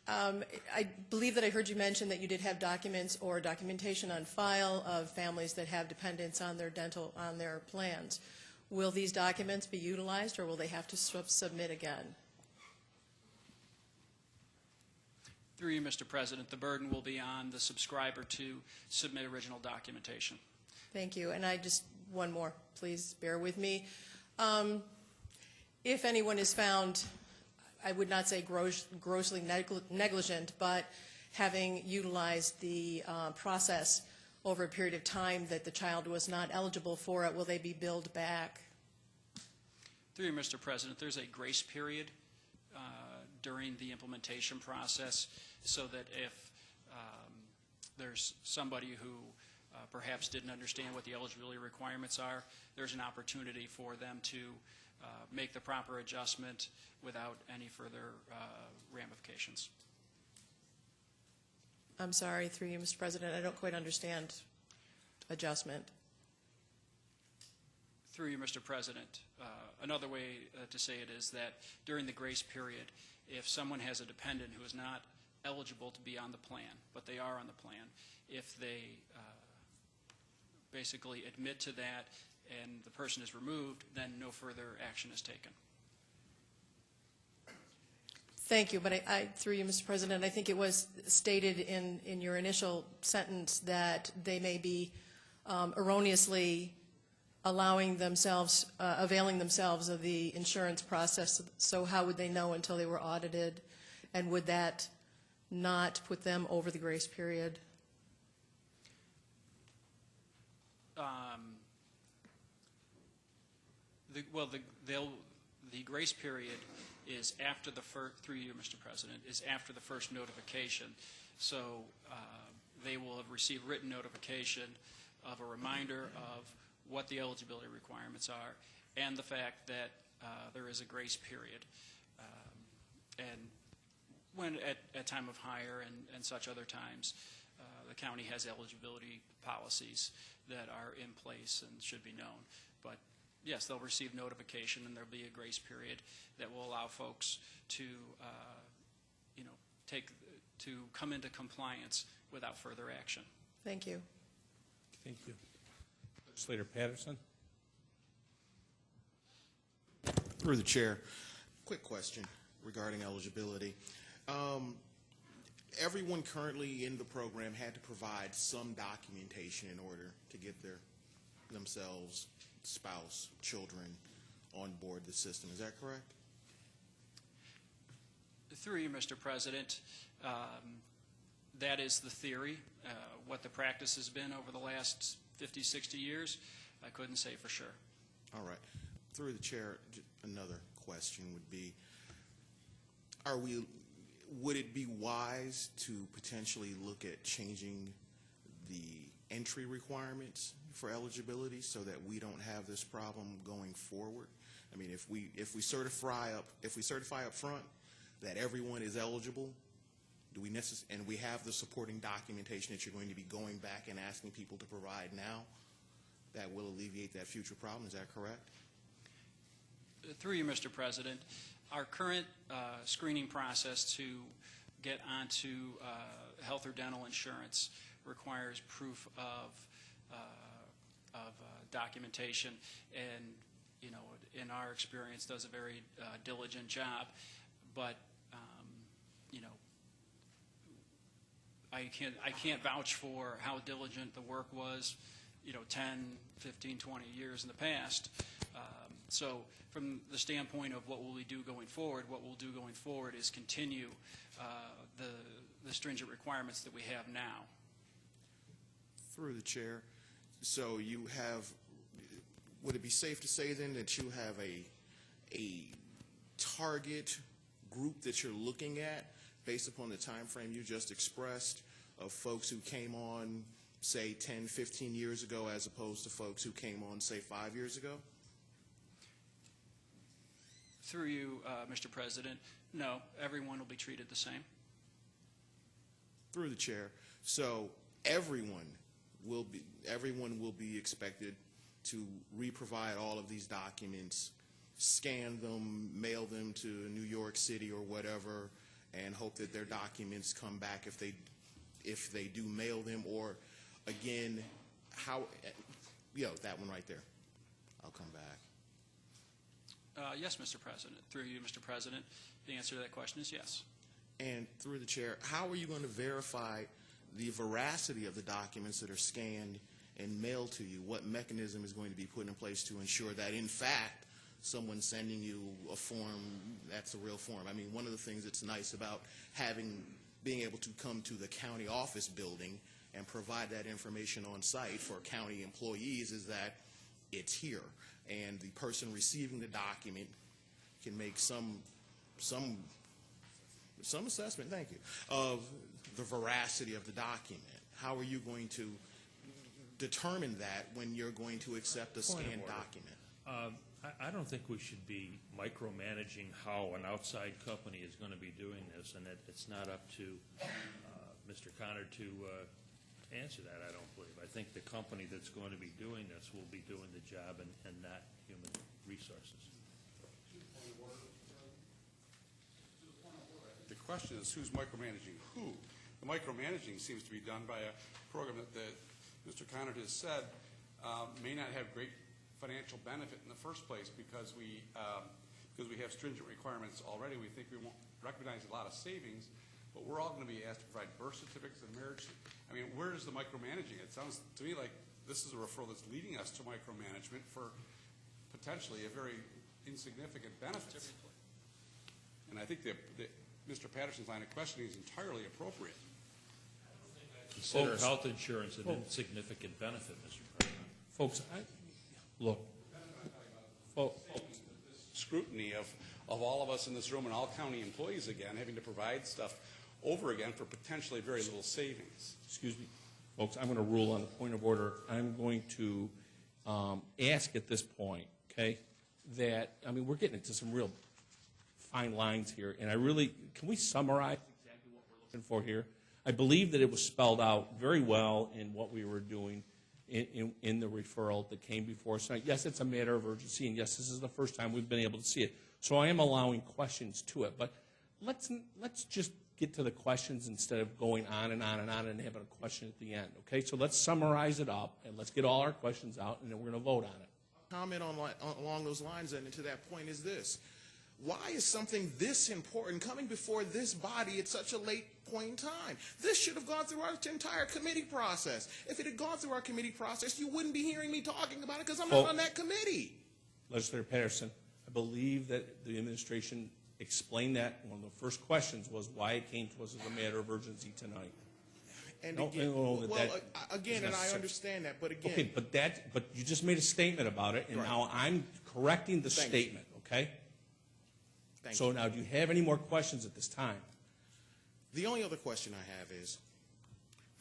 Speaker 18: I believe that I heard you mention that you did have documents or documentation on file of families that have dependents on their plans. Will these documents be utilized, or will they have to submit again?
Speaker 16: Through you, Mr. President, the burden will be on the subscriber to submit original documentation.
Speaker 18: Thank you. And one more, please bear with me. If anyone is found, I would not say grossly negligent, but having utilized the process over a period of time that the child was not eligible for it, will they be billed back?
Speaker 16: Through you, Mr. President, there's a grace period during the implementation process, so that if there's somebody who perhaps didn't understand what the eligibility requirements are, there's an opportunity for them to make the proper adjustment without any further ramifications.
Speaker 18: I'm sorry, through you, Mr. President, I don't quite understand adjustment.
Speaker 16: Through you, Mr. President, another way to say it is that during the grace period, if someone has a dependent who is not eligible to be on the plan, but they are on the plan, if they basically admit to that and the person is removed, then no further action is taken.
Speaker 18: Thank you, but through you, Mr. President, I think it was stated in your initial sentence that they may be erroneously allowing themselves, availing themselves of the insurance process. So how would they know until they were audited? And would that not put them over the grace period?
Speaker 16: The grace period is after the first, through you, Mr. President, is after the first notification. So they will have received written notification of a reminder of what the eligibility requirements are and the fact that there is a grace period. And when at time of hire and such other times, the county has eligibility policies that are in place and should be known. But yes, they'll receive notification, and there'll be a grace period that will allow folks to, to come into compliance without further action.
Speaker 18: Thank you.
Speaker 1: Thank you. Legislator Patterson.
Speaker 19: Through the chair, quick question regarding eligibility. Everyone currently in the program had to provide some documentation in order to get themselves, spouse, children on board the system. Is that correct?
Speaker 16: Through you, Mr. President, that is the theory. What the practice has been over the last 50, 60 years, I couldn't say for sure.
Speaker 19: All right. Through the chair, another question would be, would it be wise to potentially look at changing the entry requirements for eligibility so that we don't have this problem going forward? I mean, if we certify up front that everyone is eligible, and we have the supporting documentation that you're going to be going back and asking people to provide now, that will alleviate that future problem. Is that correct?
Speaker 16: Through you, Mr. President, our current screening process to get onto health or dental insurance requires proof of documentation, and in our experience, does a very diligent job. But I can't vouch for how diligent the work was 10, 15, 20 years in the past. So from the standpoint of what will we do going forward, what we'll do going forward is continue the stringent requirements that we have now.
Speaker 19: Through the chair, so would it be safe to say then that you have a target group that you're looking at based upon the time frame you just expressed of folks who came on, say, 10, 15 years ago as opposed to folks who came on, say, 5 years ago?
Speaker 16: Through you, Mr. President, no, everyone will be treated the same.
Speaker 19: Through the chair, so everyone will be expected to re-provide all of these documents, scan them, mail them to New York City or whatever, and hope that their documents come back if they do mail them, or again, that one right there. I'll come back.
Speaker 16: Yes, Mr. President. Through you, Mr. President, the answer to that question is yes.
Speaker 19: And through the chair, how are you going to verify the veracity of the documents that are scanned and mailed to you? What mechanism is going to be put in place to ensure that, in fact, someone sending you a form, that's a real form? I mean, one of the things that's nice about being able to come to the county office building and provide that information on site for county employees is that it's here, and the person receiving the document can make some assessment, thank you, of the veracity of the document. How are you going to determine that when you're going to accept a scanned document?
Speaker 20: I don't think we should be micromanaging how an outside company is going to be doing this, and it's not up to Mr. Connor to answer that, I don't believe. I think the company that's going to be doing this will be doing the job and not human resources.
Speaker 9: The question is, who's micromanaging who? The micromanaging seems to be done by a program that Mr. Connor has said may not have great financial benefit in the first place because we have stringent requirements already. We think we won't recognize a lot of savings, but we're all going to be asked to provide birth certificates and marriage. I mean, where is the micromanaging? It sounds to me like this is a referral that's leading us to micromanagement for potentially a very insignificant benefit. And I think that Mr. Patterson's line of questioning is entirely appropriate.
Speaker 20: Consider health insurance an insignificant benefit, Mr. President.
Speaker 1: Folks,
Speaker 9: Scrutiny of all of us in this room and all county employees again, having to provide stuff over again for potentially very little savings.
Speaker 1: Excuse me, folks, I'm going to rule on a point of order. I'm going to ask at this point, okay, that, I mean, we're getting into some real fine lines here, and can we summarize exactly what we're looking for here? I believe that it was spelled out very well in what we were doing in the referral that came before us. Yes, it's a matter of urgency, and yes, this is the first time we've been able to see it. So I am allowing questions to it, but let's just get to the questions instead of going on and on and on and having a question at the end, okay? So let's summarize it up, and let's get all our questions out, and then we're going to vote on it.
Speaker 19: Comment along those lines, and to that point is this. Why is something this important coming before this body at such a late point in time? This should have gone through our entire committee process. If it had gone through our committee process, you wouldn't be hearing me talking about it because I'm not on that committee.
Speaker 1: Legislator Patterson, I believe that the administration explained that. One of the first questions was why it came to us as a matter of urgency tonight.
Speaker 19: And
Speaker 1: again,
Speaker 19: and I understand that, but again.
Speaker 1: Okay, but you just made a statement about it, and now I'm correcting the statement, okay? So now, do you have any more questions at this time?
Speaker 19: The only other question I have is,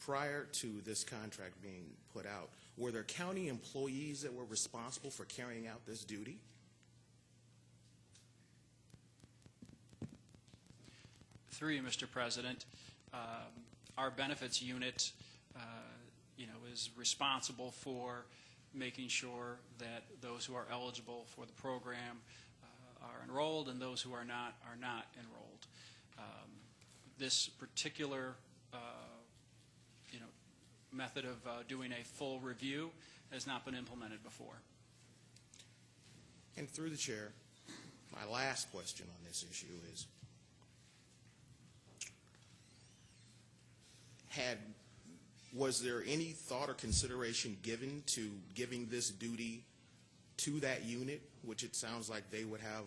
Speaker 19: prior to this contract being put out, were there county employees that were responsible for carrying out this duty?
Speaker 16: Through you, Mr. President, our benefits unit, is responsible for making sure that those who are eligible for the program are enrolled, and those who are not enrolled. This particular method of doing a full review has not been implemented before.
Speaker 19: And through the chair, my last question on this issue is, was there any thought or consideration given to giving this duty to that unit, which it sounds like they would have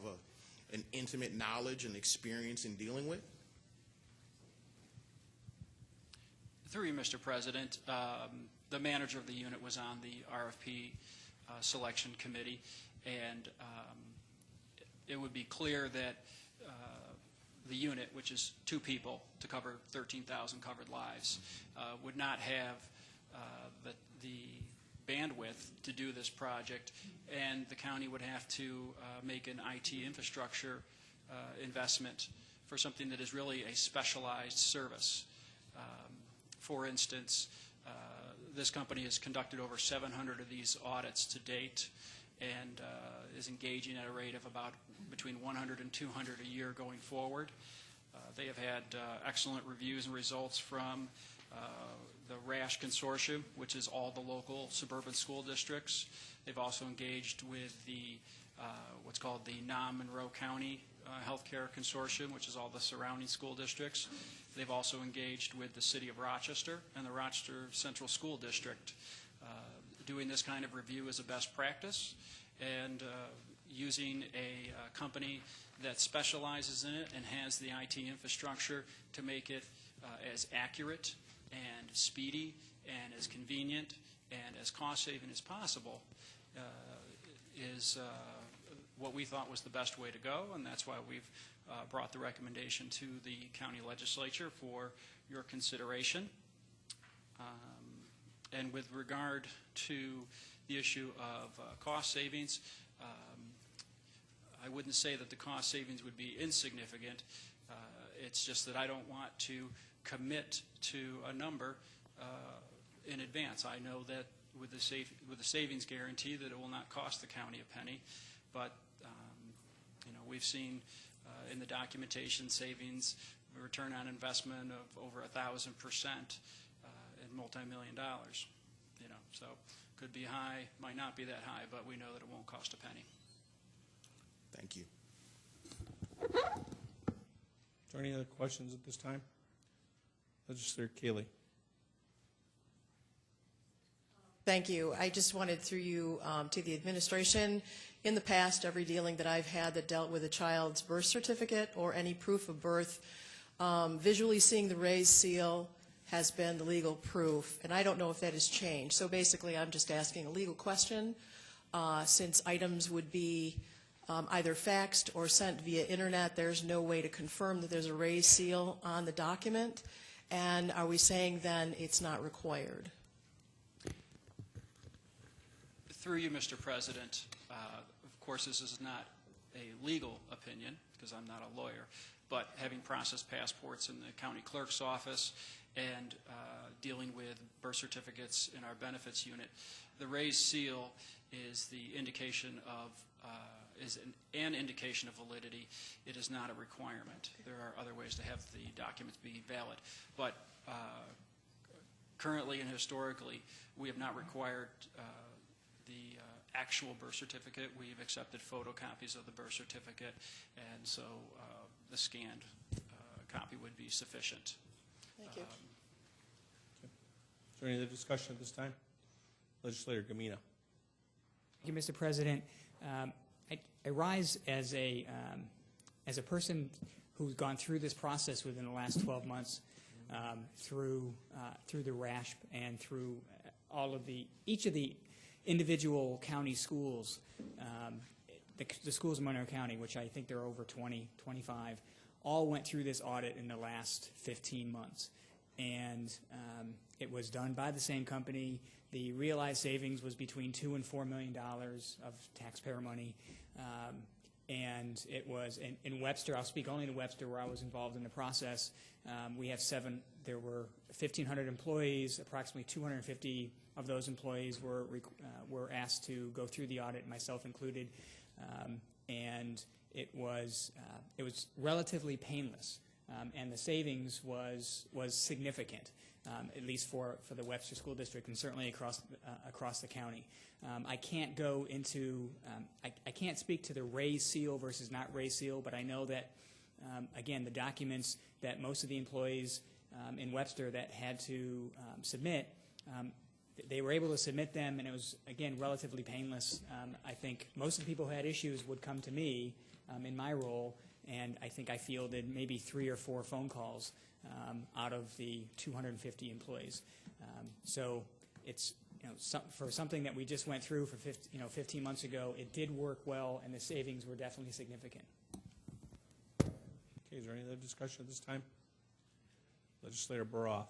Speaker 19: an intimate knowledge and experience in dealing with?
Speaker 16: Through you, Mr. President, the manager of the unit was on the RFP selection committee, and it would be clear that the unit, which is 2 people to cover 13,000 covered lives, would not have the bandwidth to do this project, and the county would have to make an IT infrastructure investment for something that is really a specialized service. For instance, this company has conducted over 700 of these audits to date, and is engaging at a rate of about between 100 and 200 a year going forward. They have had excellent reviews and results from the RASH Consortium, which is all the local suburban school districts. They've also engaged with the what's called the Monroe County Healthcare Consortium, which is all the surrounding school districts. They've also engaged with the City of Rochester and the Rochester Central School District. Doing this kind of review is a best practice, and using a company that specializes in it and has the IT infrastructure to make it as accurate and speedy and as convenient and as cost-saving as possible is what we thought was the best way to go, and that's why we've brought the recommendation to the county legislature for your consideration. And with regard to the issue of cost savings, I wouldn't say that the cost savings would be insignificant. It's just that I don't want to commit to a number in advance. I know that with the savings guarantee that it will not cost the county a penny, but we've seen in the documentation savings, return on investment of over 1,000% in multi-million dollars. So could be high, might not be that high, but we know that it won't cost a penny.
Speaker 19: Thank you.
Speaker 1: Is there any other questions at this time? Legislator Keeley.
Speaker 18: Thank you. I just wanted through you to the administration. In the past, every dealing that I've had that dealt with a child's birth certificate or any proof of birth, visually seeing the raised seal has been the legal proof, and I don't know if that has changed. So basically, I'm just asking a legal question. Since items would be either faxed or sent via internet, there's no way to confirm that there's a raised seal on the document, and are we saying then it's not required?
Speaker 16: Through you, Mr. President, of course this is not a legal opinion because I'm not a lawyer, but having processed passports in the county clerk's office and dealing with birth certificates in our benefits unit, the raised seal is the indication of is an indication of validity. It is not a requirement. There are other ways to have the documents be valid, but currently and historically, we have not required the actual birth certificate. We've accepted photocopies of the birth certificate, and so the scanned copy would be sufficient.
Speaker 18: Thank you.
Speaker 1: Is there any other discussion at this time? Legislator Gamina.
Speaker 3: Thank you, Mr. President. I rise as a person who's gone through this process within the last 12 months, through the RASP and through all of each of the individual county schools, the schools in Monroe County, which I think there are over 20, 25, all went through this audit in the last 15 months. And it was done by the same company. The realized savings was between $2 and $4 million of taxpayer money. And it was, in Webster, I'll speak only to Webster where I was involved in the process, we have there were 1,500 employees, approximately 250 of those employees were asked to go through the audit, myself included, and it was relatively painless, and the savings was significant, at least for the Webster School District and certainly across the county. I can't go into I can't speak to the raised seal versus not raised seal, but I know that again the documents that most of the employees in Webster that had to submit, they were able to submit them, and it was, again, relatively painless. I think most of the people who had issues would come to me in my role, and I think I fielded maybe 3 or 4 phone calls out of the 250 employees. So it's, for something that we just went through for 15 months ago, it did work well, and the savings were definitely significant.
Speaker 1: Okay, is there any other discussion at this time? Legislator Baroff.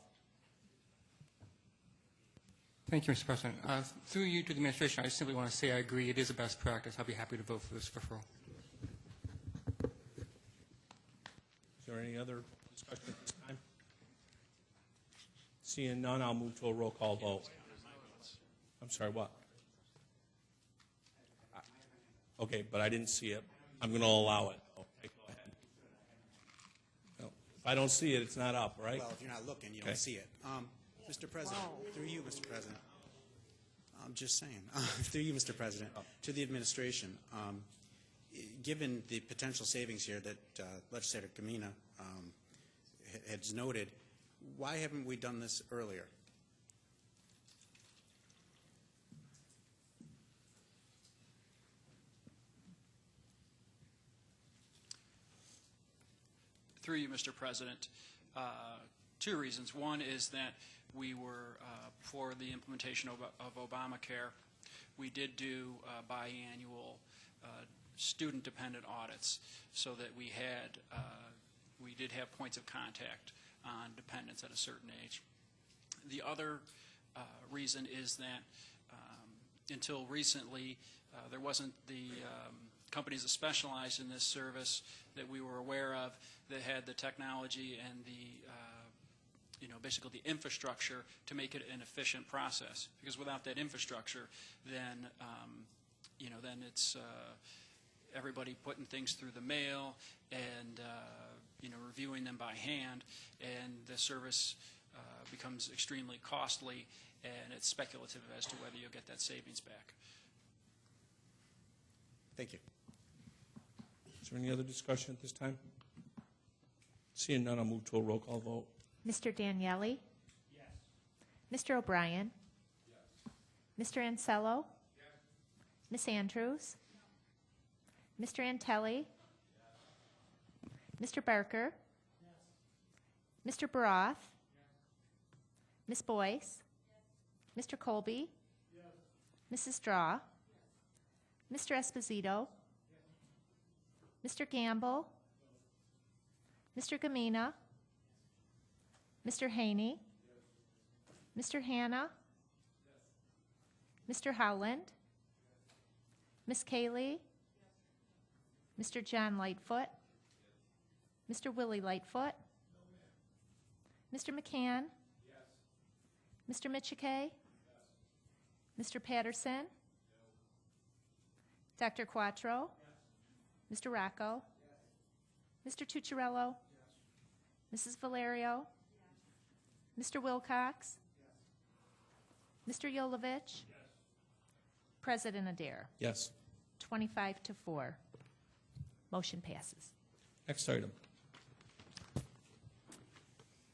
Speaker 21: Thank you, Mr. President. Through you to the administration, I simply want to say I agree it is a best practice. I'll be happy to vote for this referral.
Speaker 1: Is there any other discussion at this time? Seeing none, I'll move to a roll call vote. I'm sorry, what? Okay, but I didn't see it. I'm going to allow it. Okay, go ahead. No, if I don't see it, it's not up, right?
Speaker 14: Well, if you're not looking, you don't see it. Mr. President, through you, Mr. President. I'm just saying, through you, Mr. President, to the administration, given the potential savings here that Legislator Gamina has noted, why haven't we done this earlier?
Speaker 16: Through you, Mr. President, 2 reasons. One is that we were, for the implementation of Obamacare, we did do biannual student-dependent audits so that we did have points of contact on dependents at a certain age. The other reason is that until recently, there wasn't the companies that specialized in this service that we were aware of that had the technology and the basically the infrastructure to make it an efficient process. Because without that infrastructure, then then it's everybody putting things through the mail and reviewing them by hand, and the service becomes extremely costly, and it's speculative as to whether you'll get that savings back.
Speaker 14: Thank you.
Speaker 1: Is there any other discussion at this time? Seeing none, I'll move to a roll call vote.
Speaker 2: Mr. Daniele? Yes. Mr. O'Brien? Yes. Mr. Ansello? Yes. Ms. Andrews? Yes. Mr. Antelli? Yes. Mr. Barker? Yes. Mr. Baroth? Yes. Ms. Boyce? Yes. Mr. Colby? Yes. Mrs. Straw? Yes. Mr. Esposito? Yes. Mr. Gamble? Yes. Mr. Gamina? Mr. Haney? Yes. Mr. Hanna? Yes. Mr. Howland? Yes. Ms. Kaylee? Yes. Mr. John Lightfoot? Yes. Mr. Willie Lightfoot? No, Mr. McCann? Yes. Mr. Michike? Yes. Mr. Patterson? No. Dr. Quattro? Yes. Mr. Rocco? Yes. Mr. Tucciarello? Yes. Mrs. Valerio? Yes. Mr. Wilcox? Yes. Mr. Yolovich? Yes. President Adair?
Speaker 1: Yes.
Speaker 2: 25-4. Motion passes.
Speaker 1: Next item.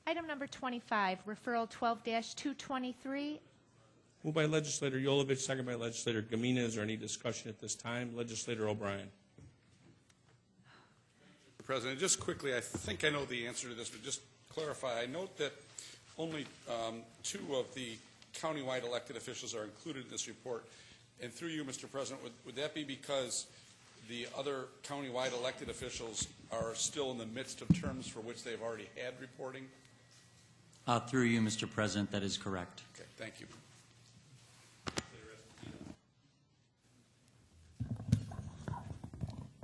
Speaker 2: Item number 25, referral 12-223.
Speaker 1: Moved by Legislator Yolovich, second by Legislator Gamina. Is there any discussion at this time? Legislator O'Brien.
Speaker 9: Mr. President, just quickly, I think I know the answer to this, but just clarify. I note that only 2 of the countywide elected officials are included in this report. And through you, Mr. President, would that be because the other countywide elected officials are still in the midst of terms for which they've already had reporting?
Speaker 13: Through you, Mr. President, that is correct.
Speaker 9: Okay, thank you.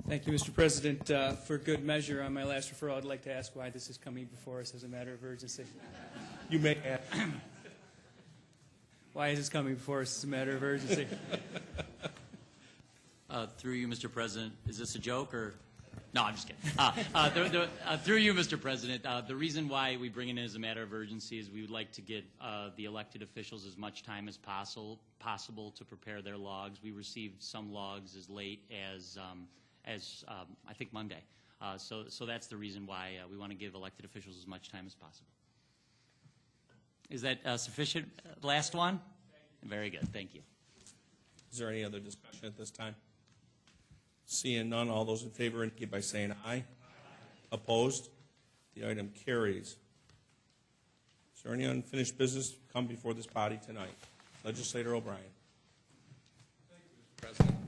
Speaker 8: Thank you, Mr. President. For good measure, on my last referral, I'd like to ask why this is coming before us as a matter of urgency.
Speaker 1: You may add.
Speaker 8: Why is this coming before us as a matter of urgency?
Speaker 13: Through you, Mr. President, is this a joke or? No, I'm just kidding. Through you, Mr. President, the reason why we bring it in as a matter of urgency is we would like to get the elected officials as much time as possible to prepare their logs. We received some logs as late as I think Monday. So that's the reason why we want to give elected officials as much time as possible. Is that sufficient? Last one? Very good. Thank you.
Speaker 1: Is there any other discussion at this time? Seeing none, all those in favor indicate by saying aye. Aye. Opposed? The item carries. Is there any unfinished business to come before this body tonight? Legislator O'Brien.
Speaker 9: Thank you, Mr. President.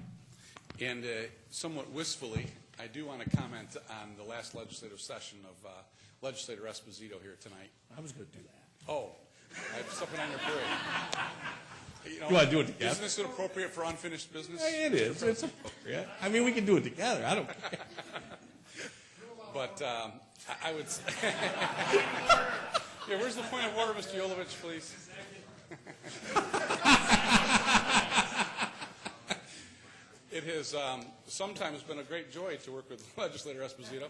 Speaker 9: And somewhat wistfully, I do want to comment on the last legislative session of Legislator Esposito here tonight.
Speaker 1: I was going to do that.
Speaker 9: Oh, I have something on your parade.
Speaker 1: You want to do it together?
Speaker 9: Isn't this appropriate for unfinished business?
Speaker 1: Yeah, it is. It's appropriate. I mean, we can do it together. I don't care.
Speaker 9: But I would say... Yeah, where's the point of order, Mr. Yolovich, please? It has sometimes been a great joy to work with Legislator Esposito.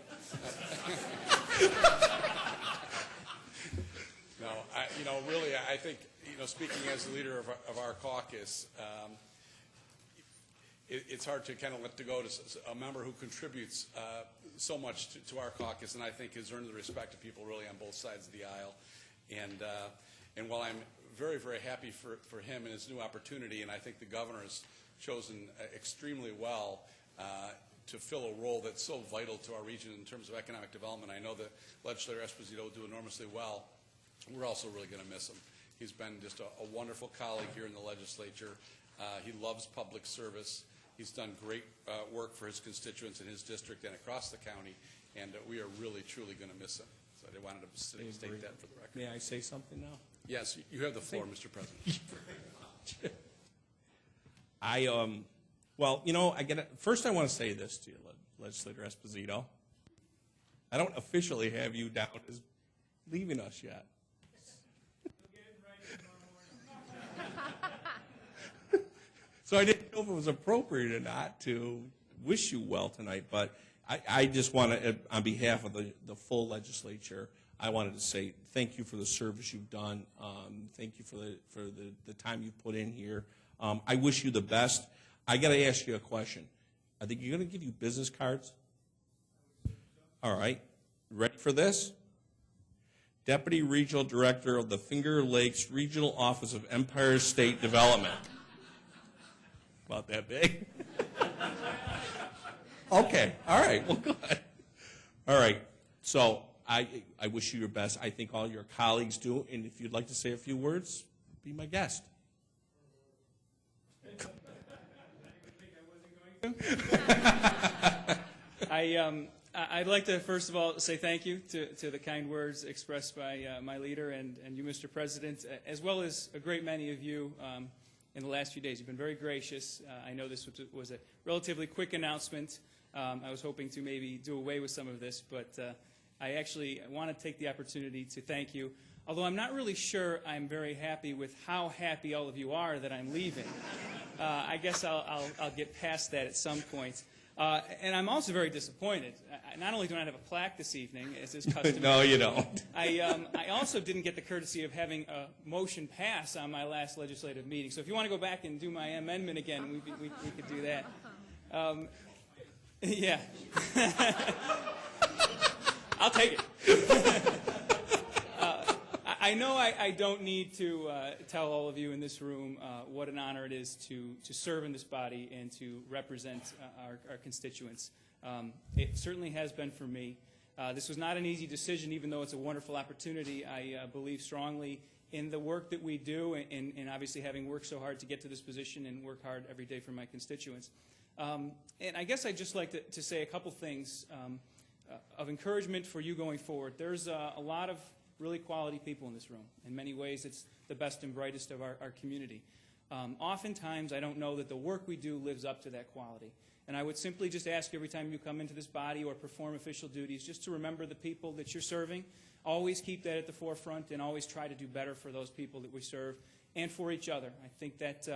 Speaker 9: No, really, I think, speaking as the leader of our caucus, it's hard to kind of let go to a member who contributes so much to our caucus, and I think has earned the respect of people really on both sides of the aisle. And while I'm very, very happy for him and his new opportunity, and I think the governor has chosen extremely well to fill a role that's so vital to our region in terms of economic development. I know that Legislator Esposito will do enormously well. We're also really going to miss him. He's been just a wonderful colleague here in the legislature. He loves public service. He's done great work for his constituents in his district and across the county, and we are really, truly going to miss him. So I wanted to state that for the record.
Speaker 1: May I say something now?
Speaker 9: Yes, you have the floor, Mr. President.
Speaker 1: First I want to say this to you, Legislator Esposito. I don't officially have you down as leaving us yet. So I didn't know if it was appropriate or not to wish you well tonight, but I just want to, on behalf of the full legislature, I wanted to say thank you for the service you've done. Thank you for the time you've put in here. I wish you the best. I got to ask you a question. I think you're going to give you business cards. All right. Ready for this? Deputy Regional Director of the Finger Lakes Regional Office of Empire State Development. About that big? Okay, all right, well, good. All right, so I wish you your best. I think all your colleagues do, and if you'd like to say a few words, be my guest.
Speaker 8: I'd like to first of all say thank you to the kind words expressed by my leader and you, Mr. President, as well as a great many of you in the last few days. You've been very gracious. I know this was a relatively quick announcement. I was hoping to maybe do away with some of this, but I actually want to take the opportunity to thank you. Although I'm not really sure I'm very happy with how happy all of you are that I'm leaving. I guess I'll get past that at some point. And I'm also very disappointed. Not only do I not have a plaque this evening, as is customary.
Speaker 1: No, you don't.
Speaker 8: I also didn't get the courtesy of having a motion pass on my last legislative meeting. So if you want to go back and do my amendment again, we could do that. Yeah. I'll take it. I know I don't need to tell all of you in this room what an honor it is to serve in this body and to represent our constituents. It certainly has been for me. This was not an easy decision, even though it's a wonderful opportunity. I believe strongly in the work that we do and obviously having worked so hard to get to this position and work hard every day for my constituents. And I guess I'd just like to say a couple things of encouragement for you going forward. There's a lot of really quality people in this room. In many ways, it's the best and brightest of our community. Oftentimes, I don't know that the work we do lives up to that quality. And I would simply just ask you every time you come into this body or perform official duties, just to remember the people that you're serving. Always keep that at the forefront and always try to do better for those people that we serve and for each other. I think that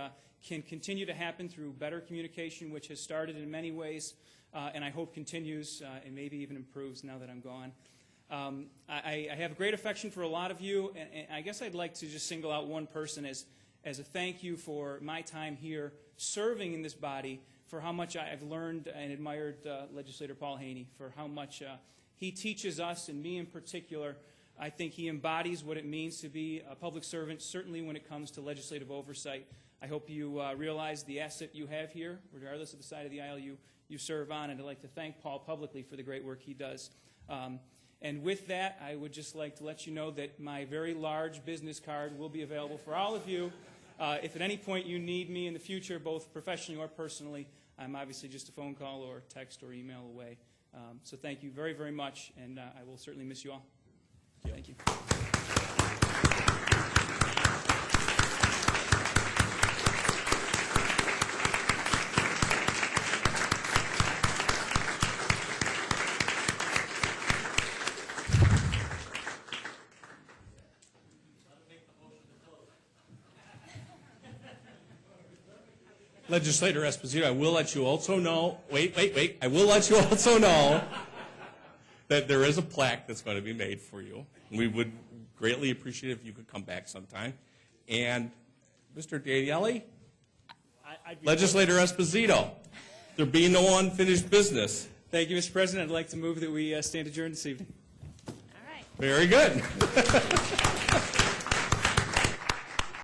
Speaker 8: can continue to happen through better communication, which has started in many ways, and I hope continues and maybe even improves now that I'm gone. I have great affection for a lot of you, and I guess I'd like to just single out one person as a thank you for my time here serving in this body, for how much I've learned and admired Legislator Paul Haney, for how much he teaches us, and me in particular. I think he embodies what it means to be a public servant, certainly when it comes to legislative oversight. I hope you realize the asset you have here, regardless of the side of the aisle you serve on, and I'd like to thank Paul publicly for the great work he does. And with that, I would just like to let you know that my very large business card will be available for all of you. If at any point you need me in the future, both professionally or personally, I'm obviously just a phone call or text or email away. So thank you very, very much, and I will certainly miss you all. Thank you.
Speaker 1: Legislator Esposito, I will let you also know, wait, I will let you also know that there is a plaque that's going to be made for you. We would greatly appreciate it if you could come back sometime. And Mr. Daniele, Legislator Esposito, there being no unfinished business.
Speaker 8: Thank you, Mr. President. I'd like to move that we stand adjourned this evening.
Speaker 2: All right.
Speaker 1: Very good.